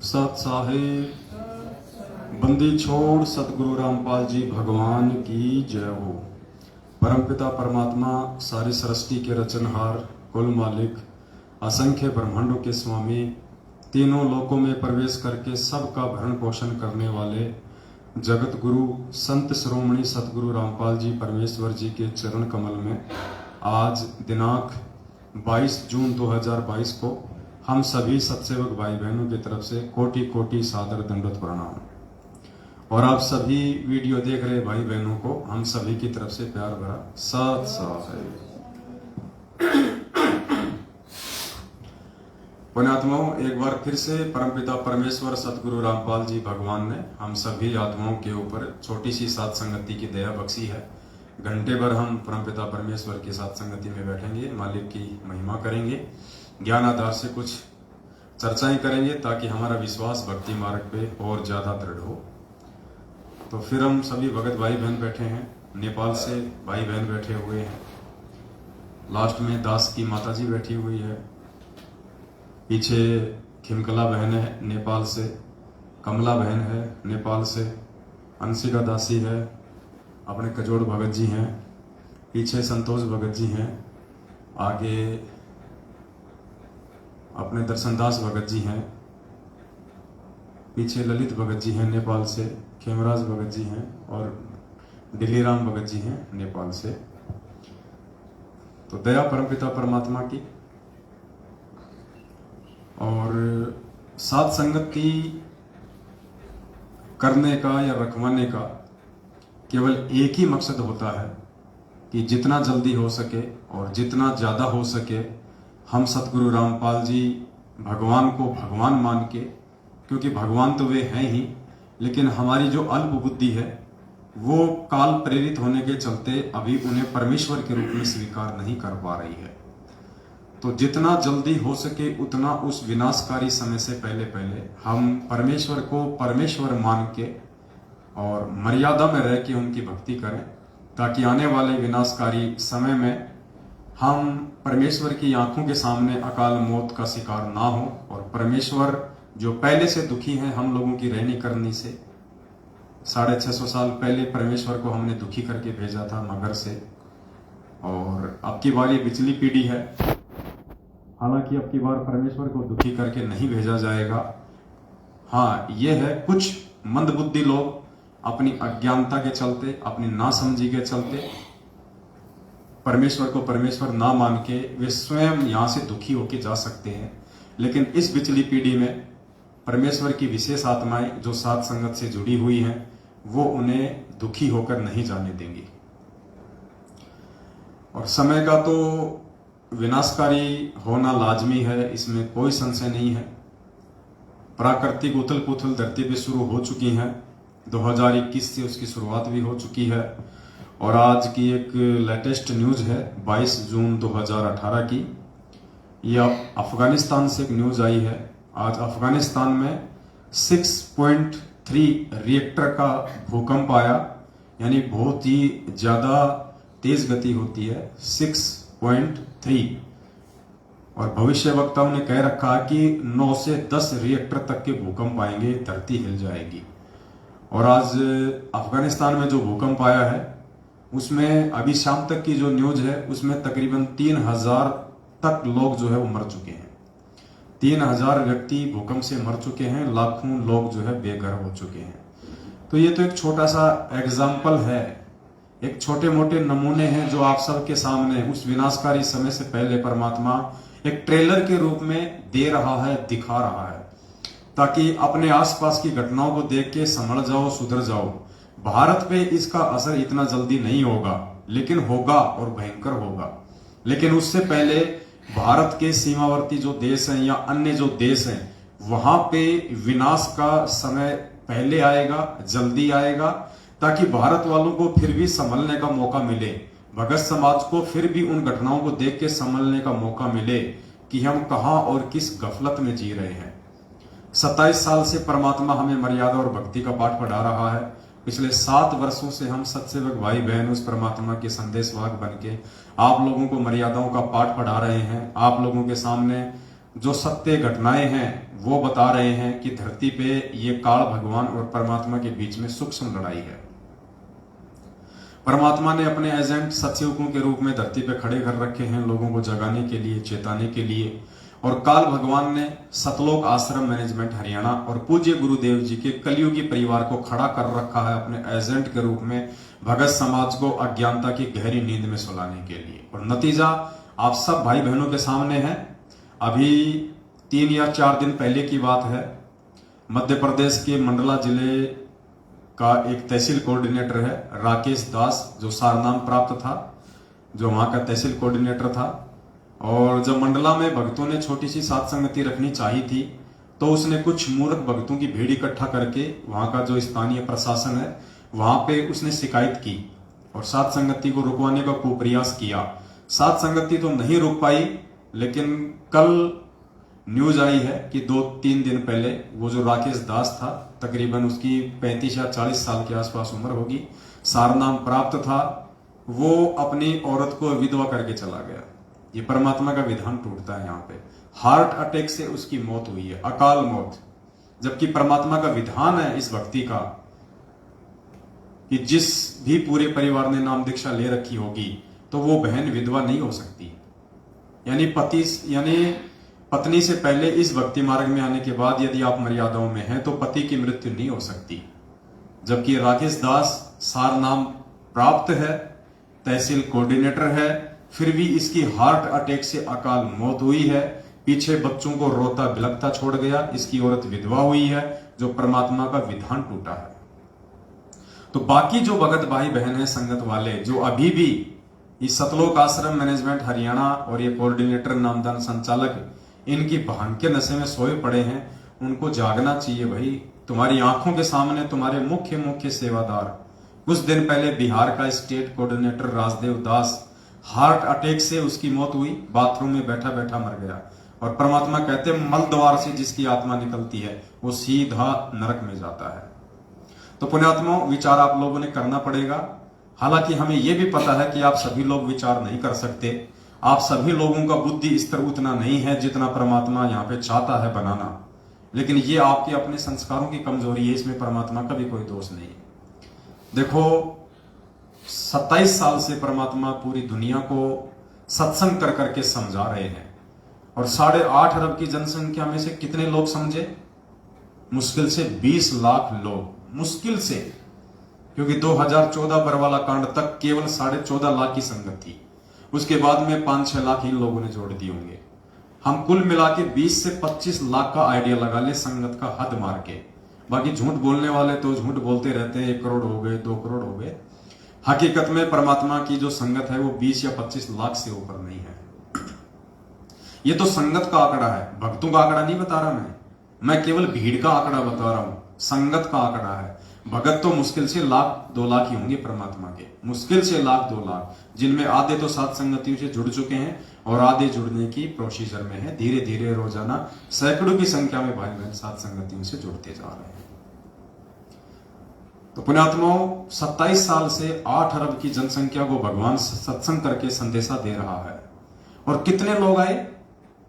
सत साहिब बंदी छोड़ सतगुरु रामपाल जी भगवान की जय हो। परमपिता परमात्मा सारी सृष्टि के रचनहार, कुल मालिक, असंख्य ब्रह्मांडों के स्वामी, तीनों लोकों में प्रवेश करके सबका भरण पोषण करने वाले जगत गुरु संत श्रोमणी सतगुरु रामपाल जी परमेश्वर जी के चरण कमल में आज दिनांक 22 जून 2022 को हम सभी सत्सेवक भाई बहनों की तरफ से कोटि कोटि सादर दंडवत प्रणाम। और आप सभी वीडियो देख रहे भाई बहनों को हम सभी की तरफ से प्यार भरा सत साहिब। पुण्यात्माओं, एक बार फिर से परमपिता परमेश्वर सतगुरु रामपाल जी भगवान ने हम सभी आत्माओं के ऊपर छोटी सी सात संगति की दया बख्शी है। घंटे भर हम परमपिता परमेश्वर की सात संगति में बैठेंगे, मालिक की महिमा करेंगे, ज्ञान आधार से कुछ चर्चाएं करेंगे ताकि हमारा विश्वास भक्ति मार्ग पे और ज्यादा दृढ़ हो। तो फिर हम सभी भगत भाई बहन बैठे हैं, नेपाल से भाई बहन बैठे हुए हैं, लास्ट में दास की माता जी बैठी हुई है, पीछे खिमकला बहन है नेपाल से, कमला बहन है नेपाल से, अंशिका दासी है, अपने कजोड़ भगत जी हैं, पीछे संतोष भगत जी हैं, आगे अपने दर्शनदास भगत जी हैं, पीछे ललित भगत जी हैं नेपाल से, खेमराज भगत जी हैं और दिल्लीराम भगत जी हैं नेपाल से। तो दया परमपिता परमात्मा की और सात संगति करने का या रखवाने का केवल एक ही मकसद होता है कि जितना जल्दी हो सके और जितना ज्यादा हो सके हम सतगुरु रामपाल जी भगवान को भगवान मान के, क्योंकि भगवान तो वे हैं ही, लेकिन हमारी जो अल्प बुद्धि है वो काल प्रेरित होने के चलते अभी उन्हें परमेश्वर के रूप में स्वीकार नहीं कर पा रही है। तो जितना जल्दी हो सके उतना उस विनाशकारी समय से पहले पहले हम परमेश्वर को परमेश्वर मान के और मर्यादा में रह के उनकी भक्ति करें, ताकि आने वाले विनाशकारी समय में हम परमेश्वर की आंखों के सामने अकाल मौत का शिकार ना हो। और परमेश्वर जो पहले से दुखी हैं हम लोगों की रहनी करनी से, 650 साल पहले परमेश्वर को हमने दुखी करके भेजा था मगर से, और अब की बार ये पिछली पीढ़ी है, हालांकि अब की बार परमेश्वर को दुखी करके नहीं भेजा जाएगा। हाँ, ये है कुछ मंदबुद्धि लोग अपनी अज्ञानता के चलते, अपनी नासमझी के चलते परमेश्वर को परमेश्वर ना मान के वे स्वयं यहां से दुखी होके जा सकते हैं, लेकिन इस पिछली पीढ़ी में परमेश्वर की विशेष आत्माएं जो सात संगत से जुड़ी हुई हैं वो उन्हें दुखी होकर नहीं जाने देंगी। और समय का तो विनाशकारी होना लाजमी है, इसमें कोई संशय नहीं है। प्राकृतिक उथल पुथल धरती पे शुरू हो चुकी है, 2021 से उसकी शुरुआत भी हो चुकी है। और आज की एक लेटेस्ट न्यूज है 22 जून 2018 की, यह अफगानिस्तान से एक न्यूज आई है। आज अफगानिस्तान में 6.3 रिएक्टर का भूकंप आया, यानी बहुत ही ज्यादा तेज गति होती है 6.3। और भविष्य वक्ताओं ने कह रखा कि 9 से 10 रिएक्टर तक के भूकंप आएंगे, धरती हिल जाएगी। और आज अफगानिस्तान में जो भूकंप आया है उसमें अभी शाम तक की जो न्यूज है उसमें तकरीबन 3000 तक लोग जो है वो मर चुके हैं। 3000 व्यक्ति भूकंप से मर चुके हैं, लाखों लोग जो है बेघर हो चुके हैं। तो ये तो एक छोटा सा एग्जाम्पल है, एक छोटे मोटे नमूने हैं जो आप सबके सामने उस विनाशकारी समय से पहले परमात्मा एक ट्रेलर के रूप में दे रहा है, दिखा रहा है, ताकि अपने आसपास की घटनाओं को देख के समझ जाओ, सुधर जाओ। भारत पे इसका असर इतना जल्दी नहीं होगा, लेकिन होगा और भयंकर होगा। लेकिन उससे पहले भारत के सीमावर्ती जो देश हैं या अन्य जो देश हैं वहां पे विनाश का समय पहले आएगा, जल्दी आएगा, ताकि भारत वालों को फिर भी संभलने का मौका मिले, भगत समाज को फिर भी उन घटनाओं को देख के संभलने का मौका मिले कि हम कहां और किस गफलत में जी रहे हैं। 27 साल से परमात्मा हमें मर्यादा और भक्ति का पाठ पढ़ा रहा है। पिछले 7 वर्षों से हम सत्सेवक भाई बहन उस परमात्मा के संदेशवाहक बन के आप लोगों को मर्यादाओं का पाठ पढ़ा रहे हैं, आप लोगों के सामने जो सत्य घटनाएं हैं वो बता रहे हैं कि धरती पे ये काल भगवान और परमात्मा के बीच में सूक्ष्म लड़ाई है। परमात्मा ने अपने एजेंट सतयुगों के रूप में धरती पे खड़े कर रखे हैं, लोगों को जगाने के लिए, चेताने के लिए। और काल भगवान ने सतलोक आश्रम मैनेजमेंट हरियाणा और पूज्य गुरुदेव जी के कलयुगी परिवार को खड़ा कर रखा है अपने एजेंट के रूप में, भगत समाज को अज्ञानता की गहरी नींद में सुलाने के लिए। और नतीजा आप सब भाई बहनों के सामने है। अभी 3 या 4 दिन पहले की बात है, मध्य प्रदेश के मंडला जिले का एक तहसील कोऑर्डिनेटर है राकेश दास, जो सारनाम प्राप्त था, जो वहां का तहसील कोऑर्डिनेटर था। और जब मंडला में भक्तों ने छोटी सी सात संगति रखनी चाहिए थी, तो उसने कुछ मूर्ख भक्तों की भीड़ इकट्ठा करके वहां का जो स्थानीय प्रशासन है वहां पे उसने शिकायत की और सात संगति को रुकवाने का कुप्रयास किया। सात संगति तो नहीं रुक पाई, लेकिन कल न्यूज आई है कि 2-3 दिन पहले वो जो राकेश दास था, तकरीबन उसकी 35 या 40 साल के आसपास उम्र होगी, सारनाम प्राप्त था, वो अपनी औरत को विधवा करके चला गया। ये परमात्मा का विधान टूटता है। यहाँ पे हार्ट अटैक से उसकी मौत हुई है, अकाल मौत। जबकि परमात्मा का विधान है इस व्यक्ति का कि जिस भी पूरे परिवार ने नाम दीक्षा ले रखी होगी तो वो बहन विधवा नहीं हो सकती। यानी पत्नी से पहले इस भक्ति मार्ग में आने के बाद यदि आप मर्यादाओं में हैं तो पति की मृत्यु नहीं हो सकती। जबकि राकेश दास सार नाम प्राप्त है, तहसील कोऑर्डिनेटर है, फिर भी इसकी हार्ट अटैक से अकाल मौत हुई है। पीछे बच्चों को रोता बिलखता छोड़ गया, इसकी औरत विधवा हुई है, जो परमात्मा का विधान टूटा है। तो बाकी जो भगत भाई बहन है, संगत वाले, जो अभी भी इस सतलोक आश्रम मैनेजमेंट हरियाणा और ये कोऑर्डिनेटर नामदान संचालक इनकी भांग के नशे में सोए पड़े हैं, उनको जागना चाहिए भाई। तुम्हारी आंखों के सामने तुम्हारे मुख्य सेवादार, कुछ दिन पहले बिहार का स्टेट कोऑर्डिनेटर राजदेव दास, हार्ट अटैक से उसकी मौत हुई, बाथरूम में बैठा बैठा मर गया। और परमात्मा कहते हैं मल द्वार से जिसकी आत्मा निकलती है वो सीधा नरक में जाता है। तो पुण्यात्मा, विचार आप लोगों ने करना पड़ेगा। हालांकि हमें यह भी पता है कि आप सभी लोग विचार नहीं कर सकते, आप सभी लोगों का बुद्धि स्तर उतना नहीं है जितना परमात्मा यहाँ पे चाहता है बनाना। लेकिन ये आपके अपने संस्कारों की कमजोरी है, इसमें परमात्मा का भी कोई दोष नहीं है। देखो, 27 साल से परमात्मा पूरी दुनिया को सत्संग कर करके समझा रहे हैं, और 8.5 अरब की जनसंख्या में से कितने लोग समझे? मुश्किल से 20 लाख लोग, मुश्किल से। क्योंकि 2014 बरवाला कांड तक केवल 14.5 लाख की संगत थी, उसके बाद में 5-6 लाख ही लोगों ने जोड़ दिए होंगे। हम कुल मिला के 20 से 25 लाख का आइडिया लगा ले संगत का हद मार के। बाकी झूठ बोलने वाले तो झूठ बोलते रहते हैं, 1 करोड़ हो गए, 2 करोड़ हो गए। हकीकत में परमात्मा की जो संगत है वो 20 या 25 लाख से ऊपर नहीं है। ये तो संगत का आंकड़ा है, भक्तों का आंकड़ा नहीं बता रहा मैं केवल भीड़ का आंकड़ा बता रहा हूं, संगत का आंकड़ा है। भगत तो मुश्किल से 1-2 लाख ही होंगे परमात्मा के, मुश्किल से 1-2 लाख, जिनमें आधे तो सात संगतियों से जुड़ चुके हैं और आधे जुड़ने की प्रोसीजर में है। धीरे धीरे रोजाना सैकड़ों की संख्या में भाई बहन सात संगतियों से जुड़ते जा रहे हैं। तो पुण्यात्माओं, 27 साल से 8 अरब की जनसंख्या को भगवान सत्संग करके संदेशा दे रहा है। और कितने लोग आए?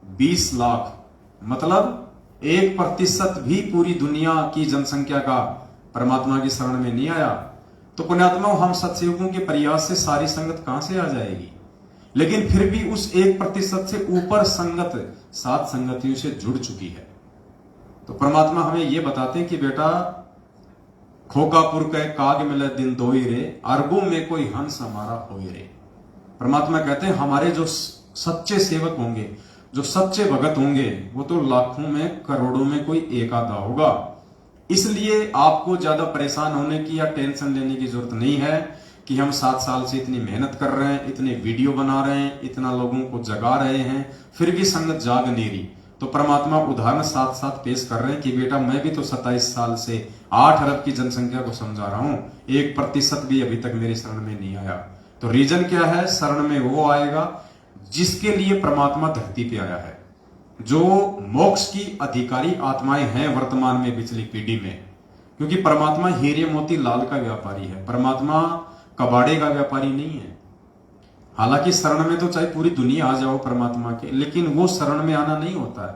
20 लाख, मतलब 1% भी पूरी दुनिया की जनसंख्या का परमात्मा की शरण में नहीं आया। तो पुण्यात्मा, हम सत्संगों के प्रयास से सारी संगत कहां से आ जाएगी? लेकिन फिर भी उस 1% से ऊपर संगत सात संगतियों से जुड़ चुकी है। तो परमात्मा हमें यह बताते हैं कि बेटा, खोकापुर के काग मिले दिन दोई रे, अरबों में कोई हंस हमारा होई रे। परमात्मा कहते हैं हमारे जो सच्चे सेवक होंगे, जो सच्चे भगत होंगे, वो तो लाखों में करोड़ों में कोई एक आधा होगा। इसलिए आपको ज्यादा परेशान होने की या टेंशन लेने की जरूरत नहीं है कि हम 7 साल से इतनी मेहनत कर रहे हैं, इतने वीडियो बना रहे हैं, इतना लोगों को जगा रहे हैं, फिर भी संगत जाग नहीं रही। तो परमात्मा उदाहरण साथ साथ पेश कर रहे हैं कि बेटा, मैं भी तो 27 साल से 8 अरब की जनसंख्या को समझा रहा हूं, 1% भी अभी तक मेरी शरण में नहीं आया। तो रीजन क्या है? शरण में वो आएगा जिसके लिए परमात्मा धरती पे आया है, जो मोक्ष की अधिकारी आत्माएं हैं वर्तमान में पिछली पीढ़ी में। क्योंकि परमात्मा हीरे मोती लाल का व्यापारी है, परमात्मा कबाड़े का व्यापारी नहीं है। हालांकि शरण में तो चाहे पूरी दुनिया आ जाओ परमात्मा के, लेकिन वो शरण में आना नहीं होता है।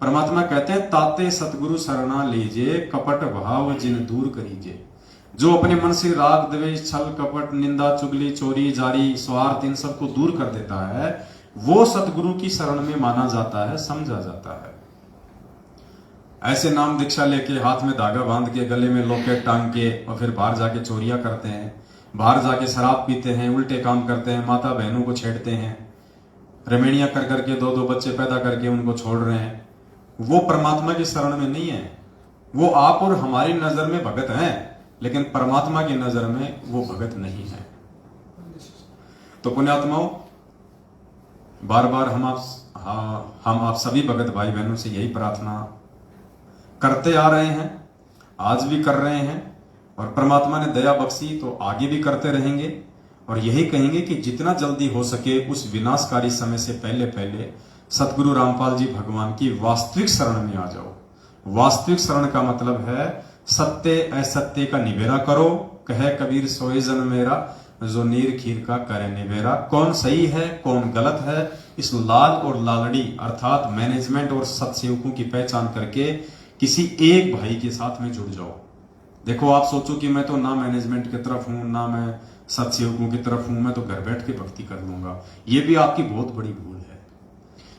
परमात्मा कहते हैं ताते सतगुरु शरणा लीजिए, कपट भाव जिन दूर करीजिए। जो अपने मन से राग द्वेष छल कपट निंदा चुगली चोरी जारी स्वार्थ इन सबको दूर कर देता है, वो सतगुरु की शरण में माना जाता है, समझा जाता है। ऐसे नाम दीक्षा लेके हाथ में धागा बांध के गले में लॉकेट टांग के और फिर बाहर जाके चोरियां करते हैं, बाहर जाके शराब पीते हैं, उल्टे काम करते हैं, माता बहनों को छेड़ते हैं, रमेणियां कर करके दो दो बच्चे पैदा करके उनको छोड़ रहे हैं, वो परमात्मा की शरण में नहीं है। वो आप और हमारी नजर में भगत हैं, लेकिन परमात्मा की नजर में वो भगत नहीं है। तो पुण्यात्माओं, बार बार हम आप सभी भगत भाई बहनों से यही प्रार्थना करते आ रहे हैं, आज भी कर रहे हैं, और परमात्मा ने दया बख्शी तो आगे भी करते रहेंगे। और यही कहेंगे कि जितना जल्दी हो सके उस विनाशकारी समय से पहले पहले सतगुरु रामपाल जी भगवान की वास्तविक शरण में आ जाओ। वास्तविक शरण का मतलब है सत्य असत्य का निबेरा करो। कहे कबीर सोए जन मेरा, जो नीर खीर का करे निबेरा। कौन सही है कौन गलत है, इस लाल और लालड़ी अर्थात मैनेजमेंट और सत्सेवकों की पहचान करके किसी एक भाई के साथ में जुड़ जाओ। देखो, आप सोचो कि मैं तो ना मैनेजमेंट की तरफ हूं ना मैं सत्सेवकों की तरफ हूं, मैं तो घर बैठ के भक्ति कर लूंगा। ये भी आपकी बहुत बड़ी भूल है।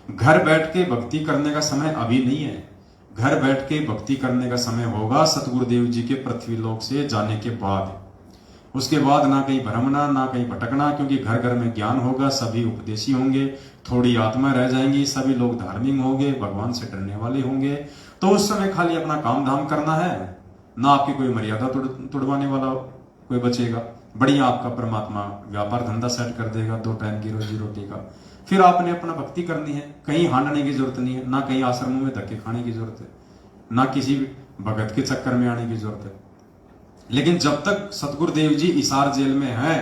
घर बैठ के भक्ति करने का समय अभी नहीं है। घर बैठ के भक्ति करने का समय होगा सतगुरुदेव जी के पृथ्वीलोक से जाने के बाद। उसके बाद ना कहीं भ्रमना ना कहीं भटकना, क्योंकि घर घर में ज्ञान होगा, सभी उपदेशी होंगे, थोड़ी आत्मा रह जाएंगी, सभी लोग धार्मिक होंगे, भगवान से डरने वाले होंगे। तो उस समय खाली अपना काम धाम करना है, ना आपकी कोई मर्यादा तुड़वाने वाला कोई बचेगा। बढ़िया आपका परमात्मा व्यापार धंधा सेट कर देगा, 2 टाइम की रोजी रोटी का। फिर आपने अपना भक्ति करनी है, कहीं हांडने की जरूरत नहीं है, ना कहीं आश्रमों में धक्के खाने की जरूरत है, ना किसी भगत के चक्कर में आने की जरूरत है। लेकिन जब तक सतगुरुदेव जी इसार जेल में हैं,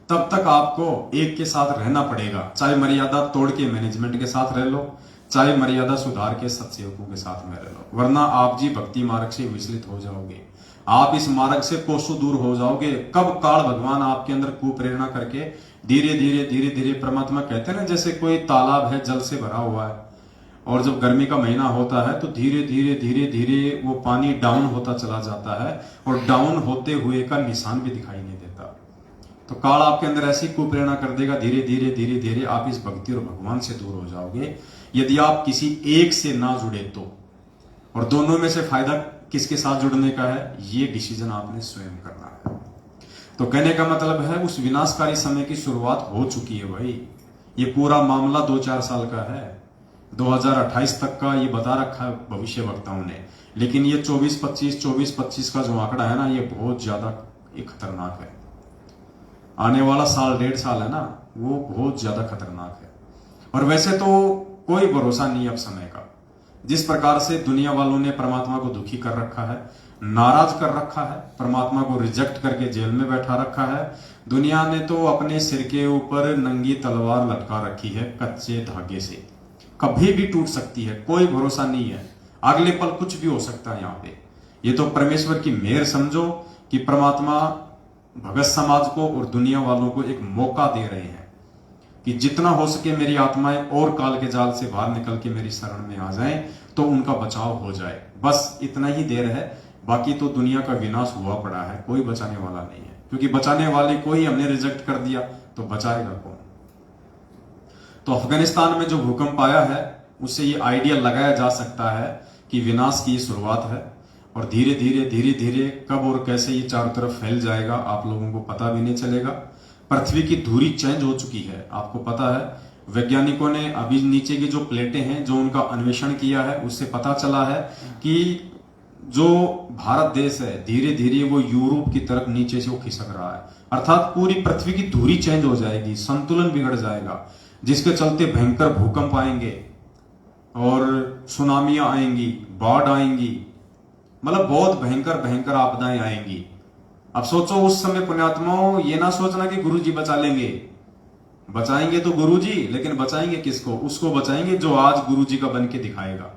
तब तक आपको एक के साथ रहना पड़ेगा। चाहे मर्यादा तोड़ के मैनेजमेंट के साथ रह लो, चाहे मर्यादा सुधार के सत्सेवकों के साथ में रह लो, वरना आप जी भक्ति मार्ग से विचलित हो जाओगे। आप इस मार्ग से कोसों दूर हो जाओगे। कब काल भगवान आपके अंदर कुप्रेरणा करके धीरे धीरे परमात्मा कहते हैं ना, जैसे कोई तालाब है जल से भरा हुआ है, और जब गर्मी का महीना होता है तो धीरे धीरे वो पानी डाउन होता चला जाता है, और डाउन होते हुए का निशान भी दिखाई नहीं देता। तो काल आपके अंदर ऐसी कुप्रेरणा कर देगा, धीरे धीरे आप इस भक्ति और भगवान से दूर हो जाओगे, यदि आप किसी एक से ना जुड़े तो। और दोनों में से फायदा किसके साथ जुड़ने का है, ये डिसीजन आपने स्वयं करना है। तो कहने का मतलब है उस विनाशकारी समय की शुरुआत हो चुकी है भाई। ये पूरा मामला 2-4 साल का है, 2028 तक का ये बता रखा है भविष्य वक्ताओं ने। लेकिन ये 24-25 का जो आंकड़ा है ना, ये बहुत ज्यादा खतरनाक है। आने वाला साल 1.5 साल है ना, वो बहुत ज्यादा खतरनाक है। और वैसे तो कोई भरोसा नहीं अब समय का। जिस प्रकार से दुनिया वालों ने परमात्मा को दुखी कर रखा है, नाराज कर रखा है, परमात्मा को रिजेक्ट करके जेल में बैठा रखा है, दुनिया ने तो अपने सिर के ऊपर नंगी तलवार लटका रखी है कच्चे धागे से। कभी भी टूट सकती है, कोई भरोसा नहीं है, अगले पल कुछ भी हो सकता है यहाँ पे। ये तो परमेश्वर की मेहर समझो कि परमात्मा भगत समाज को और दुनिया वालों को एक मौका दे रहे हैं कि जितना हो सके मेरी आत्माएं और काल के जाल से बाहर निकल के मेरी शरण में आ जाएं, तो उनका बचाव हो जाए। बस इतना ही देर है, बाकी तो दुनिया का विनाश हुआ पड़ा है, कोई बचाने वाला नहीं है। क्योंकि बचाने वाले को ही हमने रिजेक्ट कर दिया, तो बचाएगा कौन। तो अफगानिस्तान में जो भूकंप आया है, उससे ये आइडिया लगाया जा सकता है कि विनाश की शुरुआत है, और धीरे धीरे कब और कैसे ये चारों तरफ फैल जाएगा आप लोगों को पता भी नहीं चलेगा। पृथ्वी की धुरी चेंज हो चुकी है, आपको पता है। वैज्ञानिकों ने अभी नीचे की जो प्लेटें हैं, जो उनका अन्वेषण किया है, उससे पता चला है कि जो भारत देश है, धीरे धीरे वो यूरोप की तरफ नीचे से वो खिसक रहा है। अर्थात पूरी पृथ्वी की धुरी चेंज हो जाएगी, संतुलन बिगड़ जाएगा, जिसके चलते भयंकर भूकंप आएंगे और सुनामियां आएंगी, बाढ़ आएंगी, मतलब बहुत भयंकर आपदाएं आएंगी। अब सोचो उस समय पुण्यात्माओं, ये ना सोचना कि गुरुजी बचा लेंगे। बचाएंगे तो गुरुजी, लेकिन बचाएंगे किसको? उसको बचाएंगे जो आज गुरुजी का बन के दिखाएगा,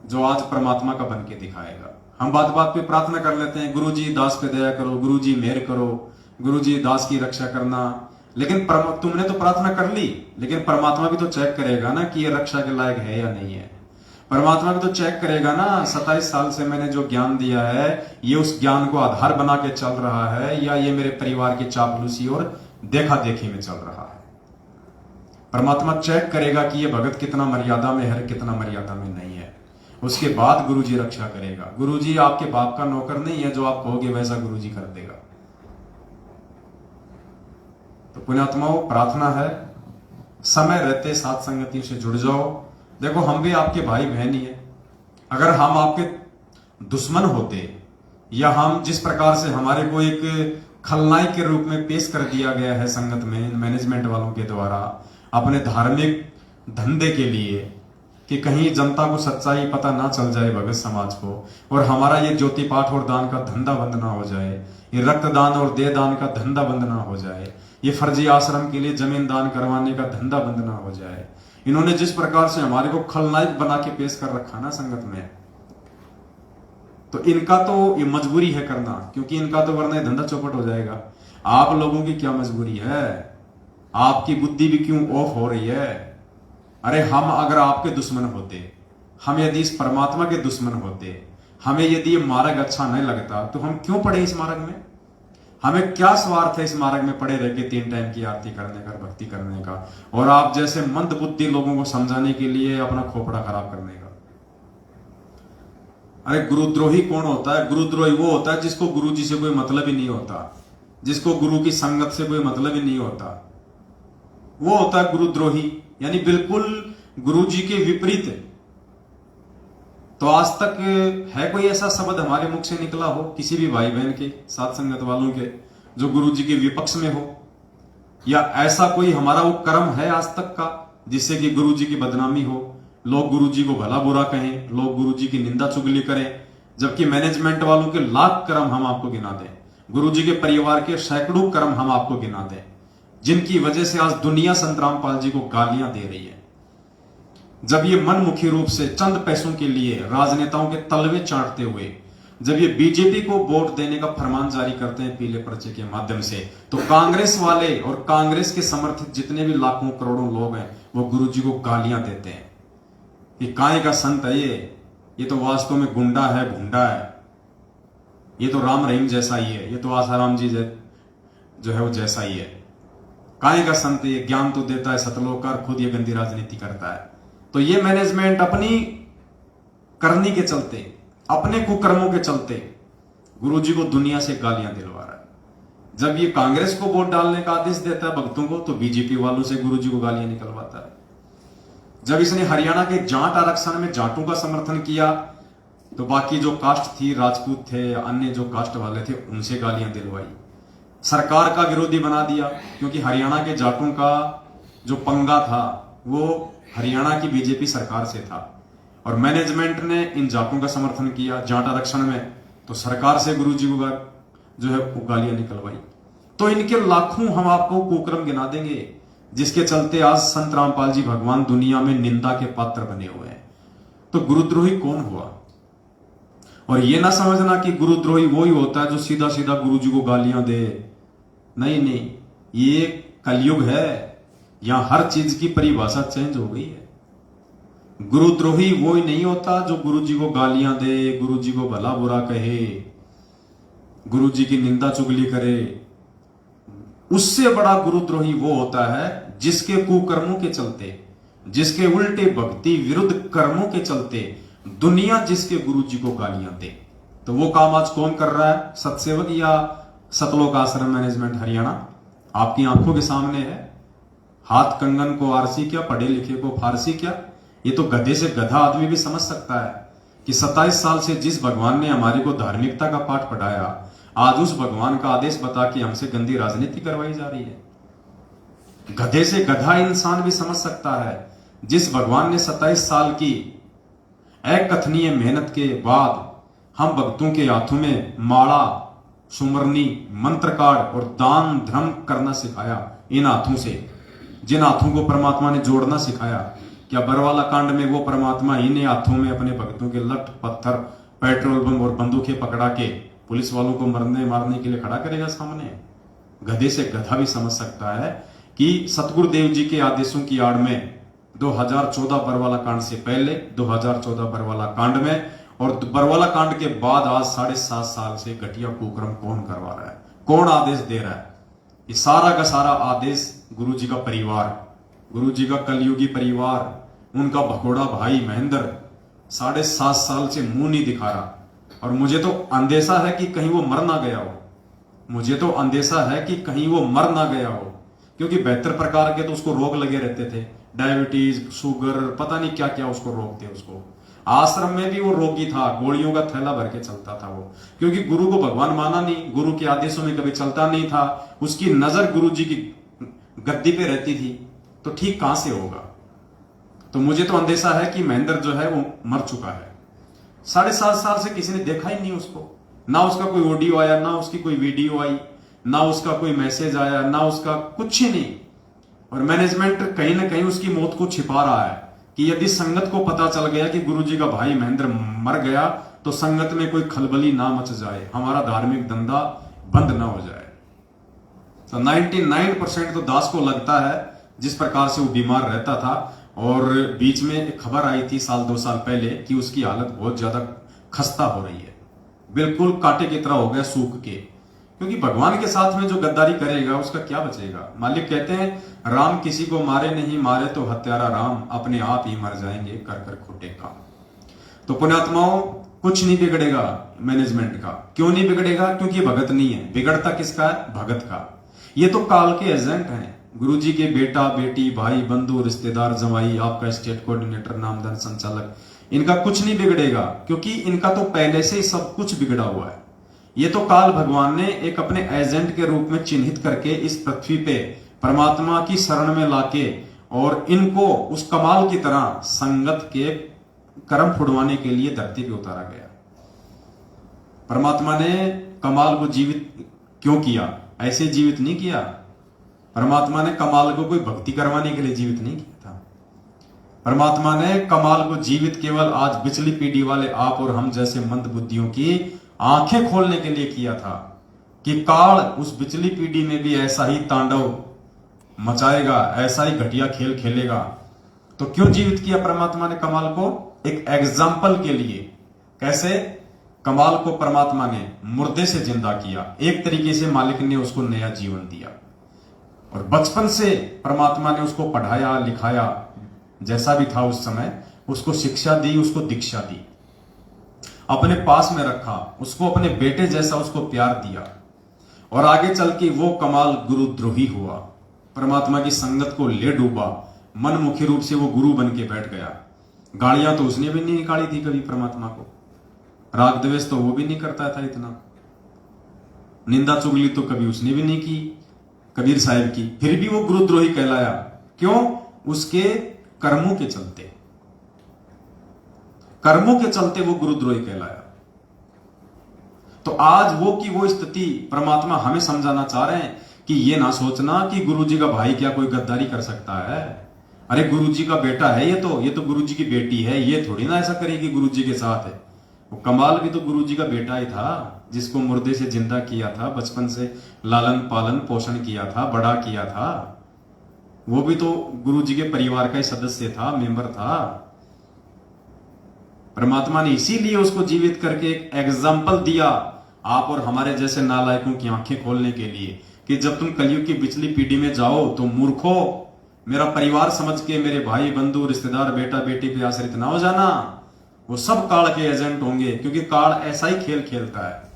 जो आज परमात्मा का बन के दिखाएगा। हम बात बात पे प्रार्थना कर लेते हैं, गुरुजी दास पे दया करो, गुरुजी मेहर करो, गुरुजी दास की रक्षा करना, लेकिन तुमने तो प्रार्थना कर ली, लेकिन परमात्मा भी तो चेक करेगा ना कि ये रक्षा के लायक है या नहीं है। परमात्मा भी तो चेक करेगा ना, 27 साल से मैंने जो ज्ञान दिया है ये उस ज्ञान को आधार बना के चल रहा है या ये मेरे परिवार की चापलूसी और देखा देखी में चल रहा है। परमात्मा चेक करेगा कि ये भगत कितना मर्यादा में है, कितना मर्यादा में नहीं है। उसके बाद गुरुजी रक्षा करेगा। गुरुजी आपके बाप का नौकर नहीं है, जो आप कहोगे वैसा गुरुजी कर देगा। तो पुण्यात्माओं, प्रार्थना है समय रहते साथ संगति से जुड़ जाओ। देखो, हम भी आपके भाई बहन ही है। अगर हम आपके दुश्मन होते या हम जिस प्रकार से हमारे को एक खलनायक के रूप में पेश कर दिया गया है संगत में मैनेजमेंट वालों के द्वारा अपने धार्मिक धंधे के लिए, कि कहीं जनता को सच्चाई पता ना चल जाए भगत समाज को, और हमारा ये ज्योति पाठ और दान का धंधा बंद ना हो जाए, ये रक्तदान और देह दान का धंधा बंद ना हो जाए, ये फर्जी आश्रम के लिए जमीन दान करवाने का धंधा बंद ना हो जाए। इन्होंने जिस प्रकार से हमारे को खलनायक बना के पेश कर रखा ना संगत में, तो इनका तो ये मजबूरी है करना, क्योंकि इनका तो वरना धंधा चौपट हो जाएगा। आप लोगों की क्या मजबूरी है? आपकी बुद्धि भी क्यों ऑफ हो रही है? अरे हम अगर आपके दुश्मन होते, हम यदि इस परमात्मा के दुश्मन होते, हमें यदि ये मार्ग अच्छा नहीं लगता तो हम क्यों पड़े इस मार्ग में? हमें क्या स्वार्थ है इस मार्ग में पड़े रह के 3 टाइम की आरती करने का, भक्ति करने का, और आप जैसे मंद बुद्धि लोगों को समझाने के लिए अपना खोपड़ा खराब करने का? अरे गुरुद्रोही कौन होता है? गुरुद्रोही वो होता है जिसको गुरु जी से कोई मतलब ही नहीं होता, जिसको गुरु की संगत से कोई मतलब ही नहीं होता, वो होता है गुरुद्रोही। यानी बिल्कुल गुरु जी के विपरीत। तो आज तक है कोई ऐसा शब्द हमारे मुख से निकला हो किसी भी भाई बहन के, साथ संगत वालों के, जो गुरु जी के विपक्ष में हो? या ऐसा कोई हमारा वो कर्म है आज तक का जिससे कि गुरु जी की बदनामी हो, लोग गुरु जी को भला बुरा कहें, लोग गुरु जी की निंदा चुगली करें, जबकि मैनेजमेंट वालों के लाख कर्म हम आपको गिना दें, गुरु जी के परिवार के सैकड़ों कर्म हम आपको गिना दें, जिनकी वजह से आज दुनिया संत रामपाल जी को गालियां दे रही है। जब ये मनमुखी रूप से चंद पैसों के लिए राजनेताओं के तलवे चाटते हुए जब ये बीजेपी को वोट देने का फरमान जारी करते हैं पीले पर्चे के माध्यम से, तो कांग्रेस वाले और कांग्रेस के समर्थित जितने भी लाखों करोड़ों लोग हैं वो गुरु जी को गालियां देते हैं कि काय का संत है ये तो वास्तव में गुंडा है, भुंडा है, ये तो राम रहीम जैसा ही है, ये तो आसाराम जी जो है वो जैसा ही है, काय का संत, ये ज्ञान तो देता है सतलोकार, खुद ये गंदी राजनीति करता है। तो ये मैनेजमेंट अपनी करनी के चलते, अपने कुकर्मों के चलते गुरुजी को दुनिया से गालियां दिलवा रहा है। जब ये कांग्रेस को वोट डालने का आदेश देता है भक्तों को, तो बीजेपी वालों से गुरुजी को गालियां निकलवाता है। जब इसने हरियाणा के जाट आरक्षण में जाटों का समर्थन किया, तो बाकी जो कास्ट थी, राजपूत थे, अन्य जो कास्ट वाले थे, उनसे गालियां दिलवाई। सरकार का विरोधी बना दिया, क्योंकि हरियाणा के जाटों का जो पंगा था वो हरियाणा की बीजेपी सरकार से था, और मैनेजमेंट ने इन जाटों का समर्थन किया जाट आरक्षण में, तो सरकार से गुरुजी को जो है वो गालियां निकलवाई। तो इनके लाखों हम आपको कुकर्म गिना देंगे, जिसके चलते आज संत रामपाल जी भगवान दुनिया में निंदा के पात्र बने हुए हैं। तो गुरुद्रोही कौन हुआ? और ये ना समझना कि गुरुद्रोही वो ही होता है जो सीधा सीधा गुरुजी को गालियां दे। नहीं नहीं, ये कलयुग है, यहां हर चीज की परिभाषा चेंज हो गई है। गुरुद्रोही वो ही नहीं होता जो गुरुजी को गालियां दे, गुरुजी को भला बुरा कहे, गुरुजी की निंदा चुगली करे। उससे बड़ा गुरुद्रोही वो होता है जिसके कुकर्मों के चलते, जिसके उल्टे भक्ति विरुद्ध कर्मों के चलते दुनिया जिसके गुरुजी को गालियां दे। तो वो काम आज कौन कर रहा है? सतसेवक या सतलोक आश्रम मैनेजमेंट हरियाणा आपकी आंखों के सामने है। हाथ कंगन को आरसी क्या, पढ़े लिखे को फारसी क्या? ये तो गधे से गधा आदमी भी समझ सकता है कि 27 साल से जिस भगवान ने हमारे को धार्मिकता का पाठ पढ़ाया, आज उस भगवान का आदेश बता के हमसे गंदी राजनीति करवाई जा रही है। गधे से गधा इंसान भी समझ सकता है, जिस भगवान ने 27 साल की अकथनीय मेहनत के बाद हम भक्तों के हाथों में माला, सुमरनी, मंत्र कार्ड और दान धर्म करना सिखाया। इन हाथों से, जिन हाथों को परमात्मा ने जोड़ना सिखाया, क्या बरवाला कांड में वो परमात्मा इन्हीं हाथों में अपने भक्तों के लठ पत्थर, पेट्रोल बम और बंदूकें पकड़ा के पुलिस वालों को मारने के लिए खड़ा करेगा सामने? गधे से गधा भी समझ सकता है कि सतगुरुदेव जी के आदेशों की आड़ में 2014 बरवाला कांड से पहले, 2014 बरवाला कांड में और बरवाला कांड के बाद आज 7.5 साल से घटिया कुकर्म कौन करवा रहा है, कौन आदेश दे रहा है? ये सारा का सारा आदेश गुरु जी का परिवार, गुरु जी का कलयुगी परिवार, उनका भगोड़ा भाई महेंद्र 7.5 साल से मुंह नहीं दिखा रहा। और मुझे तो अंदेशा है कि कहीं वो मर ना गया हो, मुझे तो अंदेशा है कि कहीं वो मर ना गया हो, क्योंकि 72 प्रकार के तो उसको रोग लगे रहते थे, डायबिटीज, शुगर, पता नहीं क्या क्या उसको रोग थे। उसको आश्रम में भी वो रोगी था, गोलियों का थैला भर के चलता था वो, क्योंकि गुरु को भगवान माना नहीं, गुरु के आदेशों में कभी चलता नहीं था, उसकी नजर गुरु जी की गद्दी पे रहती थी, तो ठीक कहां से होगा? तो मुझे तो अंदेशा है कि महेंद्र जो है वो मर चुका है। 7.5 साल से किसी ने देखा ही नहीं उसको, ना उसका कोई ऑडियो आया, ना उसकी कोई वीडियो आई, ना उसका कोई मैसेज आया, ना उसका कुछ ही नहीं। और मैनेजमेंट कहीं ना कहीं उसकी मौत को छिपा रहा है कि यदि संगत को पता चल गया कि गुरुजी का भाई महेंद्र मर गया तो संगत में कोई खलबली ना मच जाए, हमारा धार्मिक धंधा बंद ना हो जाए। तो 99% तो दास को लगता है जिस प्रकार से वो बीमार रहता था। और बीच में एक खबर आई थी 1-2 साल पहले कि उसकी हालत बहुत ज्यादा खस्ता हो रही है, बिल्कुल कांटे की तरह हो गया सूख के, क्योंकि भगवान के साथ में जो गद्दारी करेगा उसका क्या बचेगा। मालिक कहते हैं राम किसी को मारे नहीं, मारे तो हत्यारा राम, अपने आप ही मर जाएंगे कर कर खोटे काम। तो पुण्यात्माओं, कुछ नहीं बिगड़ेगा मैनेजमेंट का। क्यों नहीं बिगड़ेगा? क्योंकि भगत नहीं है। बिगड़ता किसका है? भगत का। ये तो काल के एजेंट हैं, गुरुजी के बेटा बेटी भाई बंधु रिश्तेदार जमाई, आपका स्टेट कोऑर्डिनेटर नामदान संचालक, इनका कुछ नहीं बिगड़ेगा, क्योंकि इनका तो पहले से ही सब कुछ बिगड़ा हुआ है। ये तो काल भगवान ने एक अपने एजेंट के रूप में चिन्हित करके इस पृथ्वी पे परमात्मा की शरण में लाके और इनको उस कमाल की तरह संगत के कर्म फुड़वाने के लिए धरती पे उतारा गया। परमात्मा ने कमाल को जीवित क्यों किया? ऐसे जीवित नहीं किया। परमात्मा ने कमाल को कोई भक्ति करवाने के लिए जीवित नहीं किया था। परमात्मा ने कमाल को जीवित केवल आज पिछली पीढ़ी वाले आप और हम जैसे मंद बुद्धियों की आंखें खोलने के लिए किया था कि काल उस पिछली पीढ़ी में भी ऐसा ही तांडव मचाएगा, ऐसा ही घटिया खेल खेलेगा। तो क्यों जीवित किया परमात्मा ने कमाल को? एक एग्जाम्पल के लिए। कैसे? कमाल को परमात्मा ने मुर्दे से जिंदा किया, एक तरीके से मालिक ने उसको नया जीवन दिया। और बचपन से परमात्मा ने उसको पढ़ाया लिखाया, जैसा भी था उस समय, उसको शिक्षा दी, उसको दीक्षा दी, अपने पास में रखा, उसको अपने बेटे जैसा उसको प्यार दिया। और आगे चल के वो कमाल गुरुद्रोही हुआ, परमात्मा की संगत को ले डूबा, मनमुखी रूप से वो गुरु बन के बैठ गया। गालियां तो उसने भी नहीं निकाली थी कभी परमात्मा को, राग द्वेष तो वो भी नहीं करता था इतना, निंदा चुगली तो कभी उसने भी नहीं की कबीर साहिब की, फिर भी वो गुरुद्रोही कहलाया। क्यों? उसके कर्मों के चलते, कर्मों के चलते वो गुरुद्रोही कहलाया। तो आज वो की वो स्थिति परमात्मा हमें समझाना चाह रहे हैं कि ये ना सोचना कि गुरुजी का भाई क्या कोई गद्दारी कर सकता है। अरे गुरुजी का बेटा है ये तो गुरुजी की बेटी है, ये थोड़ी ना ऐसा करेगी गुरुजी के साथ है। वो कमाल भी तो गुरुजी का बेटा ही था, जिसको मुर्दे से जिंदा किया था, बचपन से लालन पालन पोषण किया था, बड़ा किया था। वो भी तो गुरुजी के परिवार का ही सदस्य था, मेंबर था। परमात्मा ने इसीलिए उसको जीवित करके एक एग्जाम्पल दिया आप और हमारे जैसे नालायकों की आंखें खोलने के लिए कि जब तुम कलयुग की पिछली पीढ़ी में जाओ तो मूर्खो, मेरा परिवार समझ के मेरे भाई बंधु रिश्तेदार बेटा बेटी पे आश्रित ना हो जाना। वो सब काल के एजेंट होंगे, क्योंकि काल ऐसा ही खेल खेलता है।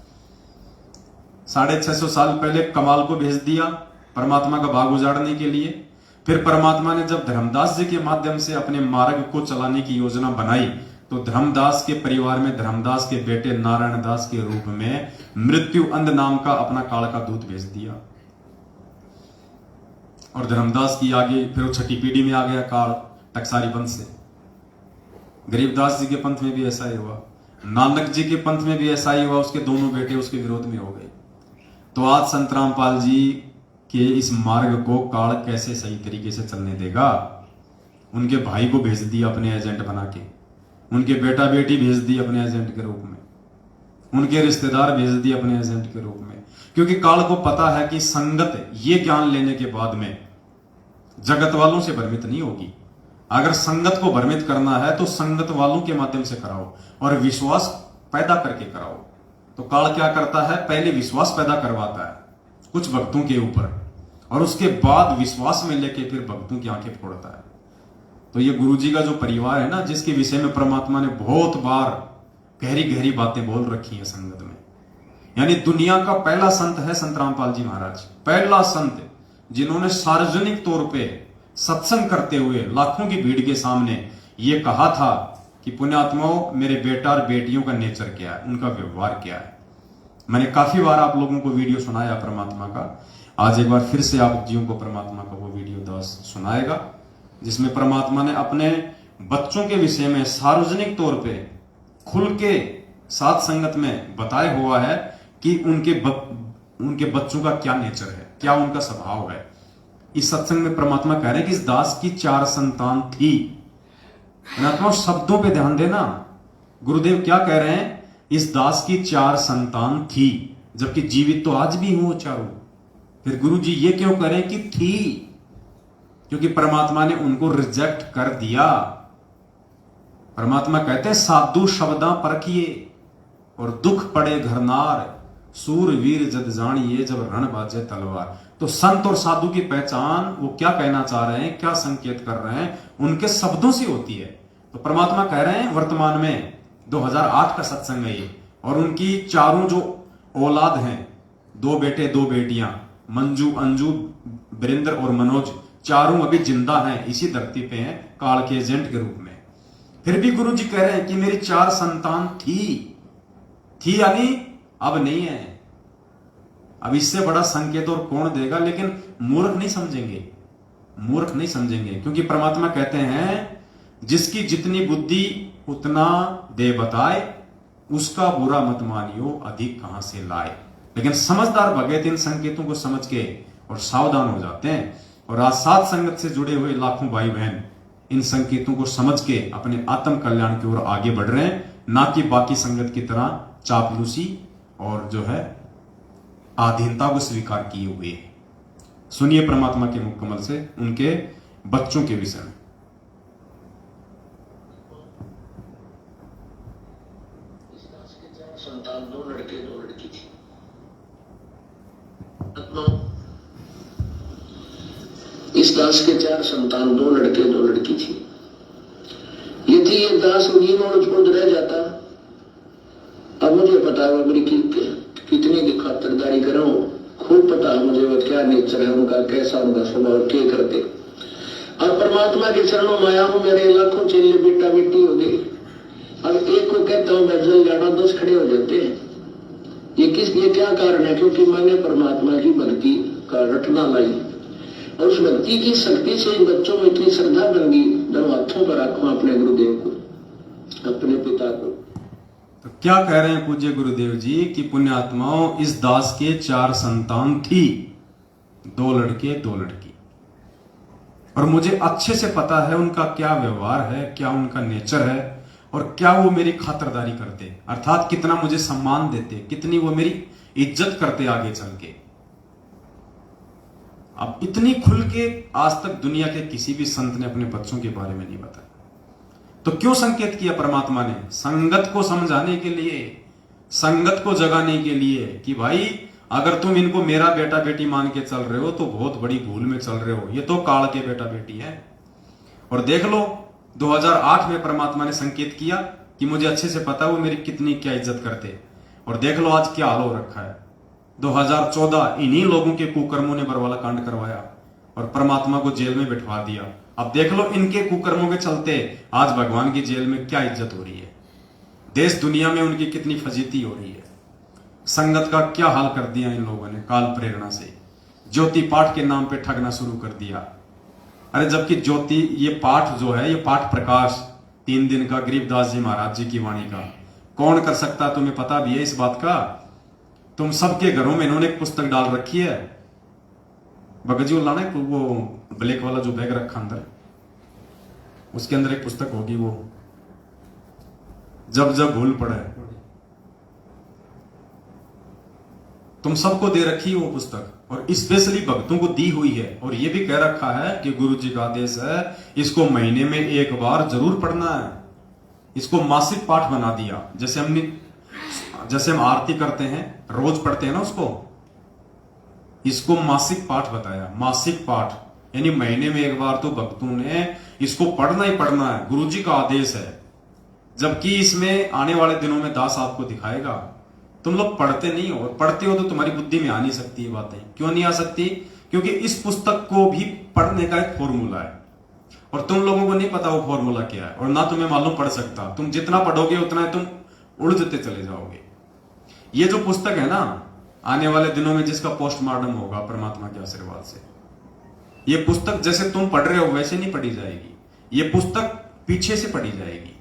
650 साल पहले कमाल को भेज दिया परमात्मा का बाग उजाड़ने के लिए। फिर परमात्मा ने जब धर्मदास जी के माध्यम से अपने मार्ग को चलाने की योजना बनाई तो धर्मदास के परिवार में धर्मदास के बेटे नारायण दास के रूप में मृत्यु अंध नाम का अपना काल का दूत भेज दिया। और धर्मदास की आगे फिर वो छठी पीढ़ी में आ गया काल टकसारी पंथ से। गरीबदास जी के पंथ में भी ऐसा ही हुआ, नानक जी के पंथ में भी ऐसा ही हुआ, उसके दोनों बेटे उसके विरोध में हो गए। तो आज संत रामपाल जी के इस मार्ग को काल कैसे सही तरीके से चलने देगा? उनके भाई को भेज दिया अपने एजेंट बना के, उनके बेटा बेटी भेज दी अपने एजेंट के रूप में। उनके रिश्तेदार भेज दिए अपने एजेंट के रूप में, क्योंकि काल को पता है कि संगत ये ज्ञान लेने के बाद में जगत वालों से भ्रमित नहीं होगी। अगर संगत को भ्रमित करना है तो संगत वालों के माध्यम से कराओ और विश्वास पैदा करके कराओ। तो काल क्या करता है, पहले विश्वास पैदा करवाता है कुछ भक्तों के ऊपर, और उसके बाद विश्वास में लेके फिर भक्तों की आंखें फोड़ता है। तो ये गुरुजी का जो परिवार है ना, जिसके विषय में परमात्मा ने बहुत बार गहरी गहरी बातें बोल रखी है संगत में, यानी दुनिया का पहला संत है संत रामपाल जी महाराज, पहला संत जिन्होंने सार्वजनिक तौर पे सत्संग करते हुए लाखों की भीड़ के सामने ये कहा था कि पुण्यात्माओं, मेरे बेटा और बेटियों का नेचर क्या है, उनका व्यवहार क्या है। मैंने काफी बार आप लोगों को वीडियो सुनाया परमात्मा का, आज एक बार फिर से आप जीवों को परमात्मा का वो वीडियो दास सुनाएगा, जिसमें परमात्मा ने अपने बच्चों के विषय में सार्वजनिक तौर पे खुल के साथ संगत में बताया हुआ है कि उनके बच्चों का क्या नेचर है, क्या उनका स्वभाव है। इस सत्संग में परमात्मा कह रहे हैं कि इस दास की 4 संतान थी। पुण्यात्मा शब्दों पे ध्यान देना, गुरुदेव क्या कह रहे हैं, इस दास की 4 संतान थी, जबकि जीवित तो आज भी हो चारों। फिर गुरु जी ये क्यों कह रहे हैं कि थी, क्योंकि परमात्मा ने उनको रिजेक्ट कर दिया। परमात्मा कहते हैं साधु शब्दां परखिए और दुख पड़े घरनार, सूरवीर जद जानिए जब रण बाजे तलवार। तो संत और साधु की पहचान वो क्या कहना चाह रहे हैं, क्या संकेत कर रहे हैं, उनके शब्दों से होती है। तो परमात्मा कह रहे हैं वर्तमान में 2008 का सत्संग है ये, और उनकी चारों जो औलाद हैं, 2 बेटे 2 बेटियां, मंजू, अंजू, वीरेंद्र और मनोज, चारों अभी जिंदा हैं, इसी धरती पे हैं काल के एजेंट के रूप में। फिर भी गुरु जी कह रहे हैं कि मेरी 4 संतान थी यानी अब नहीं है। अब इससे बड़ा संकेत और कौन देगा, लेकिन मूर्ख नहीं समझेंगे, मूर्ख नहीं समझेंगे, क्योंकि परमात्मा कहते हैं जिसकी जितनी बुद्धि उतना दे बताए, उसका बुरा मत मानियो अधिक कहां से लाए। लेकिन समझदार भगत इन संकेतों को समझ के और सावधान हो जाते हैं, और आज साथ संगत से जुड़े हुए लाखों भाई बहन इन संकेतों को समझ के अपने आत्म कल्याण की ओर आगे बढ़ रहे हैं, ना कि बाकी संगत की तरह चापलूसी और जो है आधीनता को स्वीकार किए हुए। सुनिए परमात्मा के मुख कमल से उनके बच्चों के विषय में। संतान 2 लड़के 2 लड़की थी। इस दास के 4 संतान, 2 लड़के 2 लड़की थी। यदि ये दास उन्हीं में उलझ रह जाता, अब मुझे पता है मेरी कितनी की खातिरदारी कर रहा हूं, खूब पता है मुझे वो क्या नेचर है उनका, कैसा उनका स्वभाव, क्या करते। और परमात्मा के चरणों में आया हूं, मेरे लाखों चेले बेटा बेटी हो गई। अब एक को कहता हूं मैं जल जाना, 10 खड़े हो जाते हैं। ये क्या कारण है, क्योंकि मैंने परमात्मा की भक्ति का रटना लाई, और उस भक्ति की शक्ति से इन बच्चों में इतनी श्रद्धा बन गई, दोनों हाथों पर रखूं अपने गुरुदेव को, अपने पिता को। तो क्या कह रहे हैं पूज्य गुरुदेव जी कि पुण्यात्माओं, इस दास के 4 संतान थी, 2 लड़के 2 लड़की, और मुझे अच्छे से पता है उनका क्या व्यवहार है, क्या उनका नेचर है, और क्या वो मेरी खातिरदारी करते, अर्थात कितना मुझे सम्मान देते, कितनी वो मेरी इज्जत करते आगे चल के। अब इतनी खुल के आज तक दुनिया के किसी भी संत ने अपने बच्चों के बारे में नहीं बताया। तो क्यों संकेत किया परमात्मा ने? संगत को समझाने के लिए, संगत को जगाने के लिए कि भाई अगर तुम इनको मेरा बेटा बेटी मान के चल रहे हो तो बहुत बड़ी भूल में चल रहे हो, ये तो काल के बेटा बेटी है। और देख लो 2008 में परमात्मा ने संकेत किया कि मुझे अच्छे से पता है वो मेरी कितनी क्या इज्जत करते, और देख लो आज क्या हाल हो रखा है। 2014 इन्हीं लोगों के कुकर्मों ने बरवाला कांड करवाया और परमात्मा को जेल में बिठवा दिया। अब देख लो इनके कुकर्मों के चलते आज भगवान की जेल में क्या इज्जत हो रही है, देश दुनिया में उनकी कितनी फजीती हो रही है। संगत का क्या हाल कर दिया इन लोगों ने काल प्रेरणा से, ज्योति पाठ के नाम पे ठगना शुरू कर दिया। अरे जबकि ज्योति ये पाठ जो है, ये पाठ प्रकाश 3 दिन का गरीबदास जी महाराज जी की वाणी का कौन कर सकता, तुम्हें पता भी है इस बात का। तुम सबके घरों में इन्होंने एक पुस्तक डाल रखी है, भगत जी लाना है वो ब्लैक वाला जो बैग रखा अंदर, उसके अंदर एक पुस्तक होगी, वो जब जब भूल पड़े, तुम सबको दे रखी है वो पुस्तक, और स्पेशली भक्तों को दी हुई है। और ये भी कह रखा है कि गुरु जी का आदेश है इसको महीने में एक बार जरूर पढ़ना है। इसको मासिक पाठ बना दिया। जैसे हम आरती करते हैं, रोज पढ़ते हैं ना उसको, इसको मासिक पाठ बताया। मासिक पाठ यानी महीने में एक बार तो भक्तों ने इसको पढ़ना ही पढ़ना है, गुरु जी का आदेश है। जबकि इसमें आने वाले दिनों में दास आपको दिखाएगा। तुम लोग पढ़ते नहीं हो, और पढ़ते हो तो तुम्हारी बुद्धि में आ नहीं सकती ये बातें। क्यों नहीं आ सकती? क्योंकि इस पुस्तक को भी पढ़ने का एक फॉर्मूला है, और तुम लोगों को नहीं पता वो फॉर्मूला क्या है, और ना तुम्हें मालूम पड़ सकता। तुम जितना पढ़ोगे उतना तुम उलझते चले जाओगे। ये जो पुस्तक है ना, आने वाले दिनों में जिसका पोस्टमार्टम होगा परमात्मा के आशीर्वाद से, ये पुस्तक जैसे तुम पढ़ रहे हो वैसे नहीं पढ़ी जाएगी। ये पुस्तक पीछे से पढ़ी जाएगी।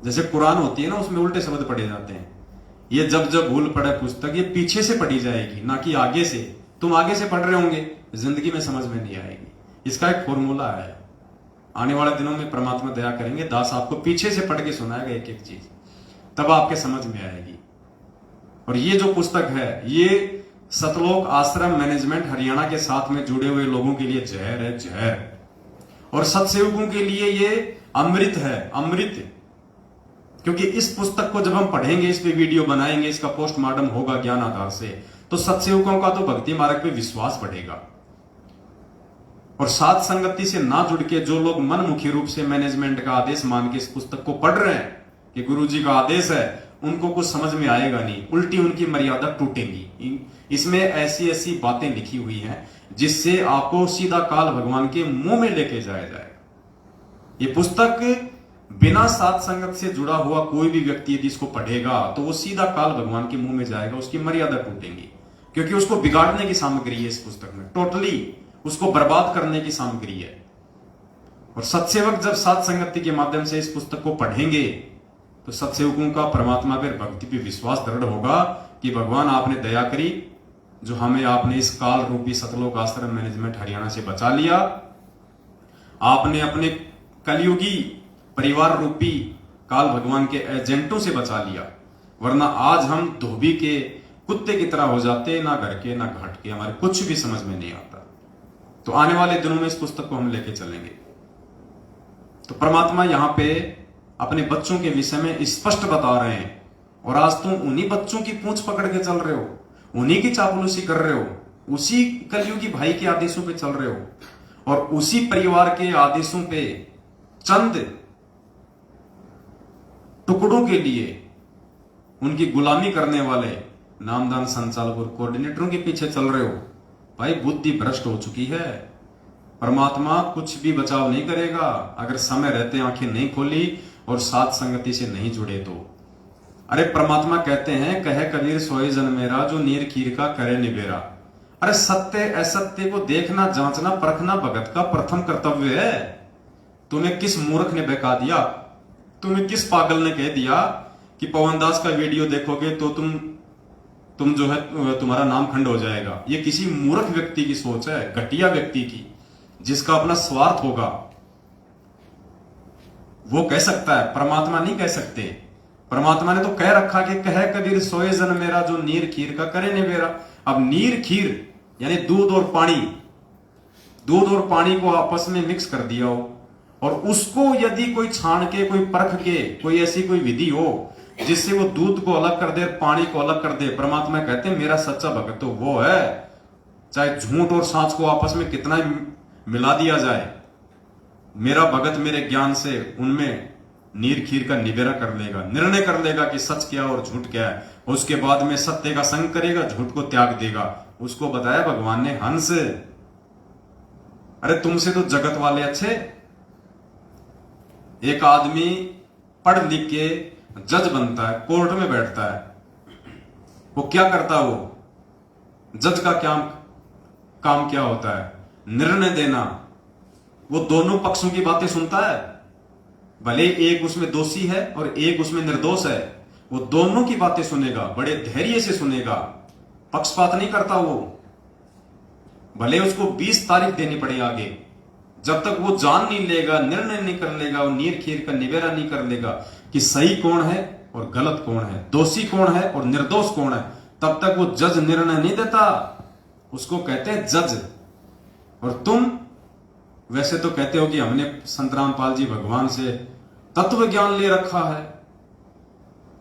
जैसे कुरान होती है ना, उसमें उल्टे शब्द पढ़े जाते हैं। ये जब जब भूल पड़े पुस्तक, ये पीछे से पढ़ी जाएगी, ना कि आगे से। तुम आगे से पढ़ रहे होंगे, जिंदगी में समझ में नहीं आएगी। इसका एक फॉर्मूला है। आने वाले दिनों में परमात्मा दया करेंगे, दास आपको पीछे से पढ़ के सुनाएगा एक एक चीज, तब आपके समझ में आएगी। और ये जो पुस्तक है, ये सतलोक आश्रम मैनेजमेंट हरियाणा के साथ में जुड़े हुए लोगों के लिए जहर है, जहर। और सत्सेवकों के लिए ये अमृत है, अमृत। क्योंकि इस पुस्तक को जब हम पढ़ेंगे, इस पे वीडियो बनाएंगे, इसका पोस्टमार्टम होगा ज्ञान आधार से, तो सत्सेवकों का तो भक्ति मार्ग पे विश्वास बढ़ेगा। और साथ संगति से ना जुड़ के जो लोग मनमुखी रूप से मैनेजमेंट का आदेश मान के इस पुस्तक को पढ़ रहे हैं कि गुरु जी का आदेश है, उनको कुछ समझ में आएगा नहीं, उल्टी उनकी मर्यादा टूटेंगी। इसमें ऐसी ऐसी बातें लिखी हुई हैं जिससे आपको सीधा काल भगवान के मुंह में लेके जाया जाएगा। ये पुस्तक बिना साथ संगत से जुड़ा हुआ कोई भी व्यक्ति यदि इसको पढ़ेगा तो वो सीधा काल भगवान के मुंह में जाएगा, उसकी मर्यादा टूटेंगी। क्योंकि उसको बिगाड़ने की सामग्री है इस पुस्तक में, टोटली उसको बर्बाद करने की सामग्री है। और सत्सेवक जब साथ संगति के माध्यम से इस पुस्तक को पढ़ेंगे तो सत्सेवकों का परमात्मा पर भक्ति पे विश्वास दृढ़ होगा कि भगवान आपने दया करी, जो हमें आपने इस काल रूपी सतलोक आश्रम मैनेजमेंट हरियाणा से बचा लिया। आपने अपने कलयुगी परिवार रूपी काल भगवान के एजेंटों से बचा लिया, वरना आज हम धोबी के कुत्ते की तरह हो जाते, ना घर के ना घाट के, हमारे कुछ भी समझ में नहीं आता। तो आने वाले दिनों में इस पुस्तक को हम लेके चलेंगे। तो परमात्मा यहां पे अपने बच्चों के विषय में स्पष्ट बता रहे हैं, और आज तुम उन्हीं बच्चों की पूंछ पकड़ के चल रहे हो, उन्हीं की चापलूसी कर रहे हो, उसी कलयुगी भाई के आदेशों पे चल रहे हो, और उसी परिवार के आदेशों पे चंद टुकड़ों के लिए उनकी गुलामी करने वाले नामदान संचालक और कोऑर्डिनेटरों के पीछे चल रहे हो। भाई बुद्धि भ्रष्ट हो चुकी है। परमात्मा कुछ भी बचाव नहीं करेगा अगर समय रहते आंखें नहीं खोली और साथ संगति से नहीं जुड़े तो। अरे परमात्मा कहते हैं, कहे कबीर सोए जन मेरा, जो नीर खीर का करे निबेरा। अरे सत्य असत्य को देखना, जांचना, परखना भगत का प्रथम कर्तव्य है। तुम्हें किस मूर्ख ने बहका दिया? तुम्हें किस पागल ने कह दिया कि पवनदास का वीडियो देखोगे तो तुम जो है तुम्हारा नाम खंड हो जाएगा? ये किसी मूर्ख व्यक्ति की सोच है, घटिया व्यक्ति की, जिसका अपना स्वार्थ होगा। वो कह सकता है, परमात्मा नहीं कह सकते। परमात्मा ने तो कह रखा कि कहे कबीर सोए जन मेरा, जो नीर खीर का करे निबेरा। अब नीर खीर यानी दूध और पानी, दूध और पानी को आपस में मिक्स कर दिया हो, और उसको यदि कोई छान के, कोई परख के, कोई ऐसी कोई विधि हो जिससे वो दूध को अलग कर दे, पानी को अलग कर दे, परमात्मा कहते हैं मेरा सच्चा भक्त तो वो है। चाहे झूठ और सांच को आपस में कितना मिला दिया जाए, मेरा भगत मेरे ज्ञान से उनमें नीर खीर का निबेरा कर लेगा, निर्णय कर लेगा कि सच क्या और झूठ क्या है। उसके बाद में सत्य का संग करेगा, झूठ को त्याग देगा। उसको बताया भगवान ने हंस। अरे तुमसे तो जगत वाले अच्छे। एक आदमी पढ़ लिख के जज बनता है, कोर्ट में बैठता है, वो क्या करता है? वो जज का काम क्या होता है? निर्णय देना। वो दोनों पक्षों की बातें सुनता है, भले एक उसमें दोषी है और एक उसमें निर्दोष है, वो दोनों की बातें सुनेगा, बड़े धैर्य से सुनेगा, पक्षपात नहीं करता वो। भले उसको 20 तारीख देनी पड़े आगे, जब तक वो जान नहीं लेगा, निर्णय नहीं कर लेगा, वो नीर खीर का निबेरा नहीं कर लेगा कि सही कौन है और गलत कौन है, दोषी कौन है और निर्दोष कौन है, तब तक वो जज निर्णय नहीं देता, उसको कहते हैं जज। और तुम वैसे तो कहते हो कि हमने संत रामपाल जी भगवान से तत्व ज्ञान ले रखा है,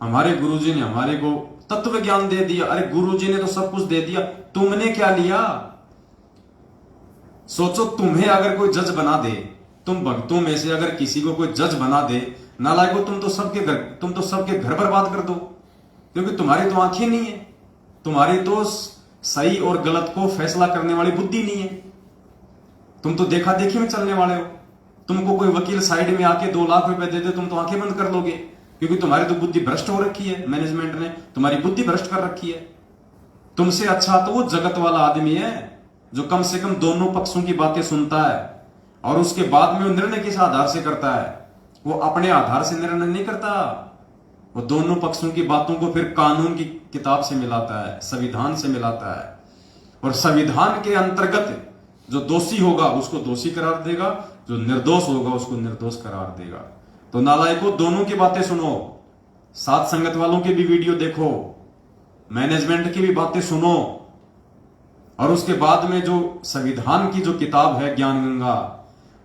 हमारे गुरुजी ने हमारे को तत्व ज्ञान दे दिया। अरे गुरुजी ने तो सब कुछ दे दिया, तुमने क्या लिया? सोचो, तुम्हें अगर कोई जज बना दे, तुम भक्तों में से अगर किसी को कोई जज बना दे, नालायको तुम तो सबके घर बर्बाद कर दो, क्योंकि तुम्हारी तो आंखें नहीं है, तुम्हारी तो सही और गलत को फैसला करने वाली बुद्धि नहीं है, तुम तो देखा देखी में चलने वाले हो। तुमको कोई वकील साइड में आके 2 लाख रुपए दे दे, तुम तो आंखें बंद कर लोगे, क्योंकि तुम्हारी तो बुद्धि भ्रष्ट हो रखी है, मैनेजमेंट ने तुम्हारी बुद्धि भ्रष्ट कर रखी है। तुमसे अच्छा तो वो जगत वाला आदमी है जो कम से कम दोनों पक्षों की बातें सुनता है और उसके बाद में वो निर्णय किस आधार से करता है। वो अपने आधार से निर्णय नहीं करता, वो दोनों पक्षों की बातों को फिर कानून की किताब से मिलाता है, संविधान से मिलाता है, और संविधान के अंतर्गत जो दोषी होगा उसको दोषी करार देगा, जो निर्दोष होगा उसको निर्दोष करार देगा। तो नालायकों, दोनों की बातें सुनो, साथ संगत वालों की भी वीडियो देखो, मैनेजमेंट की भी बातें सुनो, और उसके बाद में जो संविधान की जो किताब है ज्ञान गंगा,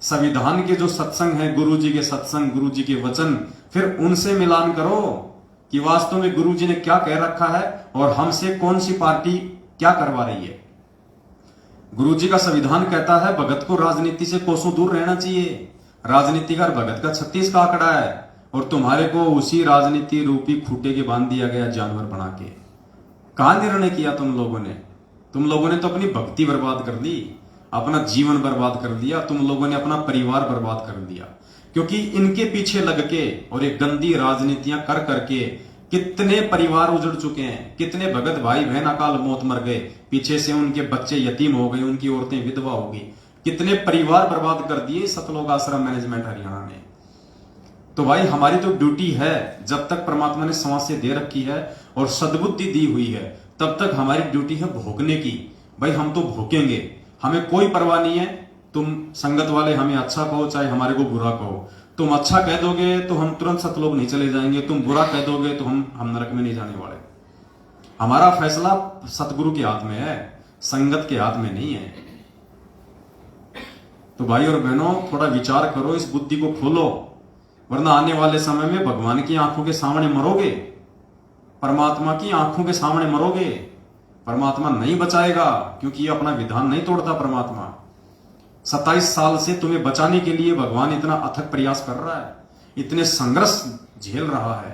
संविधान के जो सत्संग है, गुरु जी के सत्संग, गुरु जी के वचन, फिर उनसे मिलान करो कि वास्तव में गुरु जी ने क्या कह रखा है और हमसे कौन सी पार्टी क्या करवा रही है। गुरु जी का संविधान कहता है भगत को राजनीति से कोसों दूर रहना चाहिए, राजनीति का तुमका 36 का आंकड़ा है, और तुम्हारे को उसी राजनीति रूपी खूटे के बांध दिया गया जानवर बना के। कहां निर्णय किया तुम लोगों ने? तुम लोगों ने तो अपनी भक्ति बर्बाद कर दी, अपना जीवन बर्बाद कर दिया, तुम लोगों ने अपना परिवार बर्बाद कर दिया, क्योंकि इनके पीछे लग के और ये गंदी राजनीतियां कर करके कितने परिवार उजड़ चुके हैं, कितने भगत भाई बहन अकाल मौत मर गए, पीछे से उनके बच्चे यतीम हो गए, उनकी औरतें विधवा हो गई, कितने परिवार बर्बाद कर दिए सतलोक आश्रम मैनेजमेंट हरियाणा ने। तो भाई हमारी तो ड्यूटी है, जब तक परमात्मा ने सांसें दे रखी है और सद्बुद्धि दी हुई है, तब तक हमारी ड्यूटी है भोगने की। भाई हम तो भोगेंगे, हमें कोई परवाह नहीं है। तुम संगत वाले हमें अच्छा कहो चाहे हमारे को बुरा कहो, तुम अच्छा कह दोगे तो हम तुरंत सतलोक नहीं चले जाएंगे, तुम बुरा कह दोगे तो हम नरक में नहीं जाने वाले। हमारा फैसला सतगुरु के हाथ में है, संगत के हाथ में नहीं है। तो भाई और बहनों, थोड़ा विचार करो, इस बुद्धि को खोलो, वरना आने वाले समय में भगवान की आंखों के सामने मरोगे, परमात्मा की आंखों के सामने मरोगे। परमात्मा नहीं बचाएगा, क्योंकि ये अपना विधान नहीं तोड़ता। परमात्मा 27 साल से तुम्हें बचाने के लिए भगवान इतना अथक प्रयास कर रहा है, इतने संघर्ष झेल रहा है,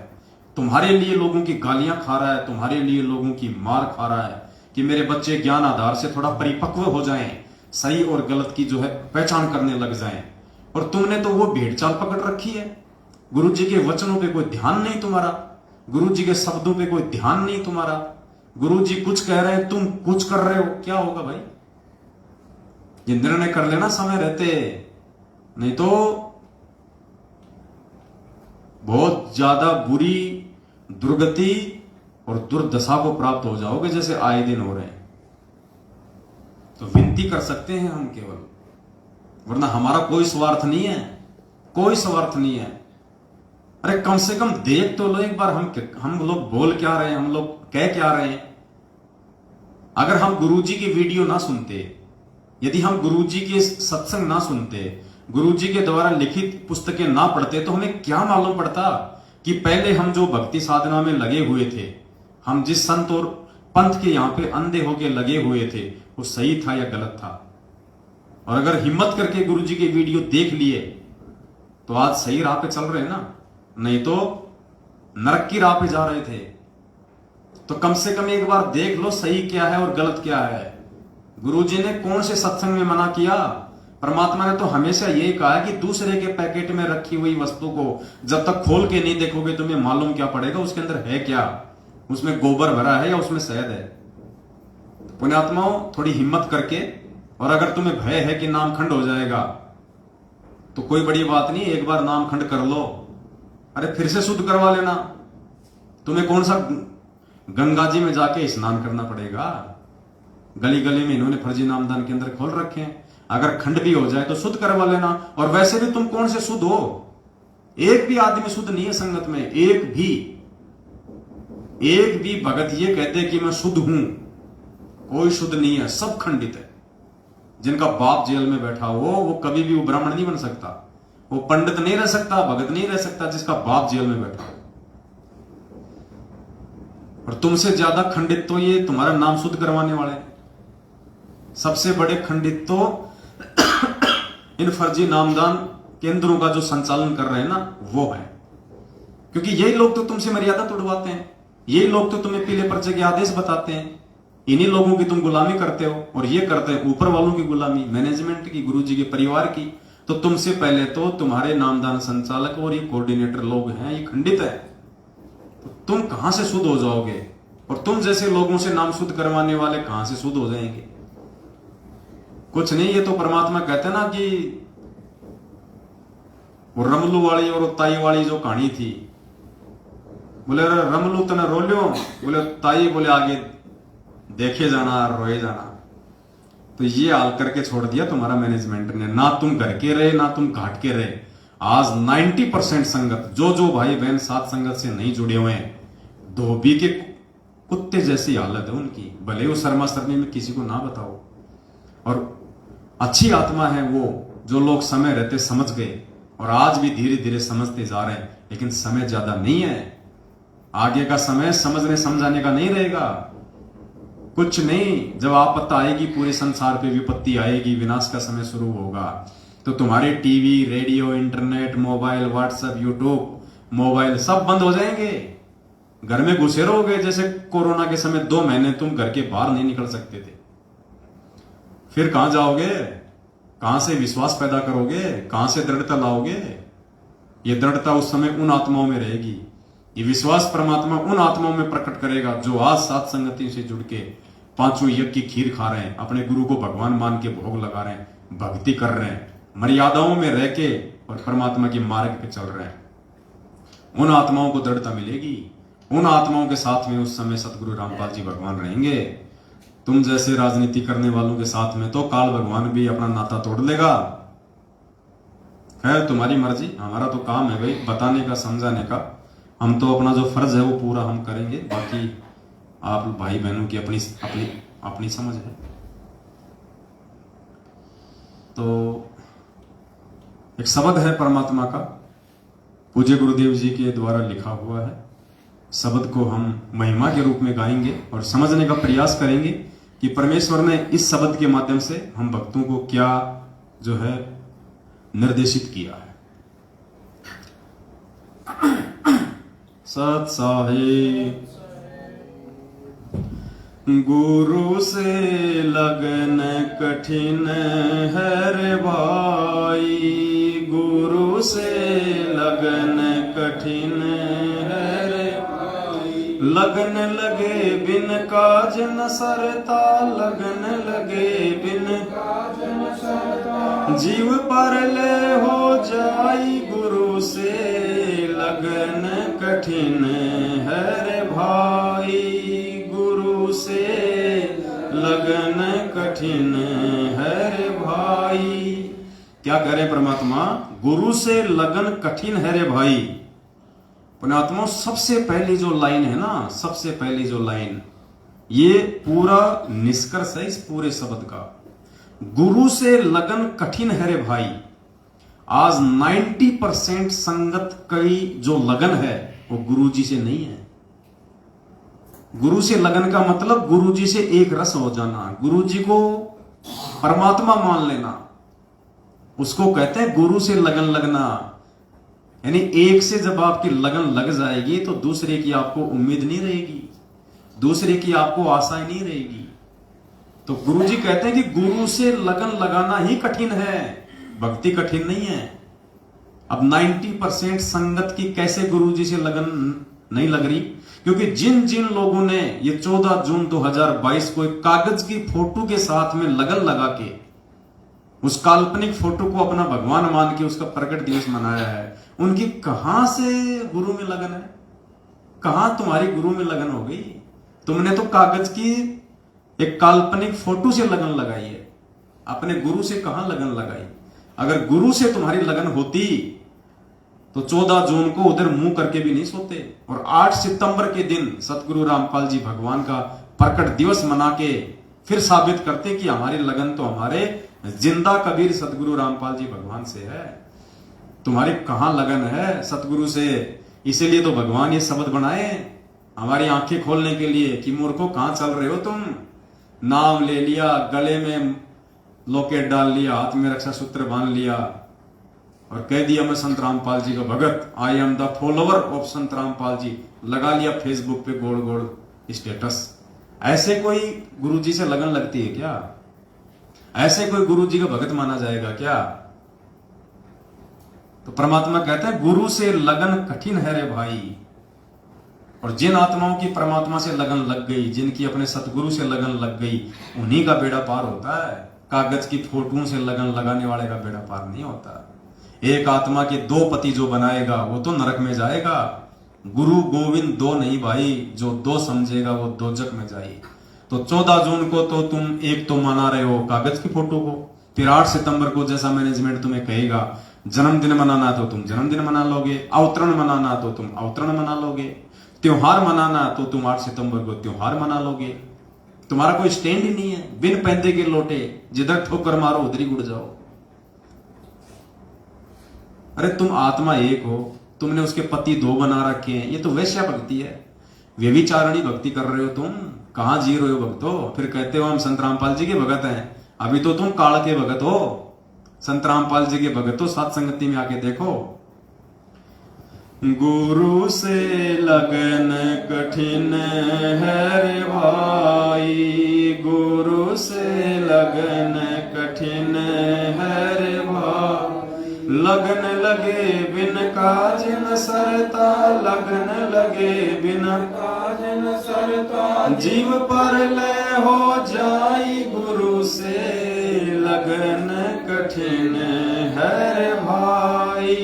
तुम्हारे लिए लोगों की गालियां खा रहा है, तुम्हारे लिए लोगों की मार खा रहा है कि मेरे बच्चे ज्ञान आधार से थोड़ा परिपक्व हो जाएं, सही और गलत की जो है पहचान करने लग जाएं। और तुमने तो वो भेड़ चाल पकड़ रखी है, गुरु जी के वचनों पे कोई ध्यान नहीं तुम्हारा, गुरु जी के शब्दों पे कोई ध्यान नहीं तुम्हारा। गुरु जी कुछ कह रहे हैं, तुम कुछ कर रहे हो, क्या होगा भाई? ये निर्णय कर लेना समय रहते, नहीं तो बहुत ज्यादा बुरी दुर्गति और दुर्दशा को प्राप्त हो जाओगे, जैसे आए दिन हो रहे हैं। तो विनती कर सकते हैं हम केवल, वरना हमारा कोई स्वार्थ नहीं है, कोई स्वार्थ नहीं है। अरे कम से कम देख तो लो एक बार, हम लोग बोल क्या रहे हैं, हम लोग कह क्या रहे हैं। अगर हम गुरुजी की वीडियो ना सुनते, यदि हम गुरुजी के सत्संग ना सुनते, गुरुजी के द्वारा लिखित पुस्तकें ना पढ़ते, तो हमें क्या मालूम पड़ता कि पहले हम जो भक्ति साधना में लगे हुए थे, हम जिस संत और पंथ के यहां पे अंधे होके लगे हुए थे, वो सही था या गलत था। और अगर हिम्मत करके गुरुजी के वीडियो देख लिए तो आज सही राह पे चल रहे हैं ना, नहीं तो नरक की राह पे जा रहे थे। तो कम से कम एक बार देख लो सही क्या है और गलत क्या है। गुरुजी ने कौन से सत्संग में मना किया? परमात्मा ने तो हमेशा यही कहा है कि दूसरे के पैकेट में रखी हुई वस्तु को जब तक खोल के नहीं देखोगे तुम्हें मालूम क्या पड़ेगा उसके अंदर है क्या, उसमें गोबर भरा है या उसमें शहद है। पुण्यात्माओं, थोड़ी हिम्मत करके, और अगर तुम्हें भय है कि नामखंड हो जाएगा तो कोई बड़ी बात नहीं, एक बार नामखंड कर लो, अरे फिर से शुद्ध करवा लेना। तुम्हें कौन सा गंगा जी में जाके स्नान करना पड़ेगा? गली गली में इन्होंने फर्जी नामदान के अंदर खोल रखे हैं, अगर खंड भी हो जाए तो शुद्ध करवा लेना। और वैसे भी तुम कौन से शुद्ध हो? एक भी आदमी शुद्ध नहीं है संगत में, एक भी। एक भी भगत ये कहते कि मैं शुद्ध हूं, कोई शुद्ध नहीं है, सब खंडित है। जिनका बाप जेल में बैठा हो वो कभी भी वो ब्राह्मण नहीं बन सकता, वो पंडित नहीं रह सकता, भगत नहीं रह सकता जिसका बाप जेल में बैठा हो। और तुमसे ज्यादा खंडित तो ये तुम्हारा नाम शुद्ध करवाने वाले हैं। सबसे बड़े खंडित तो इन फर्जी नामदान केंद्रों का जो संचालन कर रहे हैं ना वो है, क्योंकि यही लोग तो तुमसे मर्यादा तोड़वाते हैं, यही लोग तो तुम्हें पीले पर्चे के आदेश बताते हैं, इन्हीं लोगों की तुम गुलामी करते हो। और ये करते हैं ऊपर वालों की गुलामी, मैनेजमेंट की, गुरुजी के परिवार की। तो तुमसे पहले तो तुम्हारे नामदान संचालक और ये कोऑर्डिनेटर लोग हैं, ये खंडित है, तो तुम कहां से शुद्ध हो जाओगे? और तुम जैसे लोगों से नाम शुद्ध करवाने वाले कहां से शुद्ध हो जाएंगे? कुछ नहीं, ये तो परमात्मा कहते हैं ना कि वो रमलू वाली और ताई वाली जो कहानी थी, बोले रमलू तने रो लियो, बोले ताई बोले आगे देखे जाना, रोए जाना। तो ये हाल करके छोड़ दिया तुम्हारा मैनेजमेंट ने, ना तुम घर के रहे ना तुम घाट के रहे। आज 90% संगत, जो भाई बहन सात संगत से नहीं जुड़े हुए हैं, धोबी के कुत्ते जैसी हालत है उनकी, भले वो शर्मा शर्मी में किसी को ना बताओ। और अच्छी आत्मा है वो जो लोग समय रहते समझ गए, और आज भी धीरे धीरे समझते जा रहे हैं, लेकिन समय ज्यादा नहीं है। आगे का समय समझने समझाने का नहीं रहेगा, कुछ नहीं। जब आपत्ति आएगी, पूरे संसार पे विपत्ति आएगी, विनाश का समय शुरू होगा, तो तुम्हारे TV, radio, internet, mobile, WhatsApp, YouTube, mobile सब बंद हो जाएंगे। घर में घुसे रहोगे जैसे कोरोना के समय 2 महीने तुम घर के बाहर नहीं निकल सकते थे। फिर कहां जाओगे? कहां से विश्वास पैदा करोगे? कहां से दृढ़ता लाओगे? ये दृढ़ता उस समय उन आत्माओं में रहेगी, ये विश्वास परमात्मा उन आत्माओं में प्रकट करेगा जो आज सात संगति से जुड़ के पांचों यज्ञ की खीर खा रहे हैं, अपने गुरु को भगवान मान के भोग लगा रहे हैं, भक्ति कर रहे हैं, मर्यादाओं में रह के और परमात्मा के मार्ग पे चल रहे हैं। उन आत्माओं को दृढ़ता मिलेगी, उन आत्माओं के साथ में उस समय सतगुरु रामपाल जी भगवान रहेंगे। तुम जैसे राजनीति करने वालों के साथ में तो काल भगवान भी अपना नाता तोड़ लेगा। खैर तुम्हारी मर्जी, हमारा तो काम है भाई बताने का, समझाने का। हम तो अपना जो फर्ज है वो पूरा हम करेंगे, बाकी आप भाई बहनों की अपनी अपनी अपनी समझ है। तो एक शब्द है परमात्मा का, पूज्य गुरुदेव जी के द्वारा लिखा हुआ है। शब्द को हम महिमा के रूप में गाएंगे और समझने का प्रयास करेंगे कि परमेश्वर ने इस शब्द के माध्यम से हम भक्तों को क्या जो है निर्देशित किया है। सत साहिब गुरु से लगन कठिन है रे भाई, गुरु से लगन कठिन है रे भाई। लगन लगे बिन काज न सरता, लगन लगे बिन काज न सरता। जीव पर ले हो जाई, गुरु से लगन कठिन है रे भाई, गुरु से लगन कठिन है रे भाई। क्या करे परमात्मा? गुरु से लगन कठिन है रे भाई। पुण्यात्मा सबसे पहली जो लाइन है ना, सबसे पहली जो लाइन, ये पूरा निष्कर्ष है इस पूरे शब्द का। गुरु से लगन कठिन है रे भाई। आज 90% संगत की जो लगन है वो गुरु जी से नहीं है। गुरु से लगन का मतलब गुरु जी से एक रस हो जाना, गुरु जी को परमात्मा मान लेना, उसको कहते हैं गुरु से लगन लगना। यानी एक से जब आपकी लगन लग जाएगी तो दूसरे की आपको उम्मीद नहीं रहेगी, दूसरे की आपको आशाएं नहीं रहेगी। तो गुरु जी कहते हैं कि गुरु से लगन लगाना ही कठिन है, भक्ति कठिन नहीं है। अब 90% संगत की कैसे गुरु जी से लगन नहीं लग रही? क्योंकि जिन जिन लोगों ने ये 14 जून 2022 को एक कागज की फोटो के साथ में लगन लगा के उस काल्पनिक फोटो को अपना भगवान मान के उसका प्रकट दिवस मनाया है, उनकी कहां से गुरु में लगन है? कहां तुम्हारी गुरु में लगन हो गई? तुमने तो कागज की एक काल्पनिक फोटो से लगन लगाई है, अपने गुरु से कहां लगन लगाई? अगर गुरु से तुम्हारी लगन होती तो 14 जून को उधर मुंह करके भी नहीं सोते। और 8 सितंबर के दिन सतगुरु रामपाल जी भगवान का प्रकट दिवस मना के फिर साबित करते कि हमारी लगन तो हमारे जिंदा कबीर सतगुरु रामपाल जी भगवान से है। तुम्हारी कहां लगन है सतगुरु से? इसीलिए तो भगवान ये शब्द बनाए हमारी आंखें खोलने के लिए कि मूर्खों कहां चल रहे हो तुम। नाम ले लिया, गले में लॉकेट डाल लिया, हाथ में रक्षा सूत्र बांध लिया और कह दिया मैं संत रामपाल जी का भगत, I am the follower of Sant Rampal जी, लगा लिया फेसबुक पे गोड़ गोड़ स्टेटस। ऐसे कोई गुरुजी से लगन लगती है क्या? ऐसे कोई गुरुजी का भगत माना जाएगा क्या? तो परमात्मा कहते हैं गुरु से लगन कठिन है रे भाई। और जिन आत्माओं की परमात्मा से लगन लग गई, जिनकी अपने सतगुरु से लगन लग गई, उन्हीं का बेड़ा पार होता है। कागज की फोटों से लगन लगाने वाले का बेड़ा पार नहीं होता। एक आत्मा के 2 पति जो बनाएगा वो तो नरक में जाएगा। गुरु गोविंद 2 नहीं भाई, जो 2 समझेगा वो दोजक में जाए। तो 14 जून को तो तुम एक तो मना रहे हो कागज की फोटो को, फिर 8 सितंबर को जैसा मैनेजमेंट तुम्हें कहेगा जन्मदिन मनाना तो तुम जन्मदिन मना लोगे, अवतरण मनाना तो तुम अवतरण मना लोगे, त्योहार मनाना तो तुम 8 सितंबर को त्योहार मना लोगे। तुम्हारा कोई स्टैंड ही नहीं है। बिन पैदे के लोटे, जिधर ठोकर मारो उधर ही उड़ जाओ। अरे तुम आत्मा एक हो, तुमने उसके पति 2 बना रखे हैं, ये तो वैश्या भक्ति है, व्यभिचारणी भक्ति कर रहे हो तुम। कहां जी रहे हो भक्तो? फिर कहते हो हम संत रामपाल जी के भगत हैं। अभी तो तुम काल के भगत हो। संत रामपाल जी के भगत हो, सात संगति में आके देखो। गुरु से लगन कठिन है रे भाई, गुरु से लगन कठिन है रे भाई। लगन लगे बिन काज न सरता, लगन लगे बिन काज न सरता। जीव पर ले हो जाई गुरु से, लगन कठिन है रे भाई,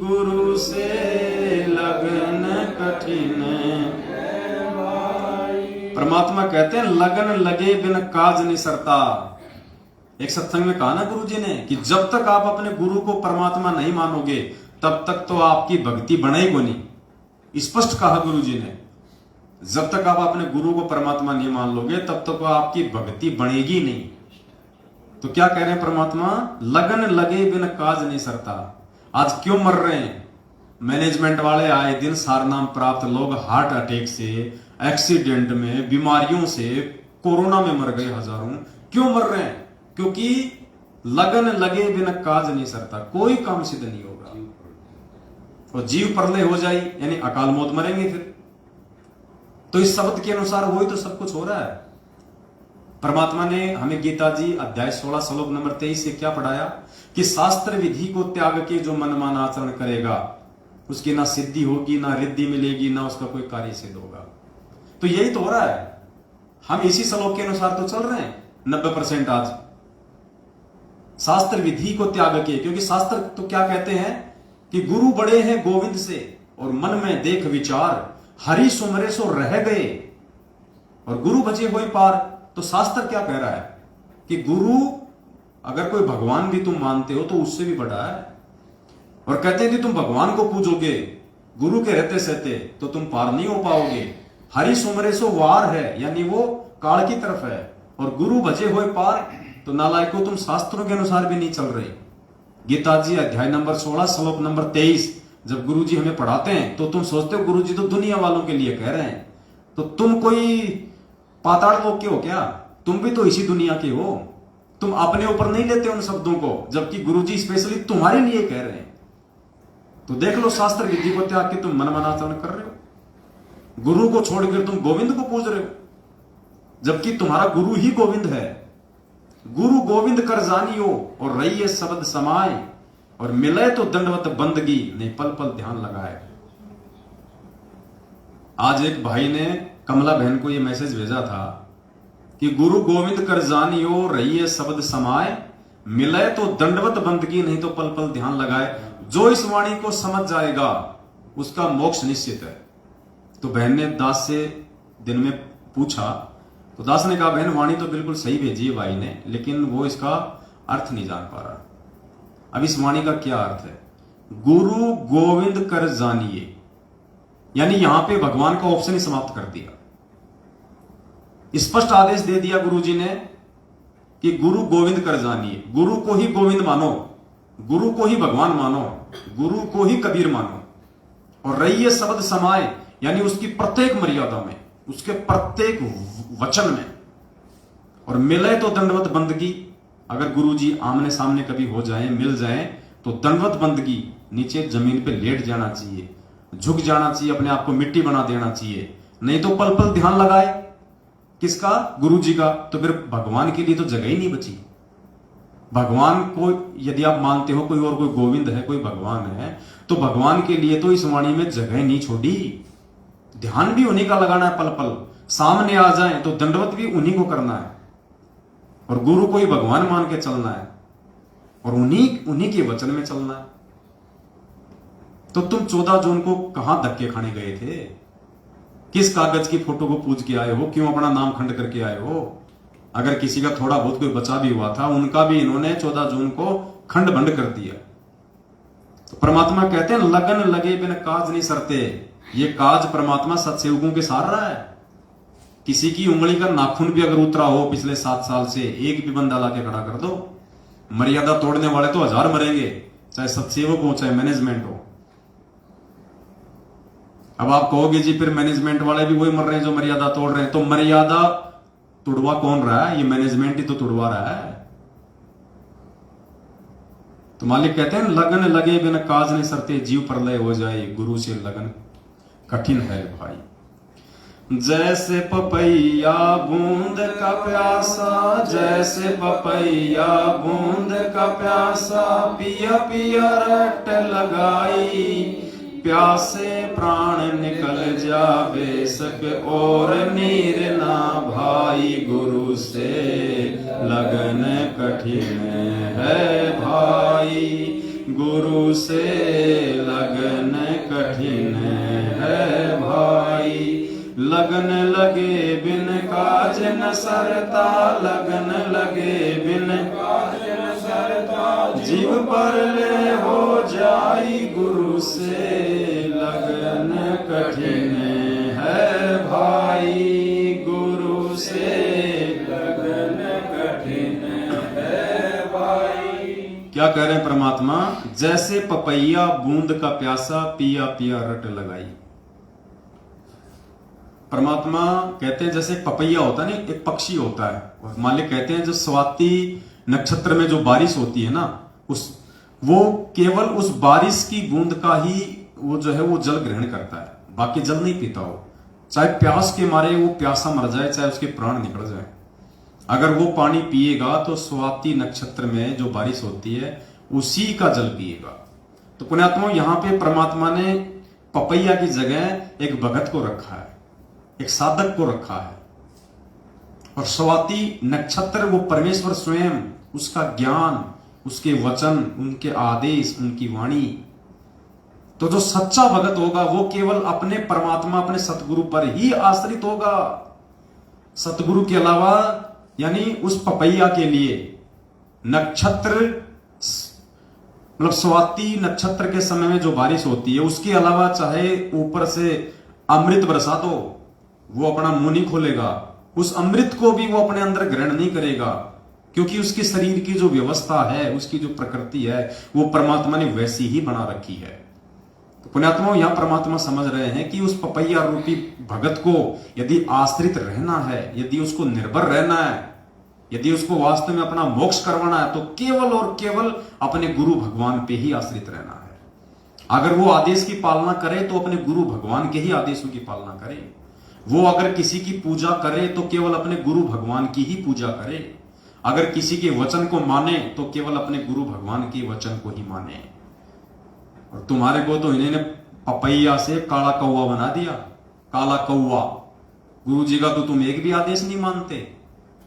गुरु से लगन कठिन है भाई। परमात्मा कहते हैं लगन लगे बिन काज नहीं सरता। एक सत्संग में कहा ना गुरु जी ने कि जब तक आप अपने गुरु को परमात्मा नहीं मानोगे तब तक तो आपकी भक्ति बनेगी नहीं। स्पष्ट कहा गुरु जी ने, जब तक आप अपने गुरु को परमात्मा नहीं मान लोगे तब तक आपकी भक्ति बनेगी नहीं। तो क्या कह रहे हैं परमात्मा? लगन लगे बिन काज नहीं सरता। आज क्यों मर रहे हैं मैनेजमेंट वाले? आए दिन सारनाम प्राप्त लोग हार्ट अटैक से, एक्सीडेंट में, बीमारियों से, कोरोना में मर गए हजारों। क्यों मर रहे हैं? क्योंकि लगन लगे बिना काज नहीं सरता, कोई काम सिद्ध नहीं होगा। और जीव प्रलय हो जाए यानी अकाल मौत, मरेंगे फिर। तो इस शब्द के अनुसार वही तो सब कुछ हो रहा है। परमात्मा ने हमें गीता जी अध्याय 16 श्लोक नंबर 23 से क्या पढ़ाया कि शास्त्र विधि को त्याग के जो मनमान आचरण करेगा उसकी ना सिद्धि होगी, ना रिद्धि मिलेगी, ना उसका कोई कार्य सिद्ध होगा। तो यही तो हो रहा है। हम इसी श्लोक के अनुसार तो चल रहे हैं 90% आज। शास्त्र विधि को त्याग के, क्योंकि शास्त्र तो क्या कहते हैं कि गुरु बड़े हैं गोविंद से और मन में देख विचार, हरि सुमरे सो रह गए और गुरु बचे हुए पार। तो शास्त्र क्या कह रहा है कि गुरु, अगर कोई भगवान भी तुम मानते हो तो उससे भी बड़ा है। और कहते हैं कि तुम भगवान को पूजोगे गुरु के रहते सहते तो तुम पार नहीं हो पाओगे। हरि सुमरे सो वार है, यानी वो काल की तरफ है, और गुरु बचे हुए पार। तो नालायको तुम शास्त्रों के अनुसार भी नहीं चल रहे। गीता जी अध्याय नंबर 16 श्लोक नंबर 23 जब गुरु जी हमें पढ़ाते हैं तो तुम सोचते हो गुरु जी तो दुनिया वालों के लिए कह रहे हैं, तो तुम कोई पाताल लोक के हो क्या? तुम भी तो इसी दुनिया के हो। तुम अपने ऊपर नहीं लेते उन शब्दों को, जबकि गुरु जी स्पेशली तुम्हारे लिए कह रहे हैं। तो देख लो, शास्त्र विधि को त्याग के तुम मनमानाचरण कर रहे हो। गुरु को छोड़कर तुम गोविंद को पूज रहे हो, जबकि तुम्हारा गुरु ही गोविंद है। गुरु गोविंद कर जानियो और रहिए शब्द समाए, और मिले तो दंडवत बंदगी, नहीं पल पल ध्यान लगाए। आज एक भाई ने कमला बहन को यह मैसेज भेजा था कि गुरु गोविंद कर जानियो रहिए शब्द समाए, मिले तो दंडवत बंदगी, नहीं तो पल पल ध्यान लगाए। जो इस वाणी को समझ जाएगा उसका मोक्ष निश्चित है। तो बहन ने दास से दिन में पूछा, तो दास ने कहा बहन वाणी तो बिल्कुल सही भेजी है भाई ने, लेकिन वो इसका अर्थ नहीं जान पा रहा। अब इस वाणी का क्या अर्थ है? गुरु गोविंद कर जानिए, यानी यहां पे भगवान का ऑप्शन ही समाप्त कर दिया। स्पष्ट आदेश दे दिया गुरु जी ने कि गुरु गोविंद कर जानिए, गुरु को ही गोविंद मानो, गुरु को ही भगवान मानो, गुरु को ही कबीर मानो, और रहिए शब्द समाए, यानी उसकी प्रत्येक मर्यादा में, उसके प्रत्येक वचन में, और मिले तो दंडवत बंदगी। अगर गुरु जी आमने सामने कभी हो जाए, मिल जाए, तो दंडवत बंदगी, नीचे जमीन पे लेट जाना चाहिए, झुक जाना चाहिए, अपने आप को मिट्टी बना देना चाहिए। नहीं तो पल पल ध्यान लगाए किसका? गुरु जी का। तो फिर भगवान के लिए तो जगह ही नहीं बची। भगवान को यदि आप मानते हो कोई और कोई गोविंद है, कोई भगवान है, तो भगवान के लिए तो इस वाणी में जगह नहीं छोड़ी। ध्यान भी उन्हीं का लगाना है, पल पल सामने आ जाए तो दंडवत भी उन्हीं को करना है, और गुरु को ही भगवान मान के चलना है, और उन्हीं के वचन में चलना है। तो तुम 14 जून को कहां धक्के खाने गए थे? किस कागज की फोटो को पूज के आए हो? क्यों अपना नाम खंड करके आए हो? अगर किसी का थोड़ा बहुत कोई बचा भी हुआ था, उनका भी इन्होंने 14 जून को खंड भंड कर दिया। तो परमात्मा कहते हैं लगन लगे बिन काज नहीं सरते। ये काज परमात्मा सत्सेवकों के सार रहा है। किसी की उंगली का नाखून भी अगर उतरा हो पिछले 7 साल से, एक भी बंदा लाके खड़ा कर दो। मर्यादा तोड़ने वाले तो 1000 मरेंगे, चाहे सत्सेवक हो चाहे मैनेजमेंट हो। अब आप कहोगे जी फिर मैनेजमेंट वाले भी वही मर रहे हैं जो मर्यादा तोड़ रहे हैं। तो मर्यादा तुड़वा कौन रहा है? ये मैनेजमेंट ही तो तुड़वा रहा है। तो मालिक कहते हैं लगन लगे बिन काज नहीं सरते, जीव प्रलय हो जाए, गुरु से लगन कठिन है भाई। जैसे पपैया बूंद का प्यासा, जैसे पपैया बूंद का प्यासा, पिया पिया रट लगाई, प्यासे प्राण निकल जावे सक और नीर ना भाई, गुरु से लगन कठिन है भाई, गुरु से लगन कठिन है भाई। लगन लगे बिन काज न सरता, लगन लगे बिन काज न सरता, जीव पर ले हो जाई, गुरु से लगन कठिन है भाई, गुरु से लगन कठिन है भाई। क्या कह रहे हैं परमात्मा? जैसे पपैया बूंद का प्यासा, पिया पिया रट लगाई। परमात्मा कहते हैं जैसे पपैया होता है ना, एक पक्षी होता है, और मालिक कहते हैं जो स्वाति नक्षत्र में जो बारिश होती है ना, वो केवल उस बारिश की बूंद का ही वो जो है वो जल ग्रहण करता है, बाकी जल नहीं पीता हो। चाहे प्यास के मारे वो प्यासा मर जाए, चाहे उसके प्राण निकल जाए, अगर वो पानी पिएगा तो स्वाति नक्षत्र में जो बारिश होती है उसी का जल पिएगा। तो पुण्यात्मा यहां पे परमात्मा ने पपैया की जगह एक भगत को रखा है, एक साधक को रखा है, और स्वाति नक्षत्र वो परमेश्वर स्वयं, उसका ज्ञान, उसके वचन, उनके आदेश, उनकी वाणी। तो जो सच्चा भगत होगा वो केवल अपने परमात्मा, अपने सतगुरु पर ही आश्रित होगा। सतगुरु के अलावा, यानी उस पपैया के लिए नक्षत्र, मतलब स्वाति नक्षत्र के समय में जो बारिश होती है उसके अलावा चाहे ऊपर से अमृत बरसा दो, वो अपना मुंह नहीं खोलेगा, उस अमृत को भी वो अपने अंदर ग्रहण नहीं करेगा, क्योंकि उसके शरीर की जो व्यवस्था है, उसकी जो प्रकृति है, वो परमात्मा ने वैसी ही बना रखी है। तो पुण्यात्मा यहां परमात्मा समझ रहे हैं कि उस पपैया रूपी भगत को यदि आश्रित रहना है, यदि उसको निर्भर रहना है, यदि उसको वास्तव में अपना मोक्ष करवाना है, तो केवल और केवल अपने गुरु भगवान पे ही आश्रित रहना है। अगर वो आदेश की पालना करे तो अपने गुरु भगवान के ही आदेशों की पालना करे। वो अगर किसी की पूजा करे तो केवल अपने गुरु भगवान की ही पूजा करे। अगर किसी के वचन को माने तो केवल अपने गुरु भगवान के वचन को ही माने। और तुम्हारे को तो इन्होंने पपैया से काला कौवा बना दिया, काला कौवा। गुरु जी का तो तुम एक भी आदेश नहीं मानते,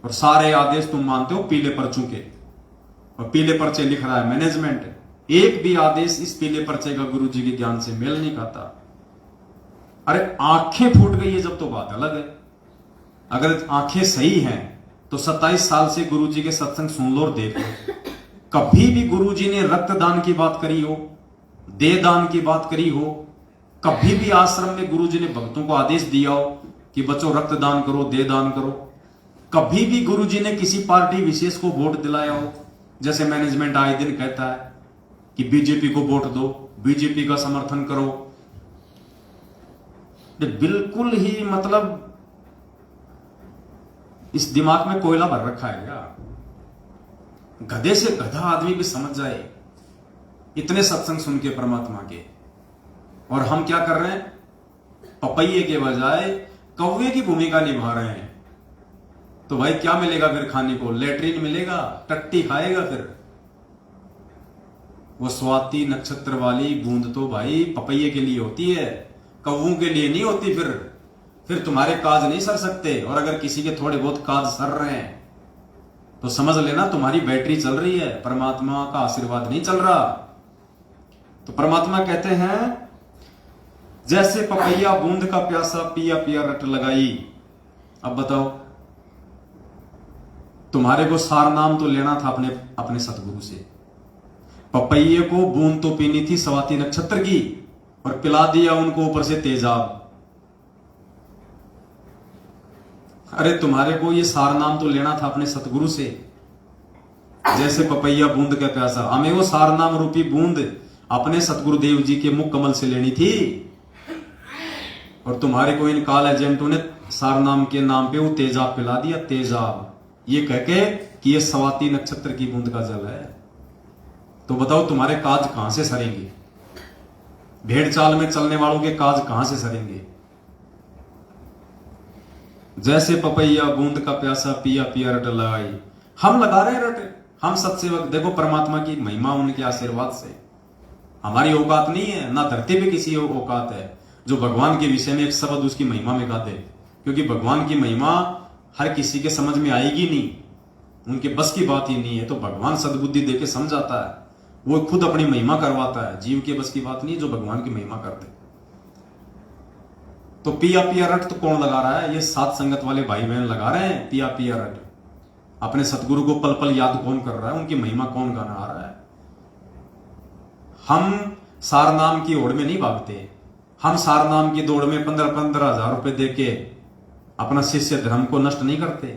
और सारे आदेश तुम मानते हो पीले पर्चों के, और पीले पर्चे लिख रहा है मैनेजमेंट। एक भी आदेश इस पीले पर्चे का गुरु जी के ज्ञान से मेल नहीं खाता। अरे आंखें फूट गई है जब तो बात अलग है। अगर आंखें सही हैं तो 27 साल से गुरु जी के सत्संग सुन लो और देख लो, कभी भी गुरु जी ने रक्तदान की बात करी हो? दे दान की बात करी हो, कभी भी आश्रम में गुरुजी ने भक्तों को आदेश दिया हो कि बच्चों रक्त दान करो, दे दान करो, कभी भी गुरुजी ने किसी पार्टी विशेष को वोट दिलाया हो? जैसे मैनेजमेंट आए दिन कहता है कि बीजेपी को वोट दो, बीजेपी का समर्थन करो, बिल्कुल ही मतलब इस दिमाग में कोयला भर रखा है क्या? गधे से गधा आदमी भी समझ जाए इतने सत्संग सुन के परमात्मा के। और हम क्या कर रहे हैं? पपैये के बजाय कौवे की भूमिका निभा रहे हैं। तो भाई क्या मिलेगा फिर खाने को? लेटरिन मिलेगा, टट्टी खाएगा फिर। वो स्वाति नक्षत्र वाली बूंद तो भाई पपैये के लिए होती है, कौवों के लिए नहीं होती। फिर तुम्हारे काज नहीं सर सकते। और अगर किसी के थोड़े बहुत काज सर रहे हैं तो समझ लेना तुम्हारी बैटरी चल रही है, परमात्मा का आशीर्वाद नहीं चल रहा। तो परमात्मा कहते हैं जैसे पपैया बूंद का प्यासा पिया पिया रट लगाई। अब बताओ, तुम्हारे को सार नाम तो लेना था अपने सतगुरु से। पपैये को बूंद तो पीनी थी स्वाति नक्षत्र की, और पिला दिया उनको ऊपर से तेजाब। अरे तुम्हारे को ये सार नाम तो लेना था अपने सतगुरु से। जैसे पपैया बूंद का प्यासा, हमें वो सार नाम रूपी बूंद अपने सतगुरुदेव जी के मुख कमल से लेनी थी। और तुम्हारे को इन काल एजेंटों ने सार नाम के नाम पे वो तेजाब पिला दिया, तेजाब, ये कहके कि ये स्वाति नक्षत्र की बूंद का जल है। तो बताओ तुम्हारे काज कहां से सरेंगे? भेड़ चाल में चलने वालों के काज कहां से सरेंगे? जैसे पपैया बूंद का प्यासा पिया पिया रट लगाई। हम लगा रहे हैं रट, हम सत्सेवक। देखो परमात्मा की महिमा उनके आशीर्वाद से। हमारी औकात नहीं है, ना धरती पे किसी औकात है जो भगवान के विषय में एक शब्द उसकी महिमा में गा दे। क्योंकि भगवान की महिमा हर किसी के समझ में आएगी नहीं, उनके बस की बात ही नहीं है। तो भगवान सद्बुद्धि देके समझाता है, वो खुद अपनी महिमा करवाता है। जीव के बस की बात नहीं जो भगवान की महिमा करते। तो पिया पिया रट तो कौन लगा रहा है? ये सात संगत वाले भाई बहन लगा रहे हैं पिया पिया रट। अपने सतगुरु को पल पल याद कौन कर रहा है? उनकी महिमा कौन गाना आ रहा है? हम सार नाम की होड़ में नहीं भागते। हम सार नाम की दौड़ में 15-15 हजार रुपए देके अपना शिष्य धर्म को नष्ट नहीं करते।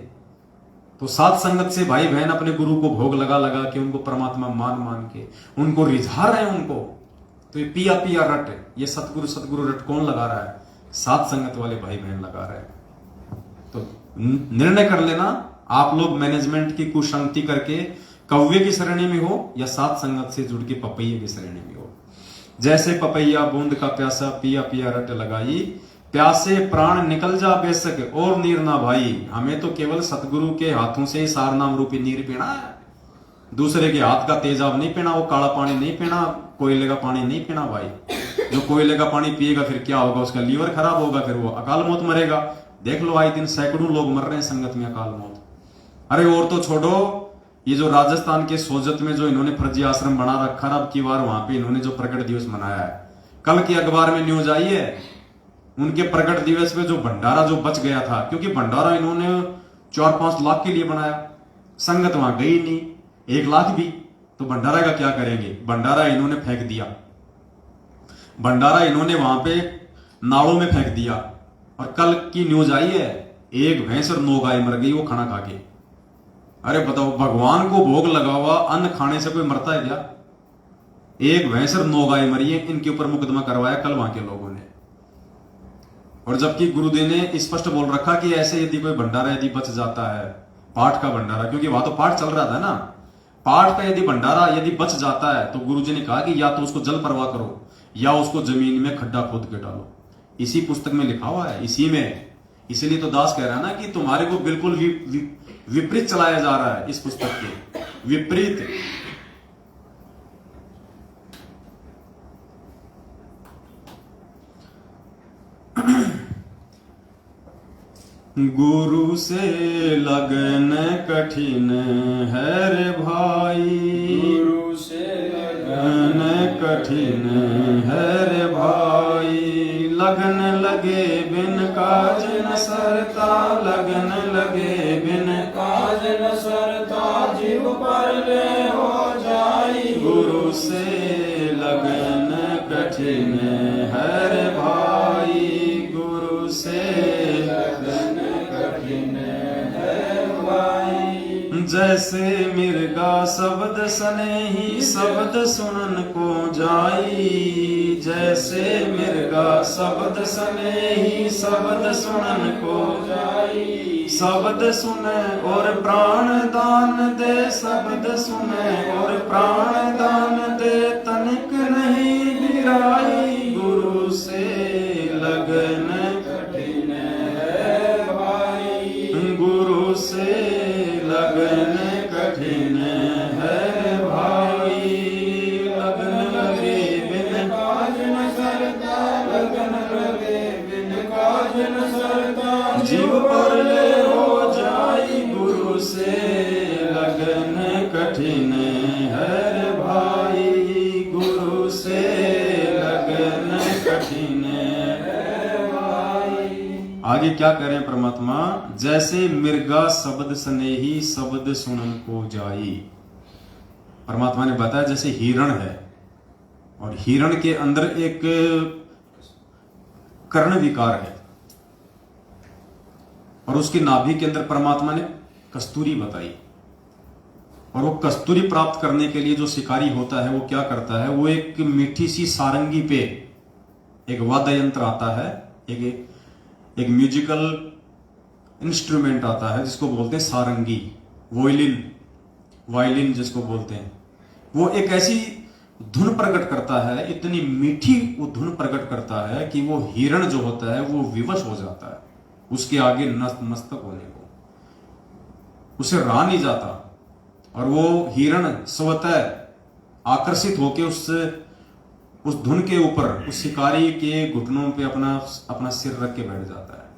तो सात संगत से भाई बहन अपने गुरु को भोग लगा लगा के, उनको परमात्मा मान मान के उनको रिझा रहे हैं उनको। तो ये पिया पिया रट, ये सतगुरु सतगुरु रट कौन लगा रहा है? सात संगत वाले भाई बहन लगा रहे हैं। तो निर्णय कर लेना, आप लोग मैनेजमेंट की कुशांति करके कौवे की श्रेणी में हो या सात संगत से जुड़ के पपैये की श्रेणी में हो। जैसे पपैया बूंद का प्यासा पिया पिया रट लगाई, प्यासे प्राण निकल जा बेशक और नीर ना भाई। हमें तो केवल सतगुरु के हाथों से ही सार नाम रूपी नीर पीना है। दूसरे के हाथ का तेजाब नहीं पीना, वो काला पानी नहीं पीना, कोयले का पानी नहीं पीना भाई। जो कोयले का पानी पिएगा फिर क्या होगा? उसका लीवर खराब होगा, फिर वो अकाल मौत मरेगा। देख लो आए दिन सैकड़ों लोग मर रहे हैं संगत में अकाल मौत। अरे और तो छोड़ो, ये जो राजस्थान के सोजत में जो इन्होंने फर्जी आश्रम बना रखा, अब की बार वहां पे इन्होंने जो प्रकट दिवस मनाया है, कल के अखबार में न्यूज आई है उनके प्रकट दिवस पे जो भंडारा जो बच गया था, क्योंकि भंडारा इन्होंने 4-5 लाख के लिए बनाया, संगत वहां गई नहीं 1 लाख भी। तो भंडारा का क्या करेंगे? भंडारा इन्होंने फेंक दिया, भंडारा इन्होंने वहां पे नालों में फेंक दिया। और कल की न्यूज आई है 1 भैंस और 9 गाय मर गई वो खाना खा के। अरे बताओ, भगवान को भोग लगा हुआ अन्न खाने से कोई मरता है क्या? 1 भैंस और 9 गाय मरी है, इनके ऊपर मुकदमा करवाया कल वहां के लोगों ने। और जबकि गुरुदेव ने स्पष्ट बोल रखा कि ऐसे यदि कोई भंडारा यदि बच जाता है, पाठ का भंडारा, क्योंकि वहां तो पाठ चल रहा था ना, पाठ का यदि भंडारा यदि बच जाता है तो गुरुजी ने कहा कि या तो उसको जल प्रवाह करो या उसको जमीन में खड्डा खोद के डालो। इसी पुस्तक में लिखा हुआ है, इसी में। इसीलिए तो दास कह रहा है ना कि तुम्हारे को बिल्कुल विपरीत चलाया जा रहा है, इस पुस्तक के विपरीत। गुरु से लगन कठिन है रे भाई, गुरु से लगन कठिन है रे भाई। लगन लगे बिन काज न सरता, लगन लगे बिन काज न सरता, जीव पर ले हो जाई। गुरु से लगन कठिन है रे भाई, गुरु से लगन कठिन है भाई। जैसे मिर्गा शब्द सनेही शब्द सुनन को जाई, जैसे मिर्गा शब्द सनेही शब्द सुनन को जाई। शब्द सुने और प्राण दान दे, शब्द सुने और प्राण दान दे, तनिक नहीं बिराई, गुरु से लगन कठिन है भाई, गुरु से लगन कठिन है भाई। लगन लगे बिन काज न सरता, लगन लगे बिन काज न सरता, जीव पर ले हो जाई, गुरु से लगन कठिन है भाई, गुरु से लगन कठिन है भाई। आगे क्या करें परमात्मा, जैसे मिर्गा शब्द स्नेही शब्द सुनन को जाई। परमात्मा ने बताया जैसे हिरण है, और हिरण के अंदर एक कर्ण विकार है, और उसकी नाभि के अंदर परमात्मा ने कस्तूरी बताई। और वो कस्तूरी प्राप्त करने के लिए जो शिकारी होता है वो क्या करता है, वो एक मीठी सी सारंगी पे एक वाद्य यंत्र आता है, एक म्यूजिकल इंस्ट्रूमेंट आता है जिसको बोलते हैं सारंगी, वायलिन जिसको बोलते हैं। वो एक ऐसी धुन प्रकट करता है, इतनी मीठी वो धुन प्रकट करता है कि वो हिरण जो होता है वो विवश हो जाता है उसके आगे नतमस्तक होने को, उसे रहा नहीं जाता। और वो हिरण स्वतः आकर्षित होकर उस धुन के ऊपर उस शिकारी के घुटनों पे अपना सिर रख के बैठ जाता है,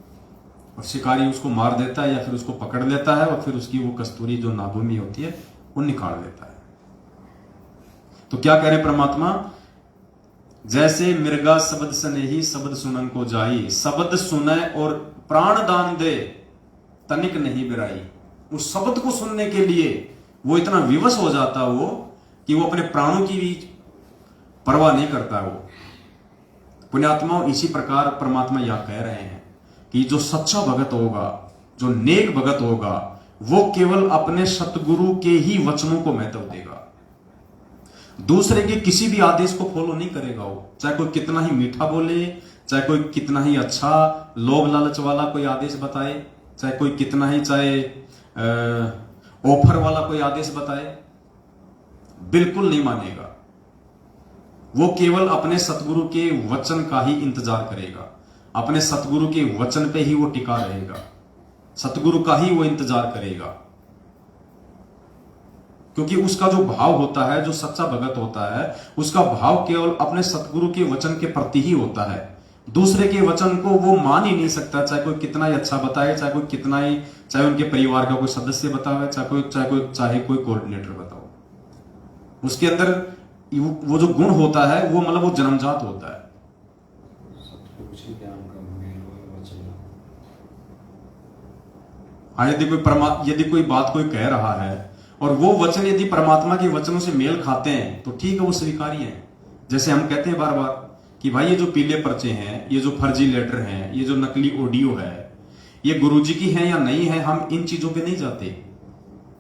और शिकारी उसको मार देता है या फिर उसको पकड़ लेता है, और फिर उसकी वो कस्तूरी जो नाभि में होती है वो निकाल लेता है। तो क्या कह रहे परमात्मा, जैसे मिर्गा शब्द स्नेही शब्द सुनन को जाई, शब्द सुने और प्राण दान दे, तनिक नहीं बिराई। उस शब्द को सुनने के लिए वो इतना विवश हो जाता वो कि वो अपने प्राणों की भी परवाह नहीं करता। वो पुण्यात्मा इसी प्रकार परमात्मा यह कह रहे हैं कि जो सच्चा भगत होगा, जो नेक भगत होगा, वो केवल अपने सतगुरु के ही वचनों को महत्व देगा, दूसरे के किसी भी आदेश को फॉलो नहीं करेगा। वो चाहे कोई कितना ही मीठा बोले, चाहे कोई कितना ही अच्छा लोभ लालच वाला कोई आदेश बताए, चाहे कोई कितना ही ऑफर वाला कोई आदेश बताए, बिल्कुल नहीं मानेगा। वो केवल अपने सतगुरु के वचन का ही इंतजार करेगा, अपने सतगुरु के वचन पे ही वो टिका रहेगा, सतगुरु का ही वो इंतजार करेगा। क्योंकि उसका जो भाव होता है, जो सच्चा भगत होता है, उसका भाव केवल अपने सतगुरु के वचन के प्रति ही होता है। दूसरे के वचन को वो मान ही नहीं सकता, चाहे कोई कितना ही अच्छा बताए, चाहे कोई कितना ही, चाहे उनके परिवार का कोई सदस्य बतावे, चाहे कोई कोऑर्डिनेटर बताओ, उसके अंदर वो जो गुण होता है वो मतलब वो जन्मजात होता है। हाँ, यदि कोई बात कोई कह रहा है और वो वचन यदि परमात्मा के वचनों से मेल खाते हैं तो ठीक है, वो स्वीकार्य है। जैसे हम कहते हैं बार बार कि भाई ये जो पीले पर्चे हैं, ये जो फर्जी लेटर हैं, ये जो नकली ऑडियो है, ये गुरुजी की है या नहीं है, हम इन चीजों पे नहीं जाते।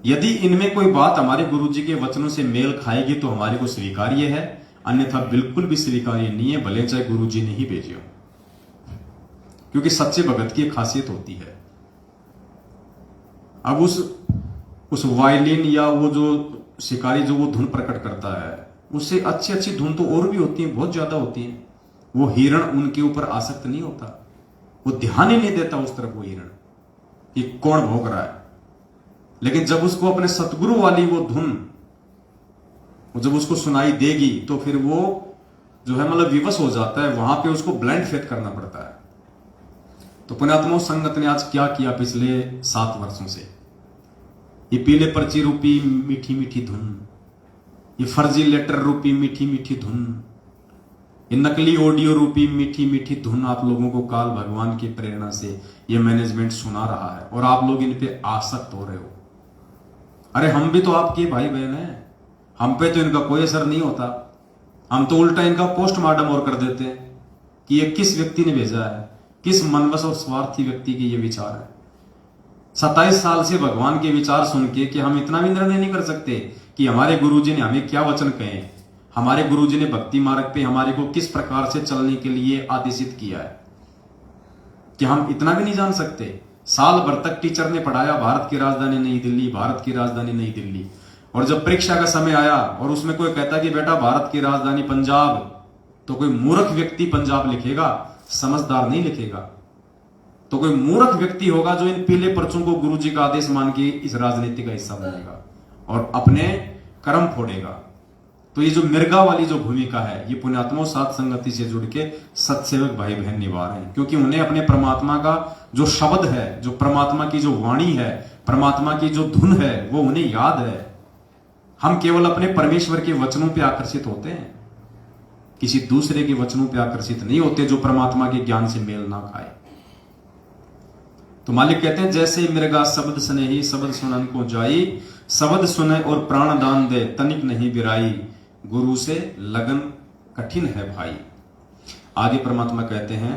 यदि इनमें कोई बात हमारे गुरुजी के वचनों से मेल खाएगी तो हमारे को स्वीकार्य है, अन्यथा बिल्कुल भी स्वीकार्य नहीं है, भले चाहे गुरुजी ने ही भेजे हो। क्योंकि सच्चे भगत की एक खासियत होती है, अब उस वायलिन या वो जो शिकारी जो वो धुन प्रकट करता है, उससे अच्छी अच्छी धुन तो और भी होती है, बहुत ज्यादा होती है। वो हिरण उनके ऊपर आसक्त नहीं होता, वो ध्यान ही नहीं देता उस तरफ वो हिरण कि कौन भोग रहा है। लेकिन जब उसको अपने सतगुरु वाली वो धुन जब उसको सुनाई देगी तो फिर वो जो है मतलब विवश हो जाता है, वहां पे उसको ब्लाइंड फेथ करना पड़ता है। तो पुण्यात्मा संगत ने आज क्या किया पिछले 7 वर्षों से, ये पीले पर्ची रूपी मीठी मीठी धुन, ये फर्जी लेटर रूपी मीठी मीठी धुन, ये नकली ऑडियो रूपी मीठी मीठी धुन आप लोगों को काल भगवान की प्रेरणा से ये मैनेजमेंट सुना रहा है और आप लोग इन पे आसक्त हो रहे हो। अरे हम भी तो आपके भाई बहन हैं, हम पे तो इनका कोई असर नहीं होता। हम तो उल्टा इनका पोस्टमार्टम और कर देते हैं कि ये किस व्यक्ति ने भेजा है, किस मनवश और स्वार्थी व्यक्ति के ये विचार है। 27 साल से भगवान के विचार सुन के हम इतना भी निर्णय नहीं कर सकते कि हमारे गुरुजी ने हमें क्या वचन कहे, हमारे गुरुजी ने भक्ति मार्ग पे हमारे को किस प्रकार से चलने के लिए आदेशित किया है, कि हम इतना भी नहीं जान सकते। साल भर तक टीचर ने पढ़ाया भारत की राजधानी नई दिल्ली, भारत की राजधानी नई दिल्ली, और जब परीक्षा का समय आया और उसमें कोई कहता कि बेटा भारत की राजधानी पंजाब, तो कोई मूर्ख व्यक्ति पंजाब लिखेगा, समझदार नहीं लिखेगा। तो कोई मूर्ख व्यक्ति होगा जो इन पीले पर्चों को गुरुजी का आदेश मान के इस राजनीति का हिस्सा बनेगा और अपने कर्म फोड़ेगा। तो ये जो मिर्गा वाली जो भूमिका है, ये पुण्यात्माओं साथ संगति से जुड़ के सत्सेवक भाई बहन निभा रहे हैं, क्योंकि उन्हें अपने परमात्मा का जो शब्द है, जो परमात्मा की जो वाणी है, परमात्मा की जो धुन है, वो उन्हें याद है। हम केवल अपने परमेश्वर के वचनों पे आकर्षित होते हैं, किसी दूसरे के वचनों पे आकर्षित नहीं होते जो परमात्मा के ज्ञान से मेल ना खाए। तो मालिक कहते हैं, जैसे मिर्गा शब्द स्नेही शब्द सुनन को जाई, शब्द सुने और प्राण दान दे तनिक नहीं बिराई, गुरु से लगन कठिन है भाई। आगे परमात्मा कहते हैं,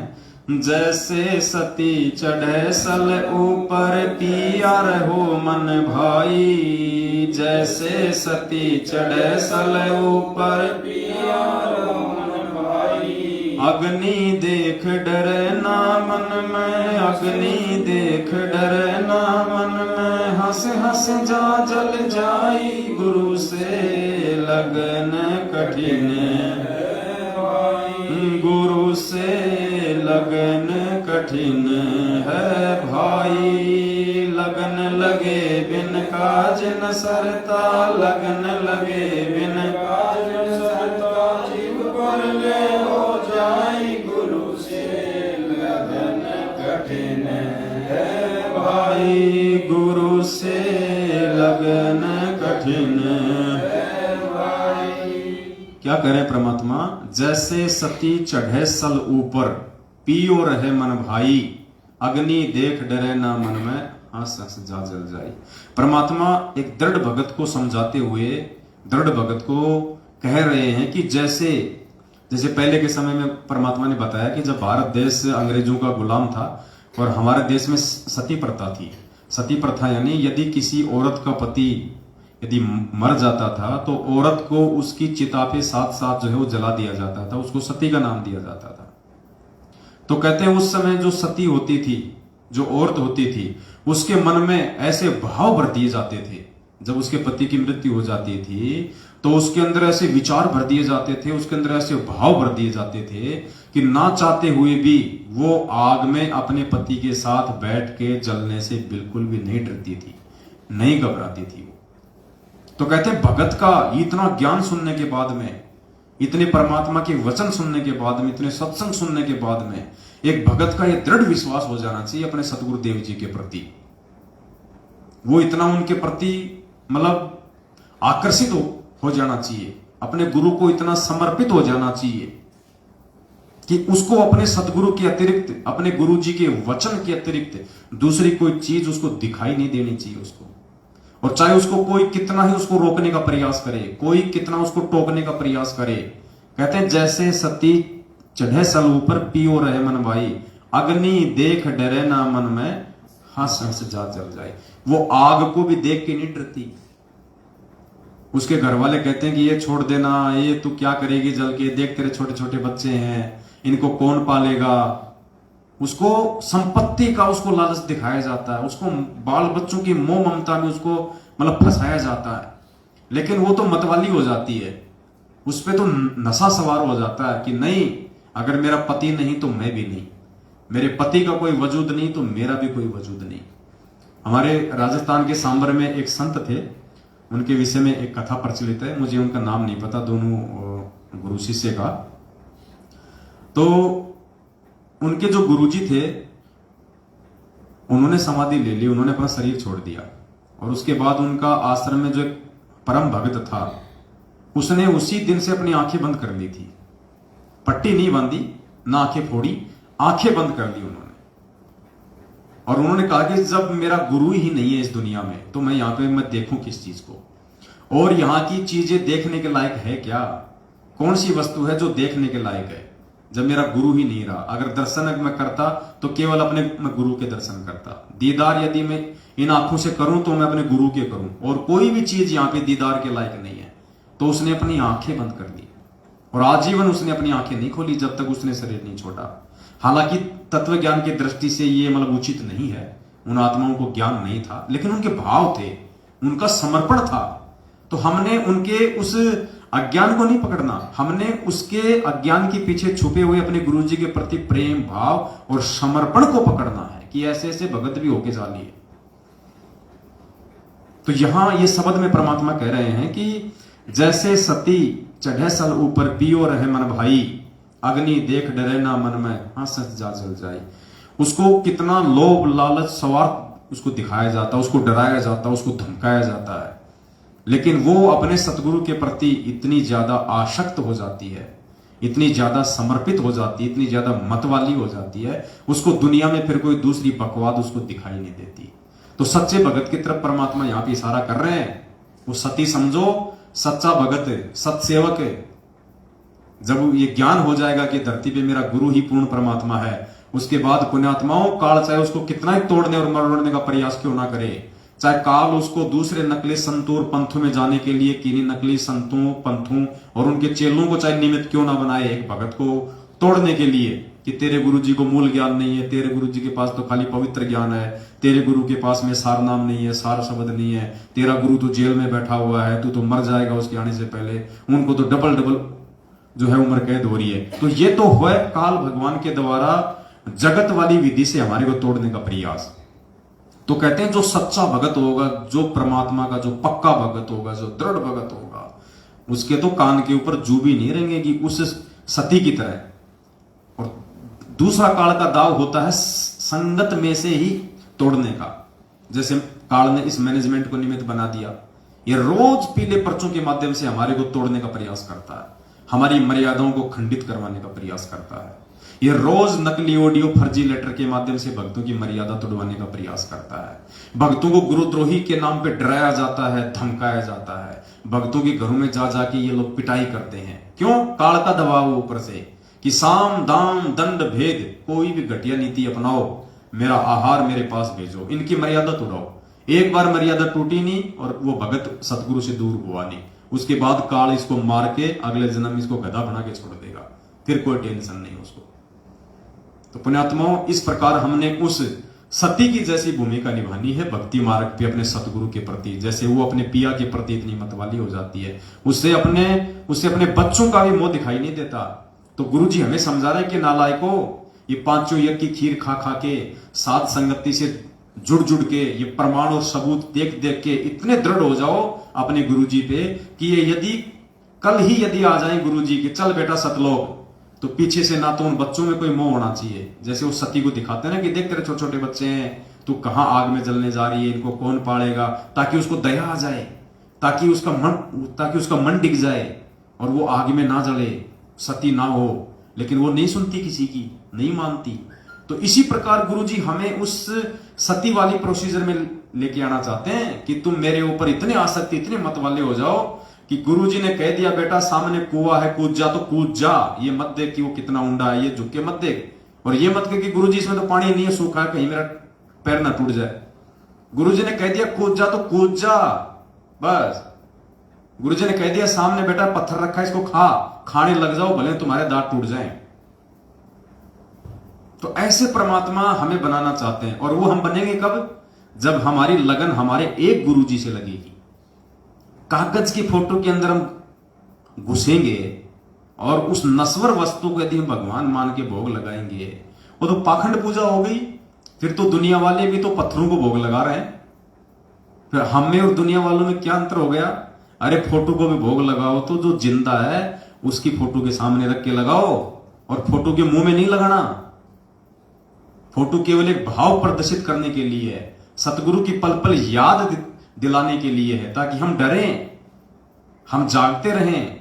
जैसे सती चढ़े सल ऊपर पिया रहो मन भाई, जैसे सती चढ़े सल ऊपर पिया रहो मन भाई, अग्नि देख डरे ना मन में, अग्नि देख डरे ना मन में, हंस हंस जा जल जाई, गुरु से लगन कठिन है भाई, गुरु से लगन कठिन है भाई, लगन लगे बिन काज न सरता, लगन लगे बिन काज न सरता, जीव पर ले हो जाई, गुरु से लगन कठिन है भाई, गुरु से लगन कठिन है भाई। क्या करें परमात्मा, जैसे सती चढ़े सल ऊपर पियो रहे मन भाई, अग्नि देख डरे ना मन में, हंस हंस जा जल जाए। परमात्मा एक दृढ़ भगत को समझाते हुए दृढ़ भगत को कह रहे हैं कि जैसे पहले के समय में परमात्मा ने बताया कि जब भारत देश अंग्रेजों का गुलाम था और हमारे देश में सती प्रथा थी। सती प्रथा यानी यदि किसी औरत का पति यदि मर जाता था तो औरत को उसकी चिता पे साथ साथ जो है वो जला दिया जाता था, उसको सती का नाम दिया जाता था। तो कहते हैं उस समय जो सती होती थी, जो औरत होती थी, उसके मन में ऐसे भाव भर दिए जाते थे। जब उसके पति की मृत्यु हो जाती थी तो उसके अंदर ऐसे विचार भर दिए जाते थे, उसके अंदर ऐसे भाव भर दिए जाते थे कि ना चाहते हुए भी वो आग में अपने पति के साथ बैठ के जलने से बिल्कुल भी नहीं डरती थी, नहीं घबराती थी। तो कहते हैं भगत का इतना ज्ञान सुनने के बाद में, इतने परमात्मा के वचन सुनने के बाद में, इतने सत्संग सुनने के बाद में एक भगत का यह दृढ़ विश्वास हो जाना चाहिए अपने सतगुरुदेव जी के प्रति। वो इतना उनके प्रति मतलब आकर्षित हो जाना चाहिए, अपने गुरु को इतना समर्पित हो जाना चाहिए कि उसको अपने सतगुरु के अतिरिक्त, अपने गुरु जी के वचन के अतिरिक्त दूसरी कोई चीज उसको दिखाई नहीं देनी चाहिए उसको। और चाहे उसको कोई कितना ही उसको रोकने का प्रयास करे, कोई कितना उसको टोकने का प्रयास करे। कहते हैं जैसे सती चढ़े सल ऊपर पियो रहे मन भाई, अग्नि देख डरे ना मन में, हंस हंस जा जल जाए। वो आग को भी देख के नहीं डरती। उसके घर वाले कहते हैं कि ये छोड़ देना, ये तू क्या करेगी जल के, देख तेरे छोटे छोटे बच्चे हैं, इनको कौन पालेगा। उसको संपत्ति का उसको लालच दिखाया जाता है, उसको बाल बच्चों की मोह ममता में उसको मतलब फंसाया जाता है। लेकिन वो तो मतवाली हो जाती है, उस पर तो नशा सवार हो जाता है कि नहीं, अगर मेरा पति नहीं तो मैं भी नहीं, मेरे पति का कोई वजूद नहीं तो मेरा भी कोई वजूद नहीं। हमारे राजस्थान के सांबर में एक संत थे, उनके विषय में एक कथा प्रचलित है, मुझे उनका नाम नहीं पता, दोनों गुरु शिष्य का। तो उनके जो गुरुजी थे उन्होंने समाधि ले ली, उन्होंने अपना शरीर छोड़ दिया और उसके बाद उनका आश्रम में जो एक परम भक्त था उसने उसी दिन से अपनी आंखें बंद कर ली थी। पट्टी नहीं बांधी, ना आंखें फोड़ी, आंखें बंद कर ली उन्होंने। और उन्होंने कहा कि जब मेरा गुरु ही नहीं है इस दुनिया में तो मैं यहां पे मैं देखूं किस चीज को, और यहां की चीजें देखने के लायक है क्या। कौन सी वस्तु है जो देखने के लायक है जब मेरा गुरु ही नहीं रहा। अगर दर्शन मैं करता तो केवल अपने मैं गुरु के दर्शन करता। दीदार यदि मैं इन आंखों से करूं तो मैं अपने गुरु के करूं, और कोई भी चीज यहां पे दीदार के लायक नहीं है। तो उसने अपनी आंखें बंद कर दी और आजीवन उसने अपनी आंखें नहीं खोली जब तक उसने शरीर नहीं छोड़ा। हालांकि तत्व ज्ञान की दृष्टि से ये मतलब उचित नहीं है, उन आत्माओं को ज्ञान नहीं था, लेकिन उनके भाव थे, उनका समर्पण था। तो हमने उनके उस अज्ञान को नहीं पकड़ना, हमने उसके अज्ञान के पीछे छुपे हुए अपने गुरु जी के प्रति प्रेम भाव और समर्पण को पकड़ना है कि ऐसे ऐसे भगत भी होके जा लिए। तो यहां ये शब्द में परमात्मा कह रहे हैं कि जैसे सती चढ़े सल ऊपर पियो रहे मन भाई, अग्नि देख डरे ना मन में हंस जा जल जाए। उसको कितना लोभ लालच स्वार्थ उसको दिखाया जाता, उसको डराया जाता, उसको धमकाया जाता है, लेकिन वो अपने सतगुरु के प्रति इतनी ज्यादा आसक्त हो जाती है, इतनी ज्यादा समर्पित हो जाती है, इतनी ज्यादा मतवाली हो जाती है, उसको दुनिया में फिर कोई दूसरी बकवाद उसको दिखाई नहीं देती। तो सच्चे भगत की तरफ परमात्मा यहां पे इशारा कर रहे हैं। वो सती समझो, सच्चा भगत सत्सेवक। जब ये ज्ञान हो जाएगा कि धरती पे मेरा गुरु ही पूर्ण परमात्मा है, उसके बाद पुण्यात्माओं काल चाहे उसको कितना ही तोड़ने और मरोड़ने का प्रयास क्यों ना करे, चाहे काल उसको दूसरे नकली संतों और पंथों में जाने के लिए किन्हीं नकली संतों पंथों और उनके चेलों को चाहे निमित्त क्यों ना बनाए एक भगत को तोड़ने के लिए कि तेरे गुरुजी को मूल ज्ञान नहीं है, तेरे गुरुजी के पास तो खाली पवित्र ज्ञान है, तेरे गुरु के पास में सार नाम नहीं है, सार शब्द नहीं है, तेरा गुरु तो जेल में बैठा हुआ है, तू तो मर जाएगा उसके आने से पहले, उनको तो डबल डबल जो है उम्र कैद हो रही है। तो ये तो हुआ काल भगवान के द्वारा जगत वाली विधि से हमारे को तोड़ने का प्रयास। तो कहते हैं जो सच्चा भगत होगा, जो परमात्मा का जो पक्का भगत होगा, जो दृढ़ भगत होगा, उसके तो कान के ऊपर जू भी नहीं रहेंगे उस सती की तरह। और दूसरा काल का दाव होता है संगत में से ही तोड़ने का। जैसे काल ने इस मैनेजमेंट को निमित्त बना दिया, ये रोज पीले पर्चों के माध्यम से हमारे को तोड़ने का प्रयास करता है, हमारी मर्यादाओं को खंडित करवाने का प्रयास करता है। ये रोज नकली ऑडियो फर्जी लेटर के माध्यम से भक्तों की मर्यादा तोड़वाने का प्रयास करता है। भक्तों को गुरुद्रोही के नाम पे डराया जाता है, धमकाया जाता है। भक्तों के घरों में जा जाके ये लोग पिटाई करते हैं। क्यों? काल का दबाव ऊपर से कि साम दाम दंड भेद, कोई भी घटिया नीति अपनाओ, मेरा आहार मेरे पास भेजो, इनकी मर्यादा तोड़ाओ। एक बार मर्यादा टूटी नहीं और वो भगत सतगुरु से दूर हुआ नहीं, उसके बाद काल इसको मार के अगले जन्म इसको गधा बना के छोड़ देगा, फिर कोई टेंशन नहीं उसको। तो पुण्यात्माओं, इस प्रकार हमने उस सती की जैसी भूमिका निभानी है भक्ति मार्ग पे अपने सतगुरु के प्रति। जैसे वो अपने पिया के प्रति इतनी मतवाली हो जाती है, उससे अपने बच्चों का भी मोह दिखाई नहीं देता। तो गुरु जी हमें समझा रहे हैं कि नालायको, ये पांचों यज्ञ की खीर खा खा के, साथ संगति से जुड़ जुड़ के, ये प्रमाण और सबूत देख देख के इतने दृढ़ हो जाओ अपने गुरु जी पे कि ये यदि कल ही यदि आ जाए गुरु जी के, चल बेटा सतलोक, तो पीछे से ना तो उन बच्चों में कोई मोह होना चाहिए। जैसे वो सती को दिखाते हैं ना कि देख तेरे छोटे छोटे बच्चे हैं, तू कहां आग में जलने जा रही है, इनको कौन पालेगा, ताकि उसको दया आ जाए, ताकि उसका मन डिग जाए और वो आग में ना जले, सती ना हो। लेकिन वो नहीं सुनती, किसी की नहीं मानती। तो इसी प्रकार गुरुजी हमें उस सती वाली प्रोसीजर में लेके आना चाहते हैं कि तुम मेरे ऊपर इतने आसक्ति, इतने मत वाले हो जाओ कि गुरुजी ने कह दिया बेटा सामने कुआं है, कूद जा, तो कूद जा। ये मत देख कि वो कितना ऊंडा है, ये झुक के मत देख, और ये मत कह कि गुरुजी इसमें तो पानी नहीं है, सूखा है, कहीं मेरा पैर ना टूट जाए। गुरुजी ने कह दिया कूद जा, तो कूद जा बस। गुरुजी ने कह दिया सामने बेटा पत्थर रखा है, इसको खाने लग जाओ, भले तुम्हारे दांत टूट जाएं। तो ऐसे परमात्मा हमें बनाना चाहते हैं। और वो हम बनेंगे कब? जब हमारी लगन हमारे एक गुरुजी से लगेगी। कागज की फोटो के अंदर हम घुसेंगे और उस नश्वर वस्तु को यदि हम भगवान मान के भोग लगाएंगे, वो तो पाखंड पूजा हो गई। फिर तो दुनिया वाले भी तो पत्थरों को भोग लगा रहे हैं। फिर हम में और दुनिया वालों में क्या अंतर हो गया? अरे फोटो को भी भोग लगाओ तो जो जिंदा है उसकी फोटो के सामने रख के लगाओ, और फोटो के मुंह में नहीं लगाना। फोटो केवल एक भाव प्रदर्शित करने के लिए है, सतगुरु की पल पल याद दिलाने के लिए है, ताकि हम डरें, हम जागते रहें,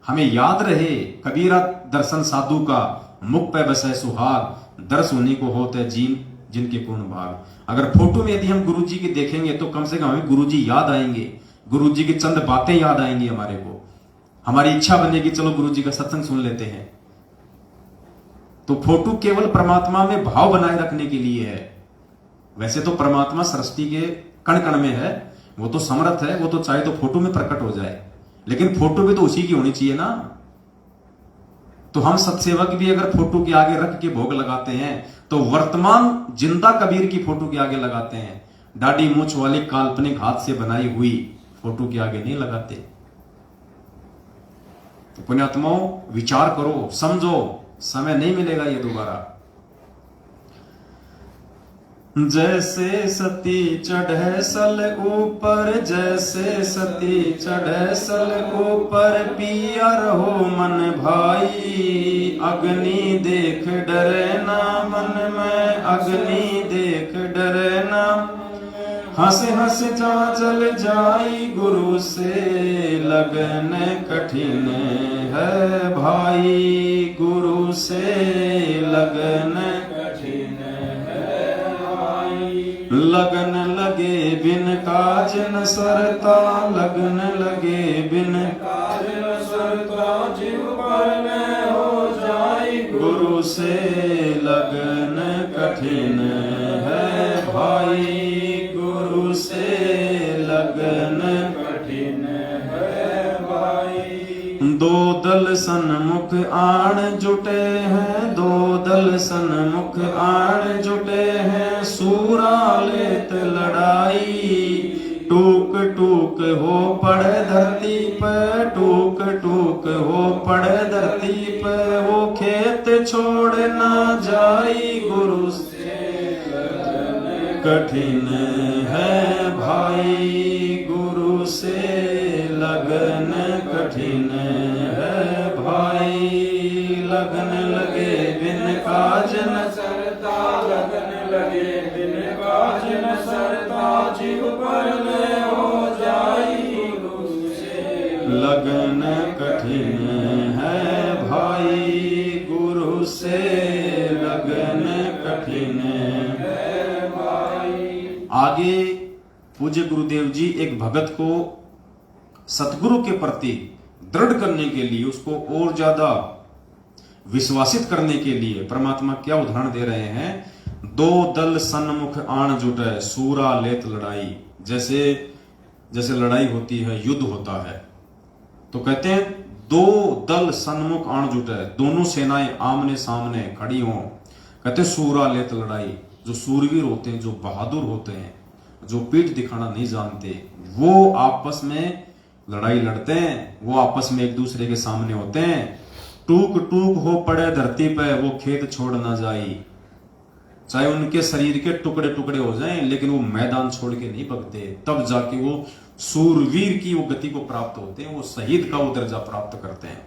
हमें याद रहे। कबीरा दर्शन साधु का, मुख पे बसे सुहाग, दर्श होने को होते जिनके पूर्ण भाग। अगर फोटो में यदि हम गुरुजी की देखेंगे तो कम से कम हमें गुरुजी याद आएंगे, गुरुजी की चंद बातें याद आएंगी हमारे को। हमारी इच्छा बनेगी चलो गुरु जी का सत्संग सुन लेते हैं। तो फोटो केवल परमात्मा में भाव बनाए रखने के लिए है। वैसे तो परमात्मा सृष्टि के कण कण में है, वो तो समर्थ है, वो तो चाहे तो फोटो में प्रकट हो जाए, लेकिन फोटो भी तो उसी की होनी चाहिए ना। तो हम सत्सेवक भी अगर फोटो के आगे रख के भोग लगाते हैं तो वर्तमान जिंदा कबीर की फोटो के आगे लगाते हैं, दाढ़ी मूछ वाली काल्पनिक हाथ से बनाई हुई फोटो के आगे नहीं लगाते। तो पुण्यात्माओं विचार करो, समझो, समय नहीं मिलेगा ये दोबारा। जैसे सती चढ़े सल ऊपर, जैसे सती चढ़े सल ऊपर, पिया रहो मन भाई, अग्नि देख डरे ना मन में, अग्नि देख डरे ना। हंस हंस चल जाई गुरु से, लगन कठिन है भाई, गुरु से लगन कठिन है भाई। लगन लगे बिन काज न सरता, लगन लगे बिन काज न सरता, जीव पर में हो जाई, गुरु से लगन कठिन है भाई, गुरु से लगन कठिन है भाई। दो दल सन्मुख आण जुटे हैं, दो दल सन्मुख आण जुटे हैं, सूरा लेत लड़ाई, टूक टूक हो पड़े धरती पे, टूक टूक हो पड़े धरती पे, वो खेत छोड़ ना जाई, गुरु से कठिन है भाई, गुरु से लगन कठिन है भाई। लगन लगे बिन काज न सरता, लगन लगे बिन काज न सरता, जीव पर में हो जाई, गुरु से लगन कठिन है भाई, गुरु से लगन कठिन है भाई। आगे पूज्य गुरुदेव जी एक भगत को सतगुरु के प्रति दृढ़ करने के लिए, उसको और ज्यादा विश्वासित करने के लिए परमात्मा क्या उदाहरण दे रहे हैं। दो दल सन्मुख आण जुटे, सूरा लेत लड़ाई। जैसे जैसे लड़ाई होती है, युद्ध होता है, तो कहते हैं दो दल सन्मुख आण जुटे, दोनों सेनाएं आमने सामने खड़ी हों, कहते सूरा लेत लड़ाई। जो सूरवीर होते हैं, जो बहादुर होते हैं, जो पीठ दिखाना नहीं जानते, वो आपस में लड़ाई लड़ते हैं, वो आपस में एक दूसरे के सामने होते हैं। टूक टूक हो पड़े धरती पे, वो खेत छोड़ ना जाई। चाहे उनके शरीर के टुकड़े टुकड़े हो जाएं, लेकिन वो मैदान छोड़ के नहीं भगते, तब जाके वो सूरवीर की वो गति को प्राप्त होते हैं, वो शहीद का वो दर्जा प्राप्त करते हैं।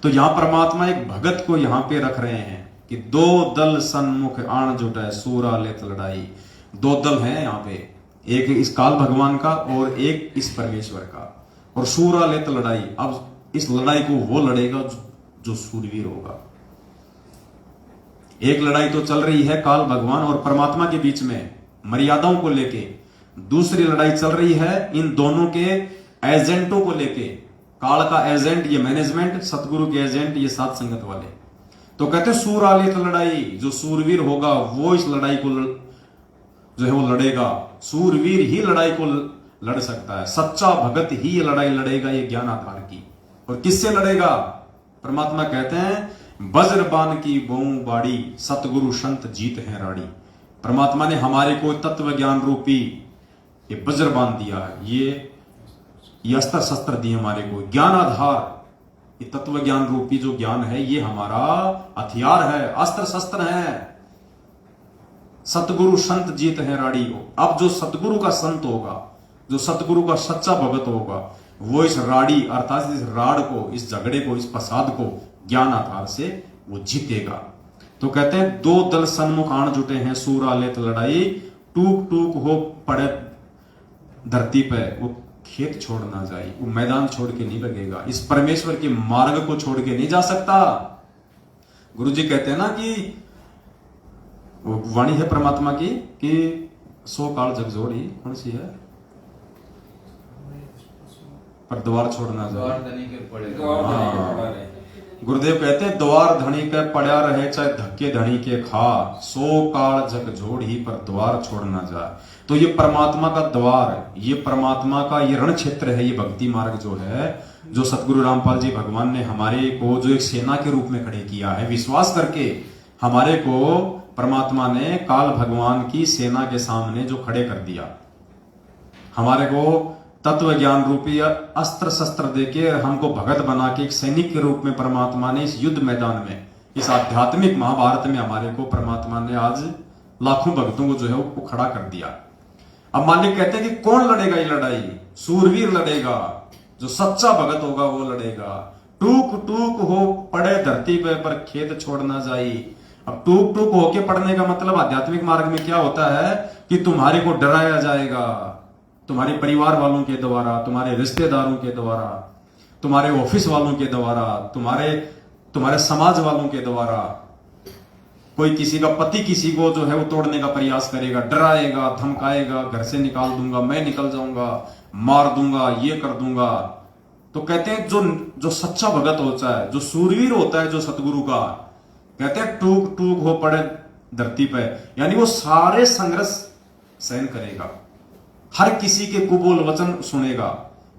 तो यहां परमात्मा एक भगत को यहां पे रख रहे हैं कि दो दल सन्मुख आण जुटे, सूरा लेत लड़ाई। दो दल हैं यहाँ पे, एक इस काल भगवान का और एक इस परमेश्वर का, और सूरा लेत लड़ाई। अब इस लड़ाई को वो लड़ेगा जो सूरवीर होगा। एक लड़ाई तो चल रही है काल भगवान और परमात्मा के बीच में मर्यादाओं को लेके, दूसरी लड़ाई चल रही है इन दोनों के एजेंटों को लेके। काल का एजेंट ये मैनेजमेंट, सतगुरु के एजेंट ये साथ संगत वाले। तो कहते सूरा लेत लड़ाई, जो सूरवीर होगा वो इस लड़ाई को जो है वो लड़ेगा। सूरवीर ही लड़ाई को लड़ सकता है, सच्चा भगत ही ये लड़ाई लड़ेगा, ये ज्ञान आधार की। और किससे लड़ेगा? परमात्मा कहते हैं वज्रबान की बोऊ बाड़ी, सतगुरु संत जीत है राड़ी। परमात्मा ने हमारे को तत्व ज्ञान रूपी ये वज्रबान दिया है, ये अस्त्र शस्त्र दिए हमारे को, ज्ञान आधार। ये तत्व ज्ञान रूपी जो ज्ञान है ये हमारा हथियार है, अस्त्र शस्त्र है। सतगुरु संत जीत है राड़ी हो। अब जो सतगुरु का संत होगा, जो सतगुरु का सच्चा भगत होगा, वो इस राड़ी अर्थात इस राड को, इस झगड़े को, इस फसाद को ज्ञान आधार से वो जीतेगा। तो कहते हैं दो दल सन्मुख आण जुटे हैं, सूरा लेत लड़ाई, टूक टूक हो पड़े धरती पे, वो खेत छोड़ ना जाए, वो मैदान छोड़ के नहीं लगेगा, इस परमेश्वर के मार्ग को छोड़ के नहीं जा सकता। गुरु जी कहते हैं ना कि वो वाणी है परमात्मा की कि 100 काल जग जोड़ी, कौन सी है? पर द्वार छोड़ना जाए। द्वार धनी के पड़े। गुरुदेव कहते हैं द्वार धनी के पड़ा रहे चाहे धक्के धनी के खा, सो काल जग जोड़ ही पर द्वार छोड़ना जाए। तो ये परमात्मा का द्वार, ये परमात्मा का ये रण क्षेत्र है, ये भक्ति मार्ग जो है, जो सतगुरु रामपाल जी भगवान ने हमारे को जो एक सेना के रूप में खड़े किया है, विश्वास करके हमारे को परमात्मा ने काल भगवान की सेना के सामने जो खड़े कर दिया, हमारे को तत्व ज्ञान रूपी अस्त्र शस्त्र देके हमको भगत बना के एक सैनिक के रूप में परमात्मा ने इस युद्ध मैदान में, इस आध्यात्मिक महाभारत में हमारे को परमात्मा ने आज लाखों भक्तों को जो है वो खड़ा कर दिया। अब मालिक कहते हैं कि कौन लड़ेगा ये लड़ाई? सूरवीर लड़ेगा, जो सच्चा भगत होगा वो लड़ेगा। टूक टूक हो पड़े धरती पे पर खेत छोड़ना जाई। अब टूक टूक होके पड़ने का मतलब आध्यात्मिक मार्ग में क्या होता है कि तुम्हारे को डराया जाएगा, तुम्हारे परिवार वालों के द्वारा, तुम्हारे रिश्तेदारों के द्वारा, तुम्हारे ऑफिस वालों के द्वारा, तुम्हारे समाज वालों के द्वारा। कोई किसी का पति किसी को जो है वो तोड़ने का प्रयास करेगा, डराएगा, धमकाएगा, घर से निकाल दूंगा, मैं निकल जाऊंगा, मार दूंगा, ये कर दूंगा। तो कहते हैं जो सच्चा भगत होता है, जो सूरवीर होता है, जो सतगुरु का, कहते हैं टूक टूक हो पड़े धरती पे, यानी वो सारे संघर्ष सहन करेगा, हर किसी के कुबोल वचन सुनेगा,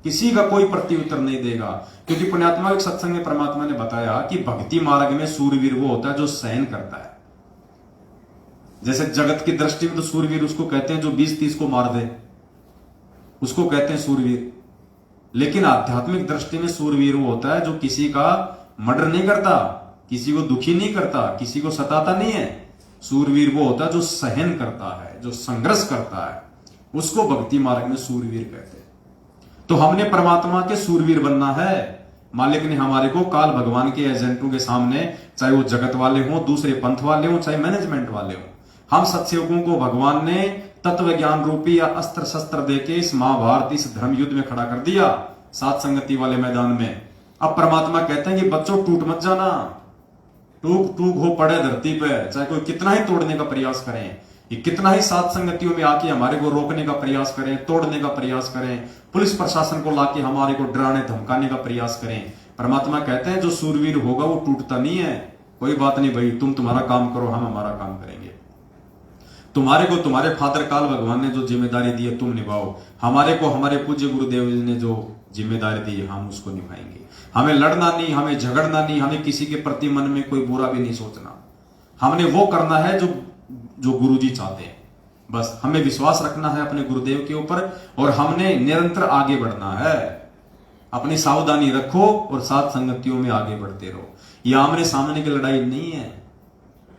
किसी का कोई प्रत्युत्तर नहीं देगा। क्योंकि पुण्यात्मा एक सत्संग में परमात्मा ने बताया कि भक्ति मार्ग में सूरवीर वो होता है जो सहन करता है। जैसे जगत की दृष्टि में तो सूरवीर उसको कहते हैं जो 20-30 को मार दे, उसको कहते हैं सूरवीर। लेकिन आध्यात्मिक दृष्टि में सूरवीर वो होता है जो किसी का मर्डर नहीं करता, किसी को दुखी नहीं करता, किसी को सताता नहीं है। सूरवीर वो होता है जो सहन करता है, जो संघर्ष करता है, उसको भक्ति मार्ग में सूरवीर कहते हैं। तो हमने परमात्मा के सूरवीर बनना है। मालिक ने हमारे को काल भगवान के एजेंटों के सामने, चाहे वो जगत वाले हों, दूसरे पंथ वाले हों, चाहे मैनेजमेंट वाले हों, हम सत्सेवकों को भगवान ने तत्व ज्ञान रूपी या अस्त्र शस्त्र देके इस महाभारत, इस धर्म युद्ध में खड़ा कर दिया, सात संगति वाले मैदान में। अब परमात्मा कहते हैं कि बच्चों टूट मत जाना, टूक टूक हो पड़े धरती पे, चाहे कोई कितना ही तोड़ने का प्रयास करें, ये कितना ही सात संगतियों में आके हमारे को रोकने का प्रयास करें, तोड़ने का प्रयास करें, पुलिस प्रशासन को लाके हमारे को डराने धमकाने का प्रयास करें, परमात्मा कहते हैं जो सूरवीर होगा वो टूटता नहीं है। कोई बात नहीं भाई, तुम तुम्हारा काम करो, हम हमारा काम करेंगे। तुम्हारे को तुम्हारे फादर काल भगवान ने जो जिम्मेदारी दी है तुम निभाओ, हमारे को हमारे पूज्य गुरुदेव जी ने जो जिम्मेदारी दी है हम उसको निभाएंगे। हमें लड़ना नहीं, हमें झगड़ना नहीं, हमें किसी के प्रति मन में कोई बुरा भी नहीं सोचना। हमने वो करना है जो गुरुजी चाहते हैं। बस हमें विश्वास रखना है अपने गुरुदेव के ऊपर और हमने निरंतर आगे बढ़ना है। अपनी सावधानी रखो और सात संगतियों में आगे बढ़ते रहो। ये आमने सामने की लड़ाई नहीं है,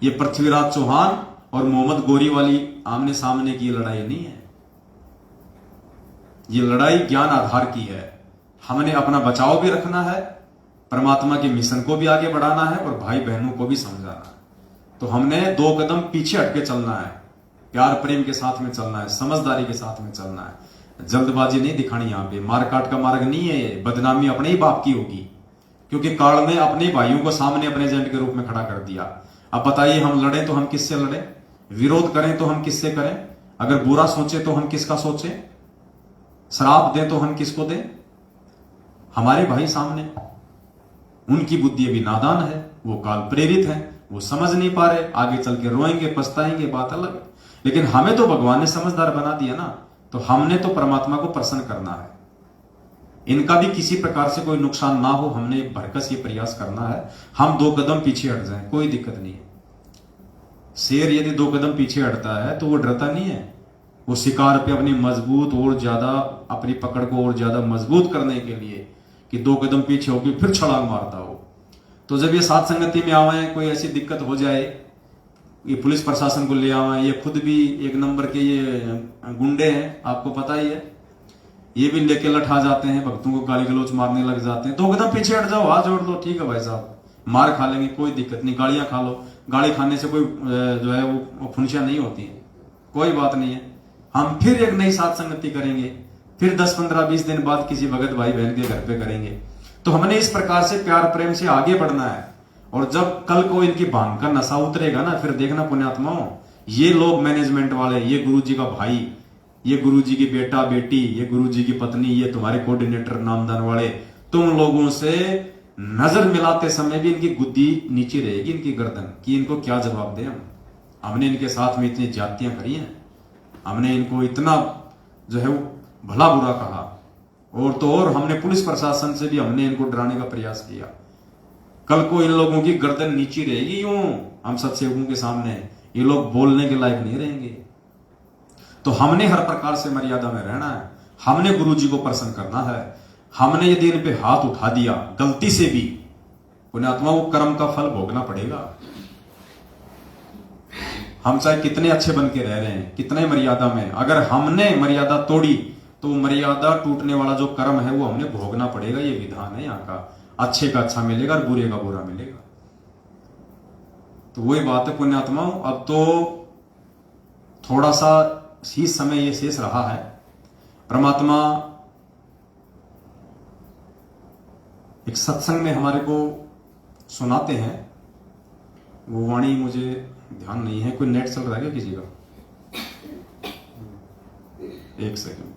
ये पृथ्वीराज चौहान और मोहम्मद गोरी वाली आमने सामने की लड़ाई नहीं है। ये लड़ाई ज्ञान आधार की है। हमने अपना बचाव भी रखना है, परमात्मा के मिशन को भी आगे बढ़ाना है और भाई बहनों को भी समझाना है। तो हमने 2 कदम पीछे हटके चलना है, प्यार प्रेम के साथ में चलना है, समझदारी के साथ में चलना है। जल्दबाजी नहीं दिखानी, यहां पे मारकाट का मार्ग नहीं है। ये बदनामी अपने ही बाप की होगी, क्योंकि काल ने अपने भाइयों को सामने अपने एजेंट के रूप में खड़ा कर दिया। अब बताइए, हम लड़े तो हम किससे लड़े, विरोध करें तो हम किससे करें, अगर बुरा सोचे तो हम किसका सोचें, श्राप दें तो हम किसको दें? हमारे भाई सामने, उनकी बुद्धि अभी नादान है, वो काल प्रेरित है, वो समझ नहीं पा रहे, आगे चल के रोएंगे पछताएंगे, बात अलग है। लेकिन हमें तो भगवान ने समझदार बना दिया ना, तो हमने तो परमात्मा को प्रसन्न करना है। इनका भी किसी प्रकार से कोई नुकसान ना हो, हमने भरकस ये प्रयास करना है। हम 2 कदम पीछे हट जाएं, कोई दिक्कत नहीं है। शेर यदि 2 कदम पीछे हटता है तो वो डरता नहीं है, वो शिकार पे अपनी मजबूत और ज्यादा अपनी पकड़ को और ज्यादा मजबूत करने के लिए कि 2 कदम पीछे होगी फिर छलांग मारता हो। तो जब ये सात संगति में आवे, कोई ऐसी दिक्कत हो जाए, ये पुलिस प्रशासन को ले आवे, ये खुद भी 1 नंबर के ये गुंडे हैं, आपको पता ही है, ये भी लेके लठा जाते हैं, भक्तों को गाली गलोच मारने लग जाते हैं। 2 कदम पीछे हट जाओ, हाथ जोड़ लो, ठीक है भाई साहब, मार खा लेंगे कोई दिक्कत नहीं, गालियां खा लो, गाली खाने से कोई जो है वो फुंसियां नहीं होती है, कोई बात नहीं है। हम फिर एक नई सात संगति करेंगे, फिर 10, 15, 20 दिन बाद किसी भगत भाई बहन के घर पे करेंगे। तो हमने इस प्रकार से प्यार प्रेम से आगे बढ़ना है। और जब कल को इनकी भांग का नशा उतरेगा ना, फिर देखना पुण्यात्माओं, ये लोग मैनेजमेंट वाले, ये गुरु जी का भाई, ये गुरुजी की बेटा बेटी, ये गुरुजी की पत्नी, ये तुम्हारे कोऑर्डिनेटर नामदान वाले, तुम लोगों से नजर मिलाते समय भी इनकी गुद्दी नीचे रहेगी, इनकी गर्दन, कि इनको क्या जवाब दें हम। हमने इनके साथ में इतनी ज्यादतियां करी हैं, हमने इनको इतना जो है वो भला बुरा कहा, और तो और हमने पुलिस प्रशासन से भी हमने इनको डराने का प्रयास किया। कल को इन लोगों की गर्दन नीची रहेगी यूं हम सत्सेवकों के सामने, ये लोग बोलने के लायक नहीं रहेंगे। तो हमने हर प्रकार से मर्यादा में रहना है, हमने गुरुजी को प्रसन्न करना है। हमने यदि इन पे हाथ उठा दिया गलती से भी, पुण्यात्मा को कर्म का फल भोगना पड़ेगा। हम चाहे कितने अच्छे बन के रह रहे हैं, कितने मर्यादा में, अगर हमने मर्यादा तोड़ी तो मर्यादा टूटने वाला जो कर्म है वो हमने भोगना पड़ेगा। ये विधान है यहाँ का, अच्छे का अच्छा मिलेगा और बुरे का बुरा मिलेगा। तो वही बात है पुण्यात्माओं, अब तो थोड़ा सा ही समय ये शेष रहा है। परमात्मा एक सत्संग में हमारे को सुनाते हैं, वो वाणी मुझे ध्यान नहीं है। कोई नेट चल रहा है क्या किसी का? एक सेकंड,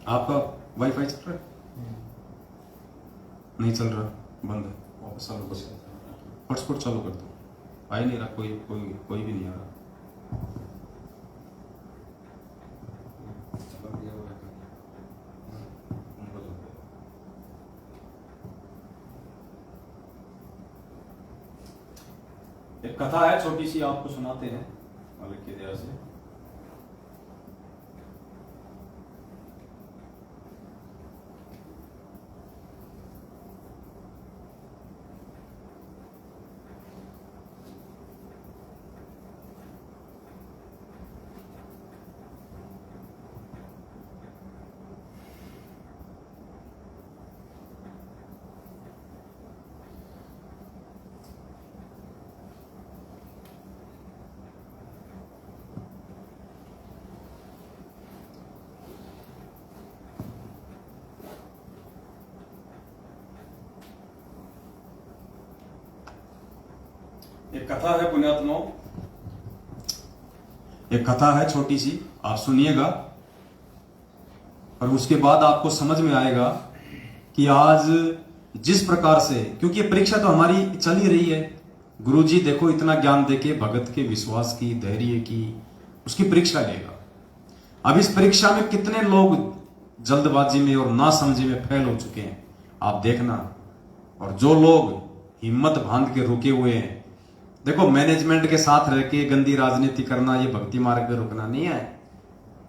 आपका वाईफाई चल रहा है? नहीं चल रहा, बंद है। वापस चालू कर, हॉटस्पॉट चालू कर दो। आ ही नहीं रहा, कोई भी नहीं आ रहा। एक कथा है छोटी सी, आपको सुनाते हैं मालिक की दया से। एक कथा है पुण्यात्माओं, एक कथा है छोटी सी, आप सुनिएगा और उसके बाद आपको समझ में आएगा कि आज जिस प्रकार से, क्योंकि परीक्षा तो हमारी चल ही रही है। गुरुजी देखो इतना ज्ञान देके भगत के विश्वास की, धैर्य की, उसकी परीक्षा लेगा। अब इस परीक्षा में कितने लोग जल्दबाजी में और नासमझी में फेल हो चुके हैं, आप देखना। और जो लोग हिम्मत बांध के रुके हुए हैं, देखो मैनेजमेंट के साथ रह के गंदी राजनीति करना ये भक्ति मार्ग पे रुकना नहीं है।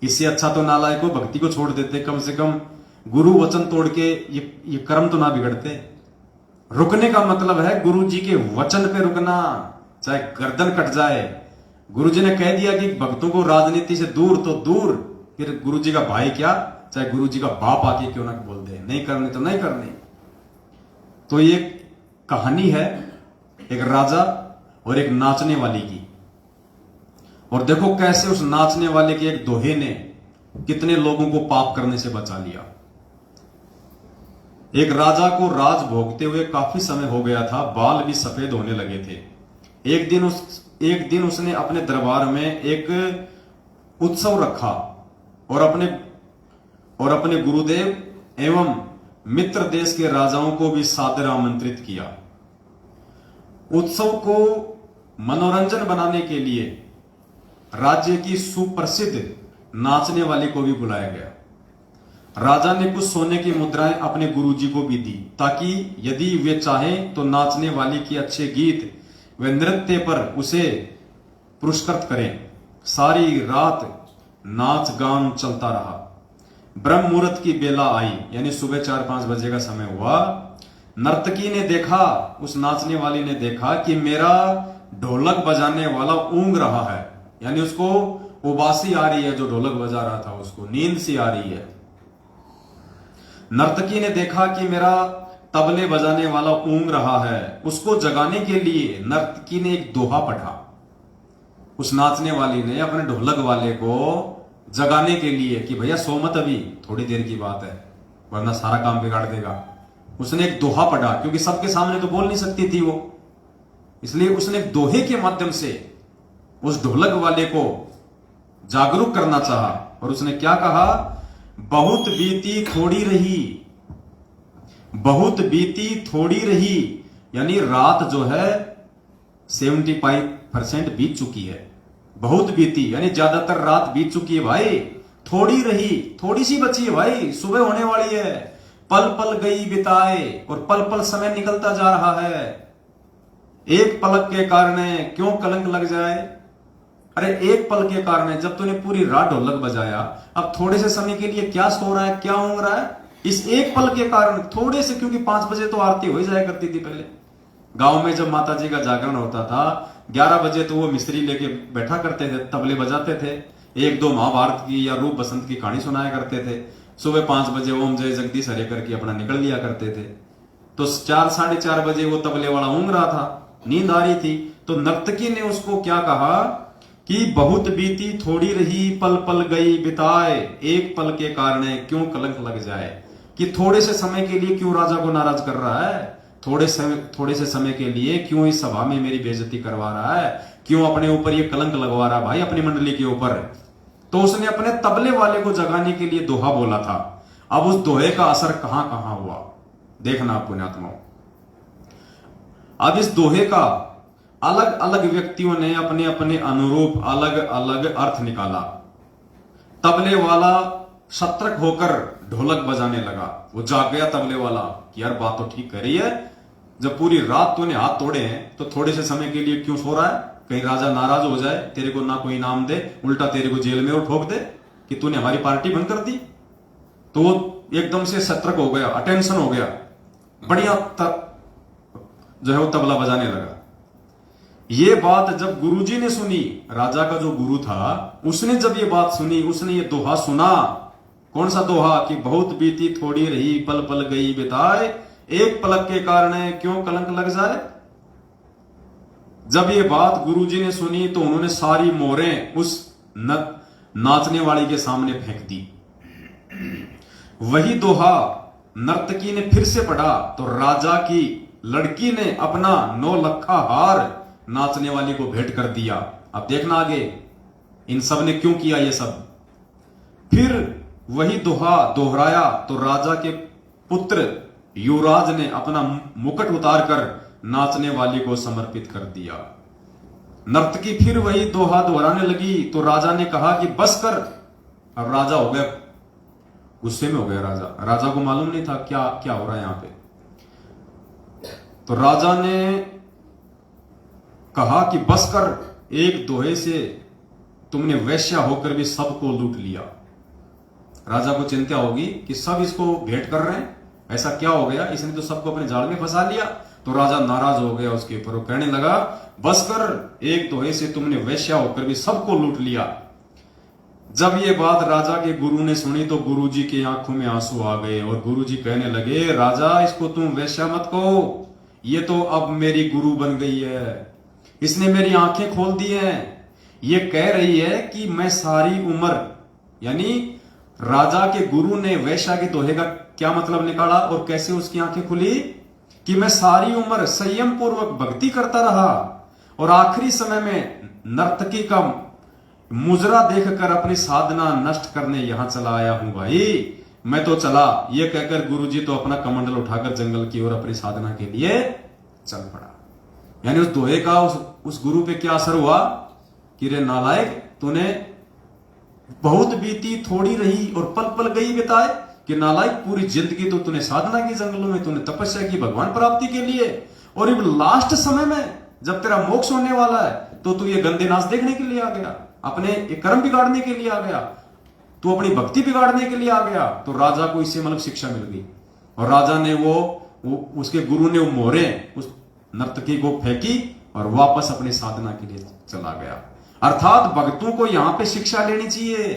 इससे अच्छा तो नालायक को भक्ति को छोड़ देते, कम से कम गुरु वचन तोड़ के ये कर्म तो ना बिगड़ते। रुकने का मतलब है गुरु जी के वचन पे रुकना, चाहे गर्दन कट जाए। गुरु जी ने कह दिया कि भक्तों को राजनीति से दूर तो दूर, फिर गुरु जी का भाई क्या, चाहे गुरु जी का बाप आके क्यों ना बोल दे, नहीं करने तो नहीं करने। तो ये कहानी है एक राजा और एक नाचने वाली की। और देखो कैसे उस नाचने वाले के एक दोहे ने कितने लोगों को पाप करने से बचा लिया। एक राजा को राज भोगते हुए काफी समय हो गया था, बाल भी सफेद होने लगे थे। एक दिन उसने अपने दरबार में एक उत्सव रखा और अपने गुरुदेव एवं मित्र देश के राजाओं को भी सादर आमंत्रित किया। उत्सव को मनोरंजन बनाने के लिए राज्य की सुप्रसिद्ध नाचने वाले को भी बुलाया गया। राजा ने कुछ सोने की मुद्राएं अपने गुरुजी को भी दी, ताकि यदि वे चाहें तो नाचने वाले के अच्छे गीत व नृत्य पर उसे पुरस्कृत करें। सारी रात नाच गान चलता रहा। ब्रह्म मुहूर्त की बेला आई, यानी सुबह 4-5 बजे का समय हुआ। नर्तकी ने देखा, उस नाचने वाली ने देखा कि मेरा ढोलक बजाने वाला ऊंग रहा है, यानी उसको उबासी आ रही है, जो ढोलक बजा रहा था उसको नींद सी आ रही है। नर्तकी ने देखा कि मेरा तबले बजाने वाला ऊंग रहा है, उसको जगाने के लिए नर्तकी ने एक दोहा पढ़ा। उस नाचने वाली ने अपने ढोलक वाले को जगाने के लिए कि भैया सो मत, अभी थोड़ी देर की बात है वरना सारा काम बिगाड़ देगा। उसने एक दोहा पढ़ा, क्योंकि सबके सामने तो बोल नहीं सकती थी वो, इसलिए उसने एक दोहे के माध्यम से उस ढोलक वाले को जागरूक करना चाहा और उसने क्या कहा, बहुत बीती थोड़ी रही, बहुत बीती थोड़ी रही, यानी रात जो है 75% बीत चुकी है। बहुत बीती यानी ज्यादातर रात बीत चुकी है भाई, थोड़ी रही, थोड़ी सी बची है भाई, सुबह होने वाली है। पल पल गई बिताए, और पल पल समय निकलता जा रहा है। एक पलक के कारण क्यों कलंक लग जाए। अरे एक पल के कारण, जब तूने पूरी रात ढोलक बजाया, अब थोड़े से समय के लिए क्या सो रहा है, क्या ऊँग रहा है, इस एक पल के कारण थोड़े से, क्योंकि 5 बजे तो आरती हो ही जाया करती थी पहले गांव में। जब माता जी का जागरण होता था 11 बजे तो वो मिस्त्री लेके बैठा करते थे, तबले बजाते थे, 1-2 महाभारत की या रूप बसंत की कहानी सुनाया करते थे। सुबह 5 बजे ओम जय जगदीश हरे करके अपना निकल लिया करते थे। तो 4-4:30 बजे वो तबले वाला ऊँग रहा था, नींद आ रही थी, तो नर्तकी ने उसको क्या कहा कि बहुत बीती थोड़ी रही, पल पल गई बिताए, एक पल के कारण क्यों कलंक लग जाए। कि थोड़े से समय के लिए क्यों राजा को नाराज कर रहा है, थोड़े से समय के लिए क्यों इस सभा में मेरी बेइज्जती करवा रहा है, क्यों अपने ऊपर ये कलंक लगवा रहा है भाई, अपनी मंडली के ऊपर। तो उसने अपने तबले वाले को जगाने के लिए दोहा बोला था। अब उस दोहे का असर कहां कहां हुआ देखना आप पुण्यात्माओं। अब इस दोहे का अलग अलग व्यक्तियों ने अपने अपने अनुरूप अलग अलग अर्थ निकाला। तबले वाला सतर्क होकर ढोलक बजाने लगा, वो जाग गया तबले वाला कि यार बात तो ठीक कर रही है, जब पूरी रात तूने हाथ तोड़े हैं तो थोड़े से समय के लिए क्यों सो रहा है, कहीं राजा नाराज हो जाए, तेरे को ना कोई इनाम दे, उल्टा तेरे को जेल में और ठोक दे कि तूने हमारी पार्टी बंद कर दी। तो वो एकदम से सतर्क हो गया, अटेंशन हो गया, बढ़िया जो है वो तबला बजाने लगा। ये बात जब गुरुजी ने सुनी, राजा का जो गुरु था उसने जब ये बात सुनी, उसने ये दोहा सुना। कौन सा दोहा कि बहुत बीती थोड़ी रही, पल पल गई बिताए, एक पलक के कारण क्यों कलंक लग जाए। जब ये बात गुरुजी ने सुनी तो उन्होंने सारी मोहरें उस नाचने वाली के सामने फेंक दी। वही दोहा नर्तकी ने फिर से पढ़ा तो राजा की लड़की ने अपना 9 लखा हार नाचने वाली को भेंट कर दिया। अब देखना आगे इन सब ने क्यों किया ये सब। फिर वही दोहा दोहराया तो राजा के पुत्र युवराज ने अपना मुकुट उतारकर नाचने वाली को समर्पित कर दिया। नर्तकी फिर वही दोहा दोहराने लगी तो राजा ने कहा कि बस कर। अब राजा हो गया, गुस्से में हो गया राजा को मालूम नहीं था क्या क्या हो रहा है यहां पे। तो राजा ने कहा कि बस कर, एक दोहे से तुमने वैश्या होकर भी सबको लूट लिया। राजा को चिंता होगी कि सब इसको भेंट कर रहे हैं, ऐसा क्या हो गया, इसने तो सबको अपने जाल में फंसा लिया। तो राजा नाराज हो गया उसके ऊपर, वो कहने लगा बस कर, एक दोहे से तुमने वैश्या होकर भी सबको लूट लिया। जब ये बात राजा के गुरु ने सुनी तो गुरुजी की आंखों में आंसू आ गए और गुरुजी कहने लगे राजा इसको तुम वैश्या मत कहो, ये तो अब मेरी गुरु बन गई है, इसने मेरी आंखें खोल दी हैं। ये कह रही है कि मैं सारी उम्र, यानी राजा के गुरु ने वैश्या के दोहे का क्या मतलब निकाला और कैसे उसकी आंखें खुली कि मैं सारी उम्र संयम पूर्वक भक्ति करता रहा और आखिरी समय में नर्तकी का मुजरा देखकर अपनी साधना नष्ट करने यहां चला आया हूं भाई, मैं तो चला। ये कहकर गुरुजी तो अपना कमंडल उठाकर जंगल की ओर अपनी साधना के लिए चल पड़ा। यानी उस दोहे का उस गुरु पे क्या असर हुआ कि रे नालायक, तूने बहुत बीती थोड़ी रही और पल पल गई बिताए, कि नालायक पूरी जिंदगी तो तूने साधना की, जंगलों में तूने तपस्या की भगवान प्राप्ति के लिए, और अब लास्ट समय में जब तेरा मोक्ष होने वाला है तो तू ये गंदे नाच देखने के लिए आ गया, अपने कर्म बिगाड़ने के लिए आ गया, तू अपनी भक्ति बिगाड़ने के लिए आ गया। तो राजा को इससे मतलब शिक्षा मिल गई और राजा ने वो उसके गुरु ने वो मोहरें उस नर्तकी को फेंकी और वापस अपनी साधना के लिए चला गया। अर्थात भक्तों को यहां पे शिक्षा लेनी चाहिए।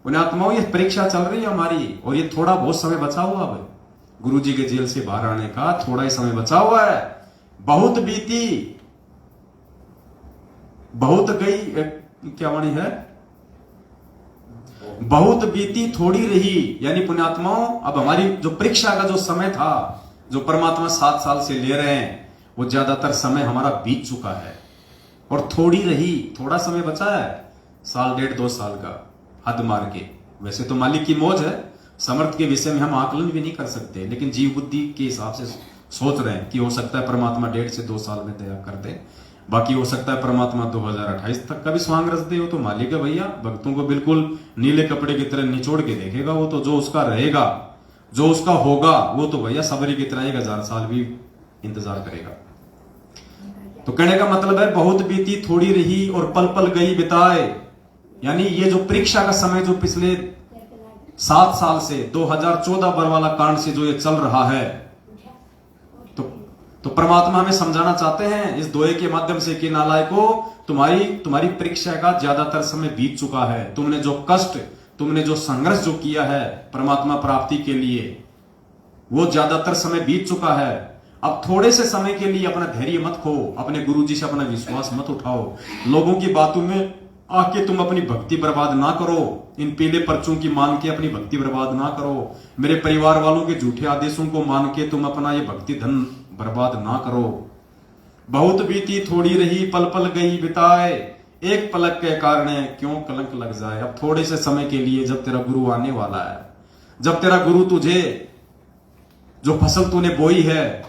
पुण्यात्माओं, ये परीक्षा चल रही है हमारी और ये थोड़ा बहुत समय बचा हुआ है गुरुजी के जेल से बाहर आने का, थोड़ा ही समय बचा हुआ है। बहुत बीती बहुत गई, क्या वाणी है, बहुत बीती थोड़ी रही। यानी पुण्यात्माओं, अब हमारी जो परीक्षा का जो समय था, जो परमात्मा 7 साल से ले रहे हैं, वो ज्यादातर समय हमारा बीत चुका है। और थोड़ी रही, थोड़ा समय बचा है, साल डेढ़ 2 साल का, हद मार के। वैसे तो मालिक की मौज है, समर्थ के विषय में हम आकलन भी नहीं कर सकते, लेकिन जीव बुद्धि के हिसाब से सोच रहे हैं कि हो सकता है परमात्मा 1.5 से 2 साल में दया कर दे, बाकी हो सकता है परमात्मा 2028 तक का भी स्वांग रच दे। हो तो मालिक है भैया, भक्तों को बिल्कुल नीले कपड़े की तरह निचोड़ के देखेगा। वो तो जो उसका रहेगा, जो उसका होगा, वो तो भैया सबरी की तरह 1000 साल भी इंतजार करेगा। तो कहने का मतलब है बहुत बीती थोड़ी रही और पल पल गई बिताए, यानी ये जो परीक्षा का समय जो पिछले 7 साल से 2014 बरवाला कांड से जो ये चल रहा है, तो परमात्मा हमें समझाना चाहते हैं इस दोहे के माध्यम से कि नालायको, तुम्हारी परीक्षा का ज्यादातर समय बीत चुका है। तुमने जो कष्ट, तुमने जो संघर्ष जो किया है परमात्मा प्राप्ति के लिए, वो ज्यादातर समय बीत चुका है। अब थोड़े से समय के लिए अपना धैर्य मत खो, अपने गुरुजी से अपना विश्वास मत उठाओ, लोगों की बातों में आके तुम अपनी भक्ति बर्बाद ना करो, इन पीले पर्चों की मान के अपनी भक्ति बर्बाद ना करो, मेरे परिवार वालों के झूठे आदेशों को मान के तुम अपना ये भक्ति धन बर्बाद ना करो। बहुत बीती थोड़ी रही, पल पल गई बिताए, एक पलक के कारण क्यों कलंक लग जाए। अब थोड़े से समय के लिए, जब तेरा गुरु आने वाला है, जब तेरा गुरु तुझे जो फसल तूने बोई है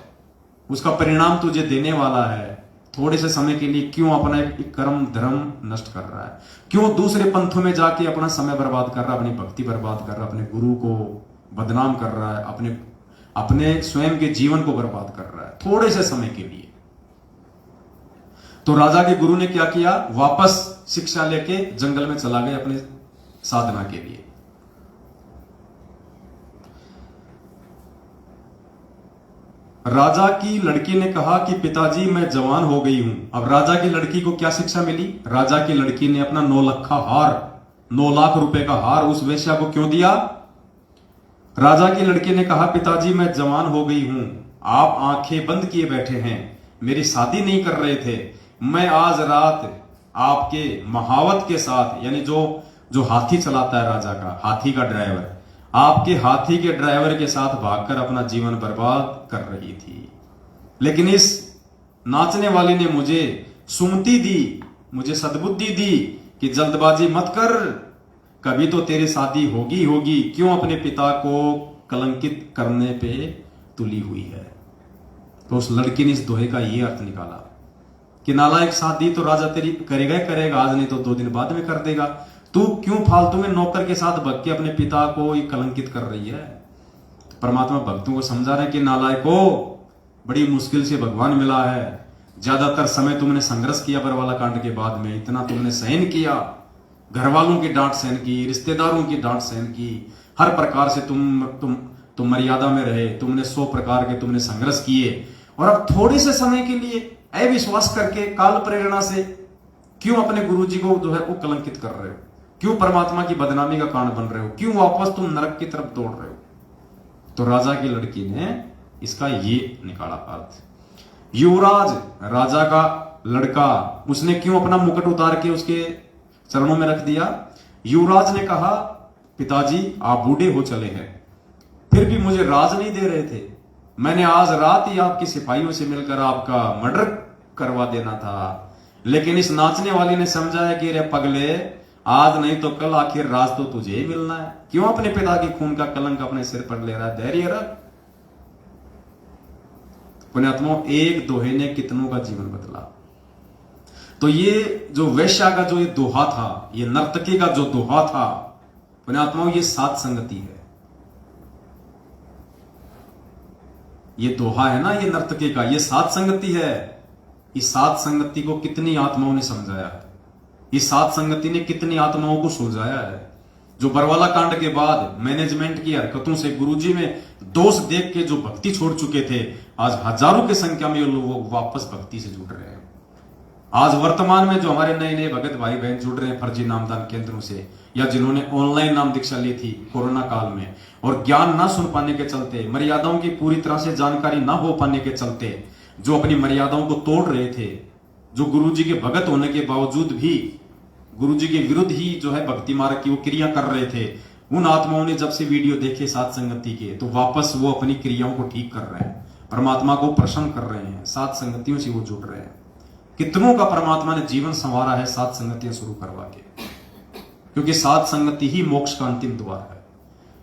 उसका परिणाम तुझे देने वाला है, थोड़े से समय के लिए क्यों अपना एक कर्म धर्म नष्ट कर रहा है, क्यों दूसरे पंथों में जाके अपना समय बर्बाद कर रहा है, अपनी भक्ति बर्बाद कर रहा है, अपने गुरु को बदनाम कर रहा है, अपने स्वयं के जीवन को बर्बाद कर रहा है थोड़े से समय के लिए। तो राजा के गुरु ने क्या किया, वापस शिक्षा लेके जंगल में चला गया अपने साधना के लिए। राजा की लड़की ने कहा कि पिताजी मैं जवान हो गई हूं। अब राजा की लड़की को क्या शिक्षा मिली, राजा की लड़की ने अपना 9 लाख का हार, 9 लाख रुपए का हार उस वेश्या को क्यों दिया। राजा की लड़की ने कहा पिताजी मैं जवान हो गई हूं, आप आंखें बंद किए बैठे हैं, मेरी शादी नहीं कर रहे थे, मैं आज रात आपके महावत के साथ, यानी जो हाथी चलाता है राजा का, हाथी का ड्राइवर, आपके हाथी के ड्राइवर के साथ भागकर अपना जीवन बर्बाद कर रही थी। लेकिन इस नाचने वाली ने मुझे सुमति दी, मुझे सद्बुद्धि दी कि जल्दबाजी मत कर, कभी तो तेरी शादी होगी, क्यों अपने पिता को कलंकित करने पे तुली हुई है। तो उस लड़की ने इस दोहे का ये अर्थ निकाला कि नालायक, शादी तो राजा तेरी करेगा, आज नहीं तो 2 दिन बाद में कर देगा, तू क्यों फालतू में नौकर के साथ भग के अपने पिता को ये कलंकित कर रही है। तो परमात्मा भक्तों को समझा रहे कि नालायको, बड़ी मुश्किल से भगवान मिला है, ज्यादातर समय तुमने संघर्ष किया बरवाला कांड के बाद में, इतना तुमने सहन किया, घर वालों की डांट सहन की, रिश्तेदारों की डांट सहन की, हर प्रकार से तुम मर्यादा में रहे, तुमने 100 प्रकार के तुमने संघर्ष किए, और अब थोड़े से समय के लिए अविश्वास करके काल प्रेरणा से क्यों अपने गुरुजी को जो है वो कलंकित कर रहे हो, क्यों परमात्मा की बदनामी का कारण बन रहे हो, क्यों वापस तुम नरक की तरफ दौड़ रहे हो। तो राजा की लड़की ने इसका ये निकाला अर्थ। युवराज, राजा का लड़का, उसने क्यों अपना मुकुट उतार के उसके चरणों में रख दिया। युवराज ने कहा पिताजी आप बूढ़े हो चले हैं, फिर भी मुझे राज नहीं दे रहे थे, मैंने आज रात ही आपके सिपाहियों से मिलकर आपका मर्डर करवा देना था, लेकिन इस नाचने वाली ने समझाया कि रे पगले, आज नहीं तो कल आखिर राज तो तुझे ही मिलना है, क्यों अपने पिता की खून का कलंक अपने सिर पर ले रहा है, धैर्य रख। पुण्यात्माओं, एक दोहे ने कितनों का जीवन बदला। तो ये जो वैश्या का जो ये दोहा था, ये नर्तकी का जो दोहा था, पुण्यात्माओं ये सात संगति है। ये दोहा है ना, ये नर्तकी का, ये सात संगति है। इस सात संगति को कितनी आत्माओं ने समझाया है, इस सात संगति ने कितनी आत्माओं को सुलझाया है। जो बरवाला कांड के बाद मैनेजमेंट की हरकतों से गुरुजी में दोष देख के जो भक्ति छोड़ चुके थे, आज हजारों की संख्या में लोग वापस भक्ति से जुड़ रहे हैं। आज वर्तमान में जो हमारे नए नए भगत भाई बहन जुड़ रहे हैं फर्जी नामदान केंद्रों से, या जिन्होंने ऑनलाइन नाम दीक्षा ली थी कोरोना काल में, और ज्ञान ना सुन पाने के चलते, मर्यादाओं की पूरी तरह से जानकारी ना हो पाने के चलते, जो अपनी मर्यादाओं को तोड़ रहे थे, जो गुरुजी के भगत होने के बावजूद भी गुरुजी के विरुद्ध ही जो है भक्ति मार्ग की वो क्रिया कर रहे थे, उन आत्माओं ने जब से वीडियो देखे सात संगति के, तो वापस वो अपनी क्रियाओं को ठीक कर रहे हैं, परमात्मा को प्रसन्न कर रहे हैं, सात संगतियों से वो जुड़ रहे हैं। कितनों का परमात्मा ने जीवन संवारा है सात संगतियां शुरू करवा के, क्योंकि सात संगति ही मोक्ष का अंतिम द्वार है।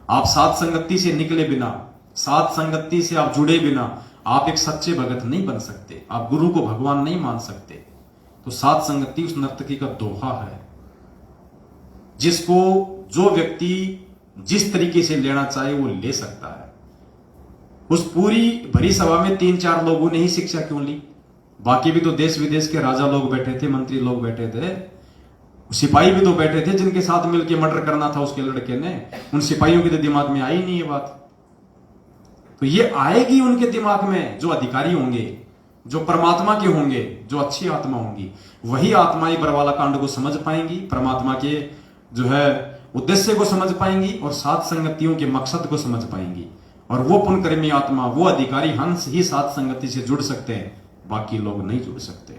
आप सात संगति से निकले बिना, सात संगति से आप जुड़े बिना आप एक सच्चे भगत नहीं बन सकते, आप गुरु को भगवान नहीं मान सकते। तो सात संगति उस नर्तकी का दोहा है, जिसको जो व्यक्ति जिस तरीके से लेना चाहे वो ले सकता है। उस पूरी भरी सभा में 3-4 लोगों ने ही शिक्षा क्यों ली? बाकी भी तो देश विदेश के राजा लोग बैठे थे, मंत्री लोग बैठे थे, सिपाही भी तो बैठे थे जिनके साथ मिलकर मर्डर करना था उसके लड़के ने। उन सिपाहियों के तो दिमाग में आई नहीं ये बात। तो ये आएगी उनके दिमाग में, जो अधिकारी होंगे, जो परमात्मा के होंगे, जो अच्छी आत्मा होंगी, वही आत्माएं बरवाला कांड को समझ पाएंगी, परमात्मा के जो है उद्देश्य को समझ पाएंगी और सात संगतियों के मकसद को समझ पाएंगी। और वो पुण्यकर्मी आत्मा, वो अधिकारी हंस ही सात संगति से जुड़ सकते हैं, बाकी लोग नहीं जुड़ सकते।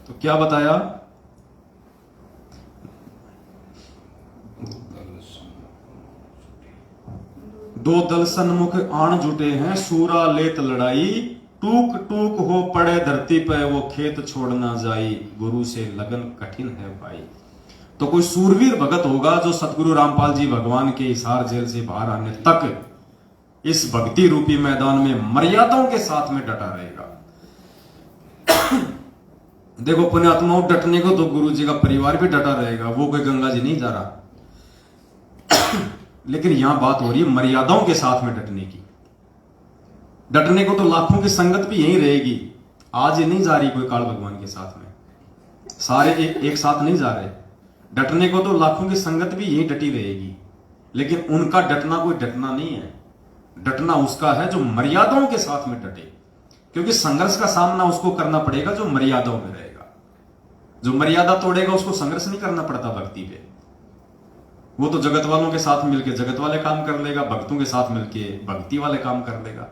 तो क्या बताया? दो दल सन्मुख आण जुटे हैं, सूरा लेत लड़ाई, टूक टूक हो पड़े धरती पे, वो खेत छोड़ ना जाई, गुरु से लगन कठिन है भाई। तो कोई सूरवीर भगत होगा जो सतगुरु रामपाल जी भगवान के हिसार जेल से बाहर आने तक इस भक्ति रूपी मैदान में मर्यादाओं के साथ में डटा रहेगा। देखो पुण्यात्माओं, डटने को तो गुरु जी का परिवार भी डटा रहेगा, वो कोई गंगा जी नहीं जा रहा। लेकिन यहां बात हो रही है मर्यादाओं के साथ में डटने की। डटने को तो लाखों की संगत भी यही रहेगी। आज ये नहीं जा रही कोई काल भगवान के साथ में, सारे एक साथ नहीं जा रहे। डटने को तो लाखों की संगत भी यही डटी रहेगी, लेकिन उनका डटना कोई डटना नहीं है। डटना उसका है जो मर्यादाओं के साथ में डटे, क्योंकि संघर्ष का सामना उसको करना पड़ेगा जो मर्यादाओं में रहेगा। जो मर्यादा तोड़ेगा उसको संघर्ष नहीं करना पड़ता भक्ति पे। वो तो जगत वालों के साथ मिलके जगत वाले काम कर लेगा, भक्तों के साथ मिलके भक्ति वाले काम कर लेगा।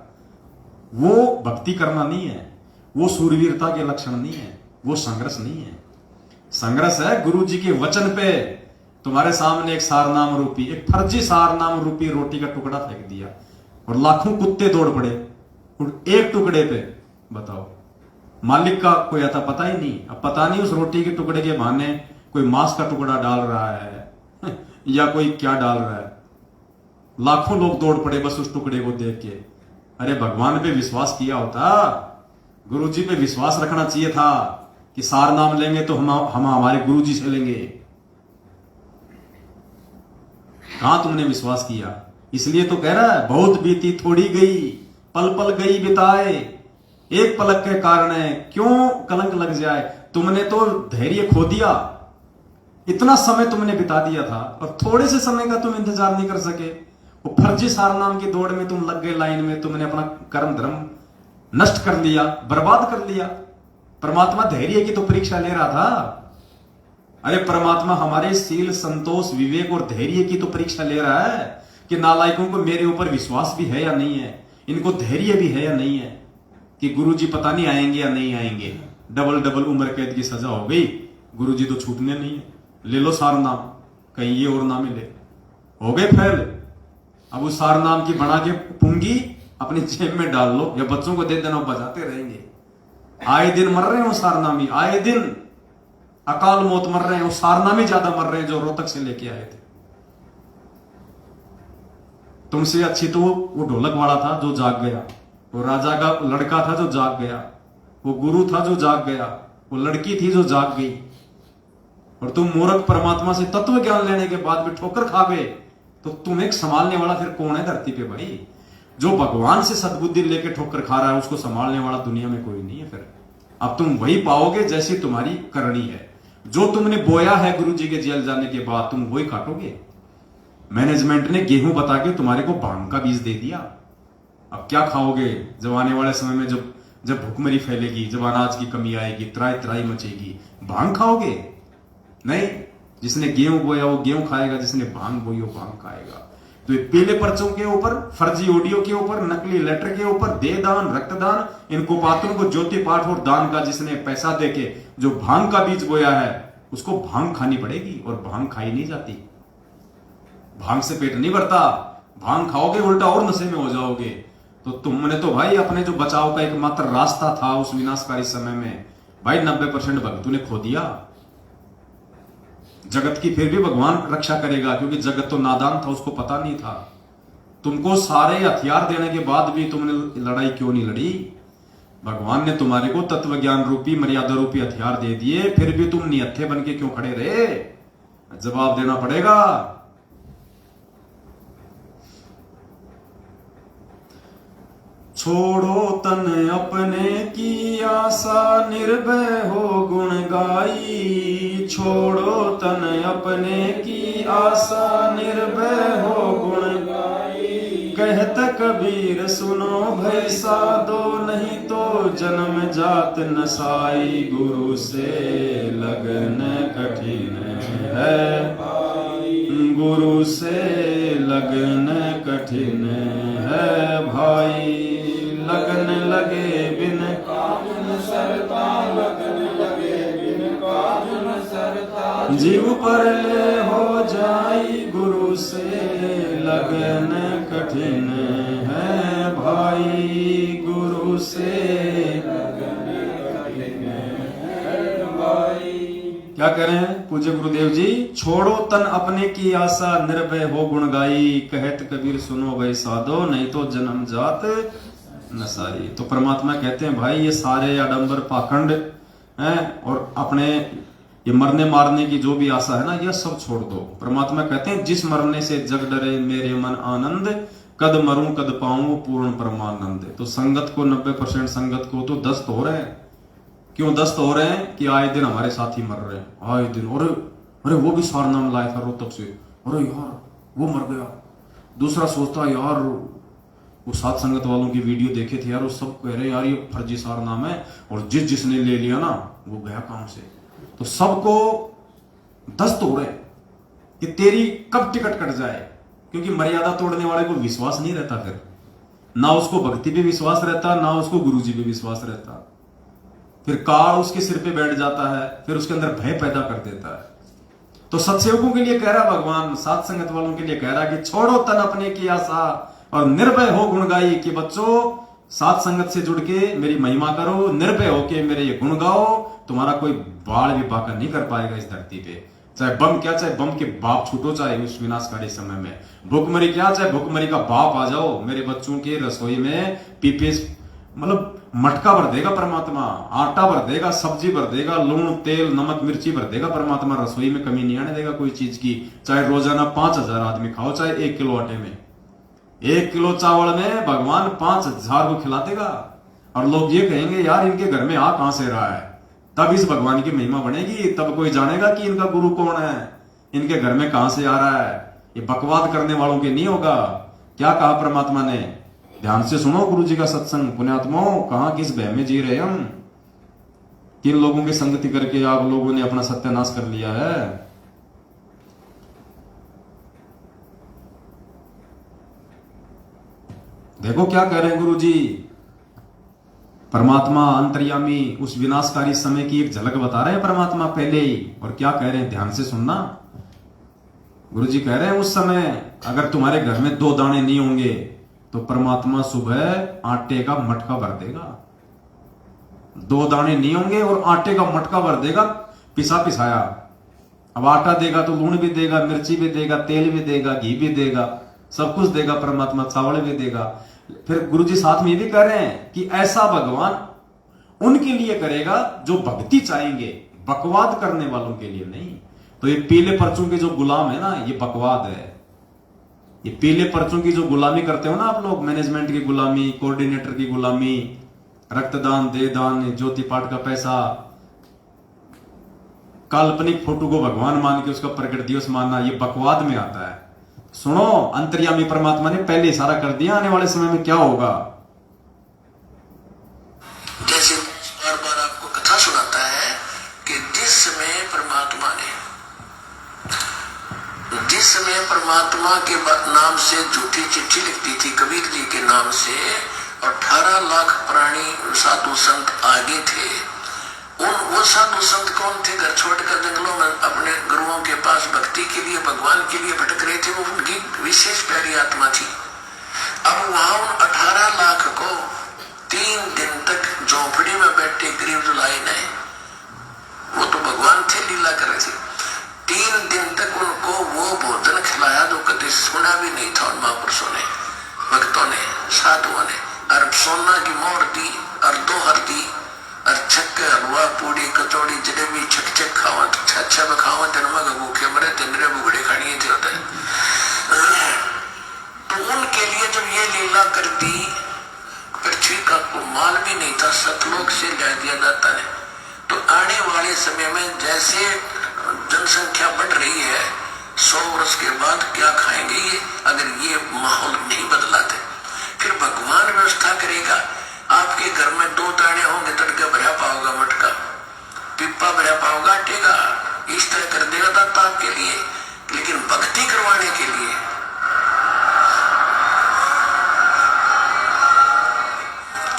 वो भक्ति करना नहीं है, वो सूरवीरता के लक्षण नहीं है, वो संघर्ष नहीं है। संघर्ष है गुरु जी के वचन पे तुम्हारे सामने एक सारनाम रूपी, एक फर्जी सारनाम रूपी रोटी का टुकड़ा फेंक दिया और लाखों कुत्ते दौड़ पड़े और एक टुकड़े पे। बताओ, मालिक का कोई आता पता ही नहीं। अब पता नहीं उस रोटी के टुकड़े के बहाने कोई मांस का टुकड़ा डाल रहा है या कोई क्या डाल रहा है। लाखों लोग दौड़ पड़े बस उस टुकड़े को देख के। अरे भगवान पे विश्वास किया होता, गुरु जी पे विश्वास रखना चाहिए था कि सार नाम लेंगे तो हम हमारे गुरु जी से लेंगे। कहां तुमने विश्वास किया? इसलिए तो कह रहा है बहुत बीती थोड़ी गई, पल पल गई बिताए, एक पलक के कारण क्यों कलंक लग जाए। तुमने तो धैर्य खो दिया, इतना समय तुमने बिता दिया था और थोड़े से समय का तुम इंतजार नहीं कर सके। वो फर्जी सारनाम की दौड़ में तुम लग गए लाइन में, तुमने अपना कर्म धर्म नष्ट कर लिया, बर्बाद कर लिया। परमात्मा धैर्य की तो परीक्षा ले रहा था। अरे परमात्मा हमारे शील, संतोष, विवेक और धैर्य की तो परीक्षा ले रहा है कि नालायकों को मेरे ऊपर विश्वास भी है या नहीं है, इनको धैर्य भी है या नहीं है, कि गुरु जी पता नहीं आएंगे या नहीं आएंगे। डबल डबल उम्र कैद की सजा हो गई, गुरु जी तो छूटने नहीं है, ले लो सार नाम, कहीं ये और ना मिले। हो गए फेल। अब उस सार नाम की बना के पुंगी अपनी जेब में डाल लो या बच्चों को दे देना, बजाते रहेंगे। आए दिन मर रहे हो सारनामी, आए दिन अकाल मौत मर रहे हो, सारनामी ज्यादा मर रहे हैं जो रोहतक से लेके आए थे। तुमसे अच्छी तो वो ढोलक वाला था जो जाग गया, वो राजा का लड़का था जो जाग गया, वो गुरु था जो जाग गया, वो लड़की थी जो जाग गई। और तुम मूर्ख परमात्मा से तत्व ज्ञान लेने के बाद भी ठोकर खा गए, तो तुम एक संभालने वाला फिर कौन है धरती पे भाई? जो भगवान से सद्बुद्धि लेके ठोकर खा रहा है उसको संभालने वाला दुनिया में कोई नहीं है। फिर अब तुम वही पाओगे जैसी तुम्हारी करनी है। जो तुमने बोया है गुरु जी के जेल जाने के बाद तुम वही काटोगे। मैनेजमेंट ने गेहूं बता के तुम्हारे को भांग का बीज दे दिया। अब क्या खाओगे जब आने वाले समय में जब भूखमरी फैलेगी, जब अनाज की कमी आएगी, त्राई त्राई मचेगी, भांग खाओगे? नहीं, जिसने गेहूं बोया वो गेहूं खाएगा, जिसने भांग बोई वो भांग खाएगा। तो ये पीले पर्चों के ऊपर, फर्जी ऑडियो के ऊपर, नकली लेटर के ऊपर, देह दान, रक्तदान, इन कुपात्रों को ज्योति पाठ और दान का जिसने पैसा देके जो भांग का बीज बोया है उसको भांग खानी पड़ेगी, और भांग खाई नहीं जाती। भांग से पेट नहीं भरता, भांग खाओगे उल्टा और नशे में हो जाओगे। तो तुमने तो भाई अपने जो बचाव का एकमात्र रास्ता था उस विनाशकारी समय में भाई 90% भक्त तूने खो दिया। जगत की फिर भी भगवान रक्षा करेगा, क्योंकि जगत तो नादान था, उसको पता नहीं था। तुमको सारे हथियार देने के बाद भी तुमने लड़ाई क्यों नहीं लड़ी? भगवान ने तुम्हारे को तत्व ज्ञान रूपी मर्यादा रूपी हथियार दे दिए, फिर भी तुम निहत्थे बन के क्यों खड़े रहे? जवाब देना पड़ेगा। छोड़ो तन अपने की आशा, निर्भय हो गुण गाई। छोड़ो तन अपने की आशा, निर्भय हो गुण गाई। कहत कबीर सुनो भय साधो, नहीं तो जन्म जात नसाई। गुरु से लगन कठिन है, गुरु से लगन कठिन है भाई। लगन लगे बिन काज न सरता, लगन लगे बिन काज न सरता। जीव पर ले हो जाई, गुरु से लगन कठिन है भाई। गुरु से लगन कठिन है भाई। क्या करें पूज्य गुरुदेव जी? छोड़ो तन अपने की आशा, निर्भय हो गुण गाई। कहत कबीर सुनो भय साधो, नहीं तो जन्म जात नसाई। तो परमात्मा कहते हैं भाई ये सारे आडंबर पाखंड हैं और अपने ये मरने मारने की जो भी आशा है ना, ये सब छोड़ दो। परमात्मा कहते हैं जिस मरने से जग डरे मेरे मन आनंद, कद मरूं कद पाऊं पूर्ण परमानंद। तो संगत को 90% संगत को तो दस्त हो रहे हैं। क्यों दस्त हो रहे हैं? कि आए दिन हमारे साथी मर रहे हैं, आए दिन। अरे वो भी सारनाम लाया था रोहतक से, अरे यार वो मर गया। दूसरा सोचता यार वो सात संगत वालों की वीडियो देखे थे यार, वो सब कह रहे यार ये फर्जी सारनाम है, और जिसने ले लिया ना वो गया काम से। तो सबको दस्त हो रहे कि तेरी कब टिकट कट जाए, क्योंकि मर्यादा तोड़ने वाले को विश्वास नहीं रहता, फिर ना उसको भक्ति पे विश्वास रहता, ना उसको गुरुजी पे विश्वास रहता। फिर काल उसके सिर पे बैठ जाता है, फिर उसके अंदर भय पैदा कर देता है। तो सत्सेवकों के लिए कह रहा भगवान, सात संगत वालों के लिए कह रहा कि छोड़ो तन अपने की आशा और निर्भय हो गुण गाई। कि बच्चों सात संगत से जुड़ के मेरी महिमा करो, निर्भय होके मेरे ये गुण गाओ। तुम्हारा कोई बाल भी बाका नहीं कर पाएगा इस धरती पे। चाहे बम क्या, चाहे बम के बाप छूटो, चाहे उस विनाशकारी समय में भूखमरी क्या, चाहे भूखमरी का बाप आ जाओ, मेरे बच्चों के रसोई में पीपे मतलब मटका भर देगा परमात्मा, आटा भर देगा, सब्जी भर देगा, लूण तेल नमक मिर्ची भर देगा परमात्मा। रसोई में कमी नहीं आने देगा कोई चीज की। चाहे रोजाना 5000 आदमी खाओ, चाहे 1 किलो आटे में, 1 किलो चावल में भगवान 5000 को खिला देगा। और लोग ये कहेंगे यार इनके घर में आ कहां से रहा है, तब इस भगवान की महिमा बनेगी, तब कोई जानेगा कि इनका गुरु कौन है, इनके घर में कहां से आ रहा है। ये बकवाद करने वालों के नहीं होगा। क्या कहा परमात्मा ने? ध्यान से सुनो गुरु जी का सत्संग। पुण्यात्माओं, कहां किस भय में जी रहे हम? किन लोगों की संगति करके आप लोगों ने अपना सत्यानाश कर लिया है? देखो क्या कह रहे हैं गुरु जी। परमात्मा अंतर्यामी उस विनाशकारी समय की एक झलक बता रहे हैं परमात्मा पहले ही। और क्या कह रहे हैं? ध्यान से सुनना। गुरु जी कह रहे हैं उस समय अगर तुम्हारे घर में 2 दाने नहीं होंगे तो परमात्मा सुबह आटे का मटका भर देगा। 2 दाने नहीं होंगे और आटे का मटका भर देगा, पिसा पिसाया। अब आटा देगा तो लूण भी देगा, मिर्ची भी देगा, तेल भी देगा, घी भी देगा, सब कुछ देगा परमात्मा, चावल भी देगा। फिर गुरुजी साथ में ये भी कह रहे हैं कि ऐसा भगवान उनके लिए करेगा जो भक्ति चाहेंगे, बकवाद करने वालों के लिए नहीं। तो ये पीले पर्चों के जो गुलाम है ना, ये बकवाद है। ये पीले पर्चों की जो गुलामी करते हो ना आप लोग, मैनेजमेंट की गुलामी, कोऑर्डिनेटर की गुलामी, रक्तदान, देहदान, ज्योति पाठ का पैसा, काल्पनिक फोटो को भगवान मान के उसका प्रकट दिवस मानना, ये बकवाद में आता है। सुनो, अंतर्यामी परमात्मा ने पहले इशारा कर दिया आने वाले समय में क्या होगा। जैसे बार बार आपको कथा सुनाता है कि जिस समय परमात्मा के नाम से झूठी चिट्ठी लिखती थी कबीर जी के नाम से, 18 लाख प्राणी साधु संत आगे थे। उस साधु संत कौन थे, घर छोड़कर जंगलों में अपने गुरुओं के पास भक्ति के लिए, भगवान के लिए भटक रहे थे, वो उनकी विशेष प्यारी आत्मा थी। अब वहां उन 18 लाख को 3 दिन तक झोंपड़ी में बैठे गरीब जुलाई ने, वो तो भगवान थे, लीला कर रहे थे, 3 दिन तक उनको वो भोजन खिलाया जो कभी सुना भी नहीं था उन महापुरुषों ने, भक्तों ने, साधुओं ने। और सोना की मोहर दी और 2 हरदी और छक्के हलवा पूड़ी कचौड़ी जलेबी छक छक खावत अच्छा बखावा जन्मा का भूखे मरे तिंदरे बुगड़े खानिए थे होते। तो उनके लिए जब ये लीला कर दी, पृथ्वी का माल भी नहीं था, सतलोक से ले दिया जाता है। तो आने वाले समय में जैसे जनसंख्या बढ़ रही है, 100 वर्ष के बाद क्या खाएंगे ये, अगर ये माहौल नहीं बदलाते। फिर भगवान व्यवस्था करेगा, आपके घर में 2 ताड़े होंगे, तड़का भरा पाओगा, मटका पिप्पा भरा पाओगा, टेगा, इस तरह कर देगा दाता आपके लिए। लेकिन भक्ति करवाने के लिए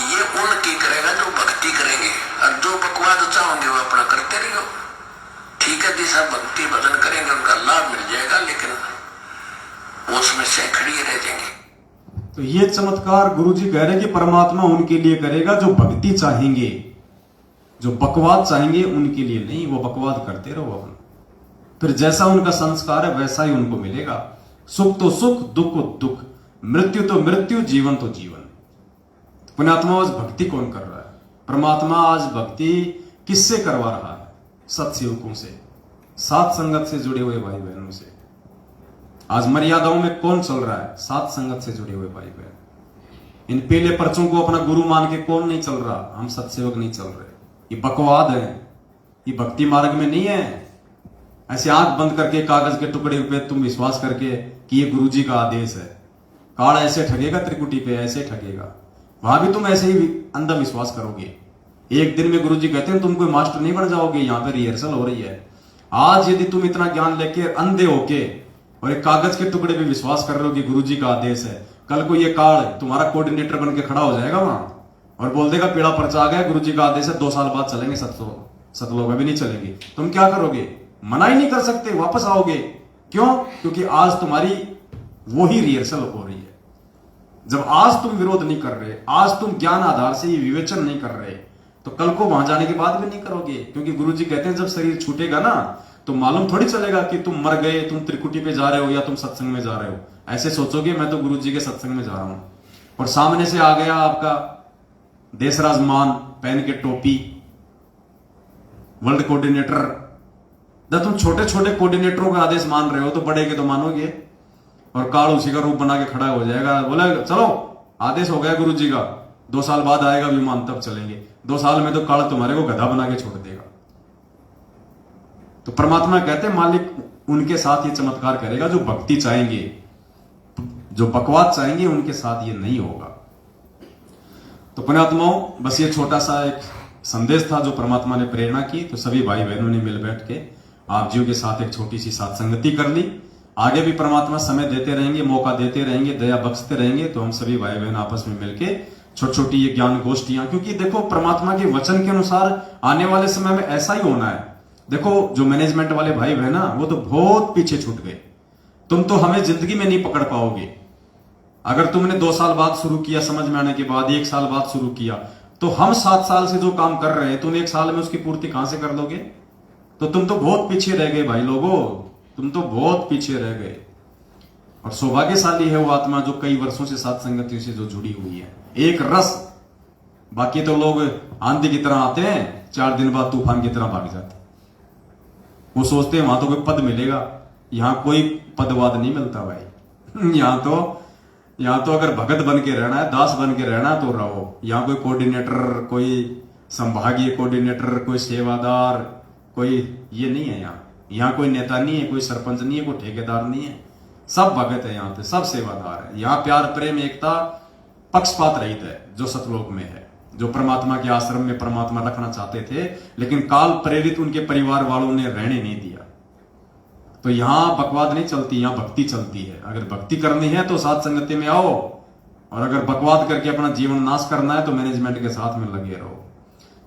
ये उनकी करेगा जो भक्ति करेंगे, और जो बकवाद चाहोगे वो अपना करते रहो। ठीक है जी साहब, भक्ति भजन करेंगे, उनका लाभ मिल जाएगा, लेकिन उसमें से खड़ी रह जाएंगे। तो ये चमत्कार गुरुजी कह रहे कि परमात्मा उनके लिए करेगा जो भक्ति चाहेंगे, जो बकवाद चाहेंगे उनके लिए नहीं। वो बकवाद करते रहो अपन, फिर जैसा उनका संस्कार है वैसा ही उनको मिलेगा। सुख तो सुख, दुख तो दुख, मृत्यु तो मृत्यु, जीवन तो जीवन। तो पुण्यात्मा आज भक्ति कौन कर रहा है? परमात्मा आज भक्ति किससे करवा रहा है? सत्सेवकों से, सात संगत से जुड़े हुए भाई बहनों से। आज मर्यादाओं में कौन चल रहा है? सात संगत से जुड़े हुए भाई बहन। इन पीले पर्चों को अपना गुरु मान के कौन नहीं चल रहा? हम सत्सेवक नहीं चल रहे। ये बकवाद है, ये भक्ति मार्ग में नहीं है। ऐसे आंख बंद करके कागज के टुकड़े पे तुम विश्वास करके कि ये गुरुजी का आदेश है। काल ऐसे ठगेगा, त्रिकुटी पे ऐसे ठगेगा, वहां भी तुम ऐसे ही अंधविश्वास करोगे। एक दिन में गुरुजी कहते हैं तुम कोई मास्टर नहीं बन जाओगे, यहाँ पे रिहर्सल हो रही है। आज यदि तुम इतना ज्ञान लेके अंधे होके और एक कागज के टुकड़े पे विश्वास कर रहे हो कि गुरुजी का आदेश है, कल को ये काल तुम्हारा कोऑर्डिनेटर बन के खड़ा हो जाएगा वहां और बोल देगा पीड़ा पर्चा आ गया, गुरुजी का आदेश है, 2 साल बाद चलेंगे सतलोक, अभी नहीं चलेंगे। तुम क्या करोगे? मना ही नहीं कर सकते, वापस आओगे। क्यों? क्योंकि आज तुम्हारी वो ही रिहर्सल हो रही है। जब आज तुम विरोध नहीं कर रहे, आज तुम ज्ञान आधार से ये विवेचन नहीं कर रहे, तो कल को वहां जाने के बाद भी नहीं करोगे। क्योंकि गुरुजी कहते हैं जब शरीर छूटेगा ना तो मालूम थोड़ी चलेगा कि तुम मर गए, तुम त्रिकुटी पे जा रहे हो या तुम सत्संग में जा रहे हो। ऐसे सोचोगे मैं तो गुरुजी के सत्संग में जा रहा हूं, और सामने से आ गया आपका देशराज मान पहन के टोपी, वर्ल्ड कोऑर्डिनेटर। जब तुम छोटे छोटे कोऑर्डिनेटरों का आदेश मान रहे हो तो बड़े के तो मानोगे, और काल उसी का रूप बना के खड़ा हो जाएगा, बोला चलो आदेश हो गया गुरुजी का, 2 साल बाद आएगा विमान तब चलेंगे। 2 साल में तो काल तुम्हारे को गधा बना के छोड़ देगा। तो परमात्मा कहते हैं मालिक उनके साथ ये चमत्कार करेगा जो भक्ति चाहेंगे, जो बकवाद चाहेंगे उनके साथ ये नहीं होगा। तो पुण्यात्माओं, बस ये छोटा सा एक संदेश था जो परमात्मा ने प्रेरणा की। तो सभी भाई बहनों ने मिल बैठ के आप जीव के साथ एक छोटी सी सत्संगति कर ली। आगे भी परमात्मा समय देते रहेंगे, मौका देते रहेंगे, दया बख्शते रहेंगे, तो हम सभी भाई बहन आपस में मिलके छोटी छोटी ये ज्ञान गोष्ठियां, क्योंकि देखो परमात्मा के वचन के अनुसार आने वाले समय में ऐसा ही होना है। देखो जो मैनेजमेंट वाले भाई बहन ना, वो तो बहुत पीछे छूट गए। तुम तो हमें जिंदगी में नहीं पकड़ पाओगे। अगर तुमने 2 साल बाद शुरू किया, समझ में आने के बाद 1 साल बाद शुरू किया, तो हम 7 साल से जो काम कर रहे हैं तुम 1 साल में उसकी पूर्ति कहां से कर लोगे? तो तुम तो बहुत पीछे रह गए भाई लोगों, तुम तो बहुत पीछे रह गए। और सौभाग्यशाली है वो आत्मा जो कई वर्षों से साथ संगतियों से जो जुड़ी हुई है, एक रस। बाकी तो लोग आंधी की तरह आते हैं, 4 दिन बाद तूफान की तरह भाग जाते। वो सोचते हैं वहां तो कोई पद मिलेगा, यहां कोई पदवाद नहीं मिलता भाई। यहां तो अगर भगत बन के रहना है, दास बन के रहना है तो रहो। यहां कोई कोऑर्डिनेटर, कोई संभागीय कोऑर्डिनेटर, कोई सेवादार, कोई ये नहीं है। यहाँ कोई नेता नहीं है, कोई सरपंच नहीं है, कोई ठेकेदार नहीं है, सब भगत है। यहाँ पे सब सेवादार है। यहाँ प्यार प्रेम एकता पक्षपात रहित है जो सतलोक में है, जो परमात्मा के आश्रम में परमात्मा रखना चाहते थे, लेकिन काल प्रेरित उनके परिवार वालों ने रहने नहीं दिया। तो यहां बकवाद नहीं चलती, यहां भक्ति चलती है। अगर भक्ति करनी है तो साथ संगति में आओ, और अगर बकवाद करके अपना जीवन नाश करना है तो मैनेजमेंट के साथ में लगे रहो।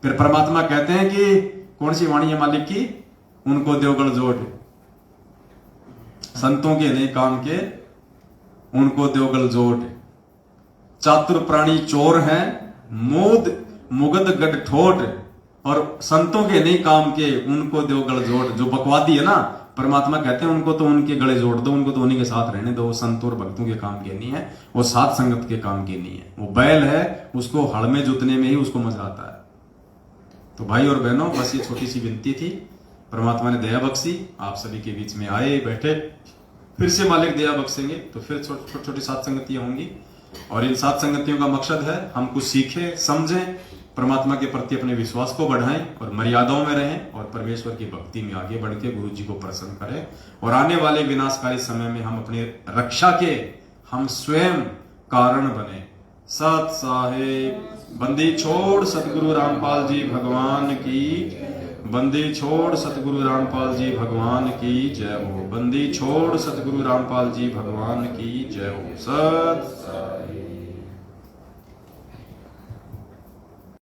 फिर परमात्मा कहते हैं कि कौन सी वाणी है मालिक की? उनको देवगढ़ जोड़, संतों के नहीं काम के उनको देवगढ़ जोड़। चातुर प्राणी चोर हैं, मोद मुगद गढ़ ठोट, और संतों के नहीं काम के उनको देवगढ़ जोड़। जो बकवादी है ना, परमात्मा कहते हैं उनको तो उनके गले जोड़ दो, उनको तो उन्हीं के साथ रहने दो। वो संतों और भक्तों के काम के नहीं है, वो सात संगत के काम के नहीं है। वो बैल है, उसको हड़ में जुतने में ही उसको मजा आता है। तो भाई और बहनों, बस ये छोटी सी विनती थी, परमात्मा ने दया बख्शी, आप सभी के बीच में आए बैठे, फिर से मालिक दया बख्शेंगे तो फिर छोटी छोटी सात संगतियां होंगी। और इन सात संगतियों का मकसद है हम कुछ सीखें, समझें, परमात्मा के प्रति अपने विश्वास को बढ़ाएं और मर्यादाओं में रहें और परमेश्वर की भक्ति में आगे बढ़ के गुरु जी को प्रसन्न करें। और आने वाले विनाशकारी समय में हम अपने रक्षा के हम स्वयं कारण बने। सत साहेब। बंदी छोड़ सतगुरु रामपाल जी भगवान की, बंदी छोड़ सतगुरु रामपाल जी भगवान की जय हो। बंदी छोड़ सतगुरु रामपाल जी भगवान की जय हो। सत साहेब।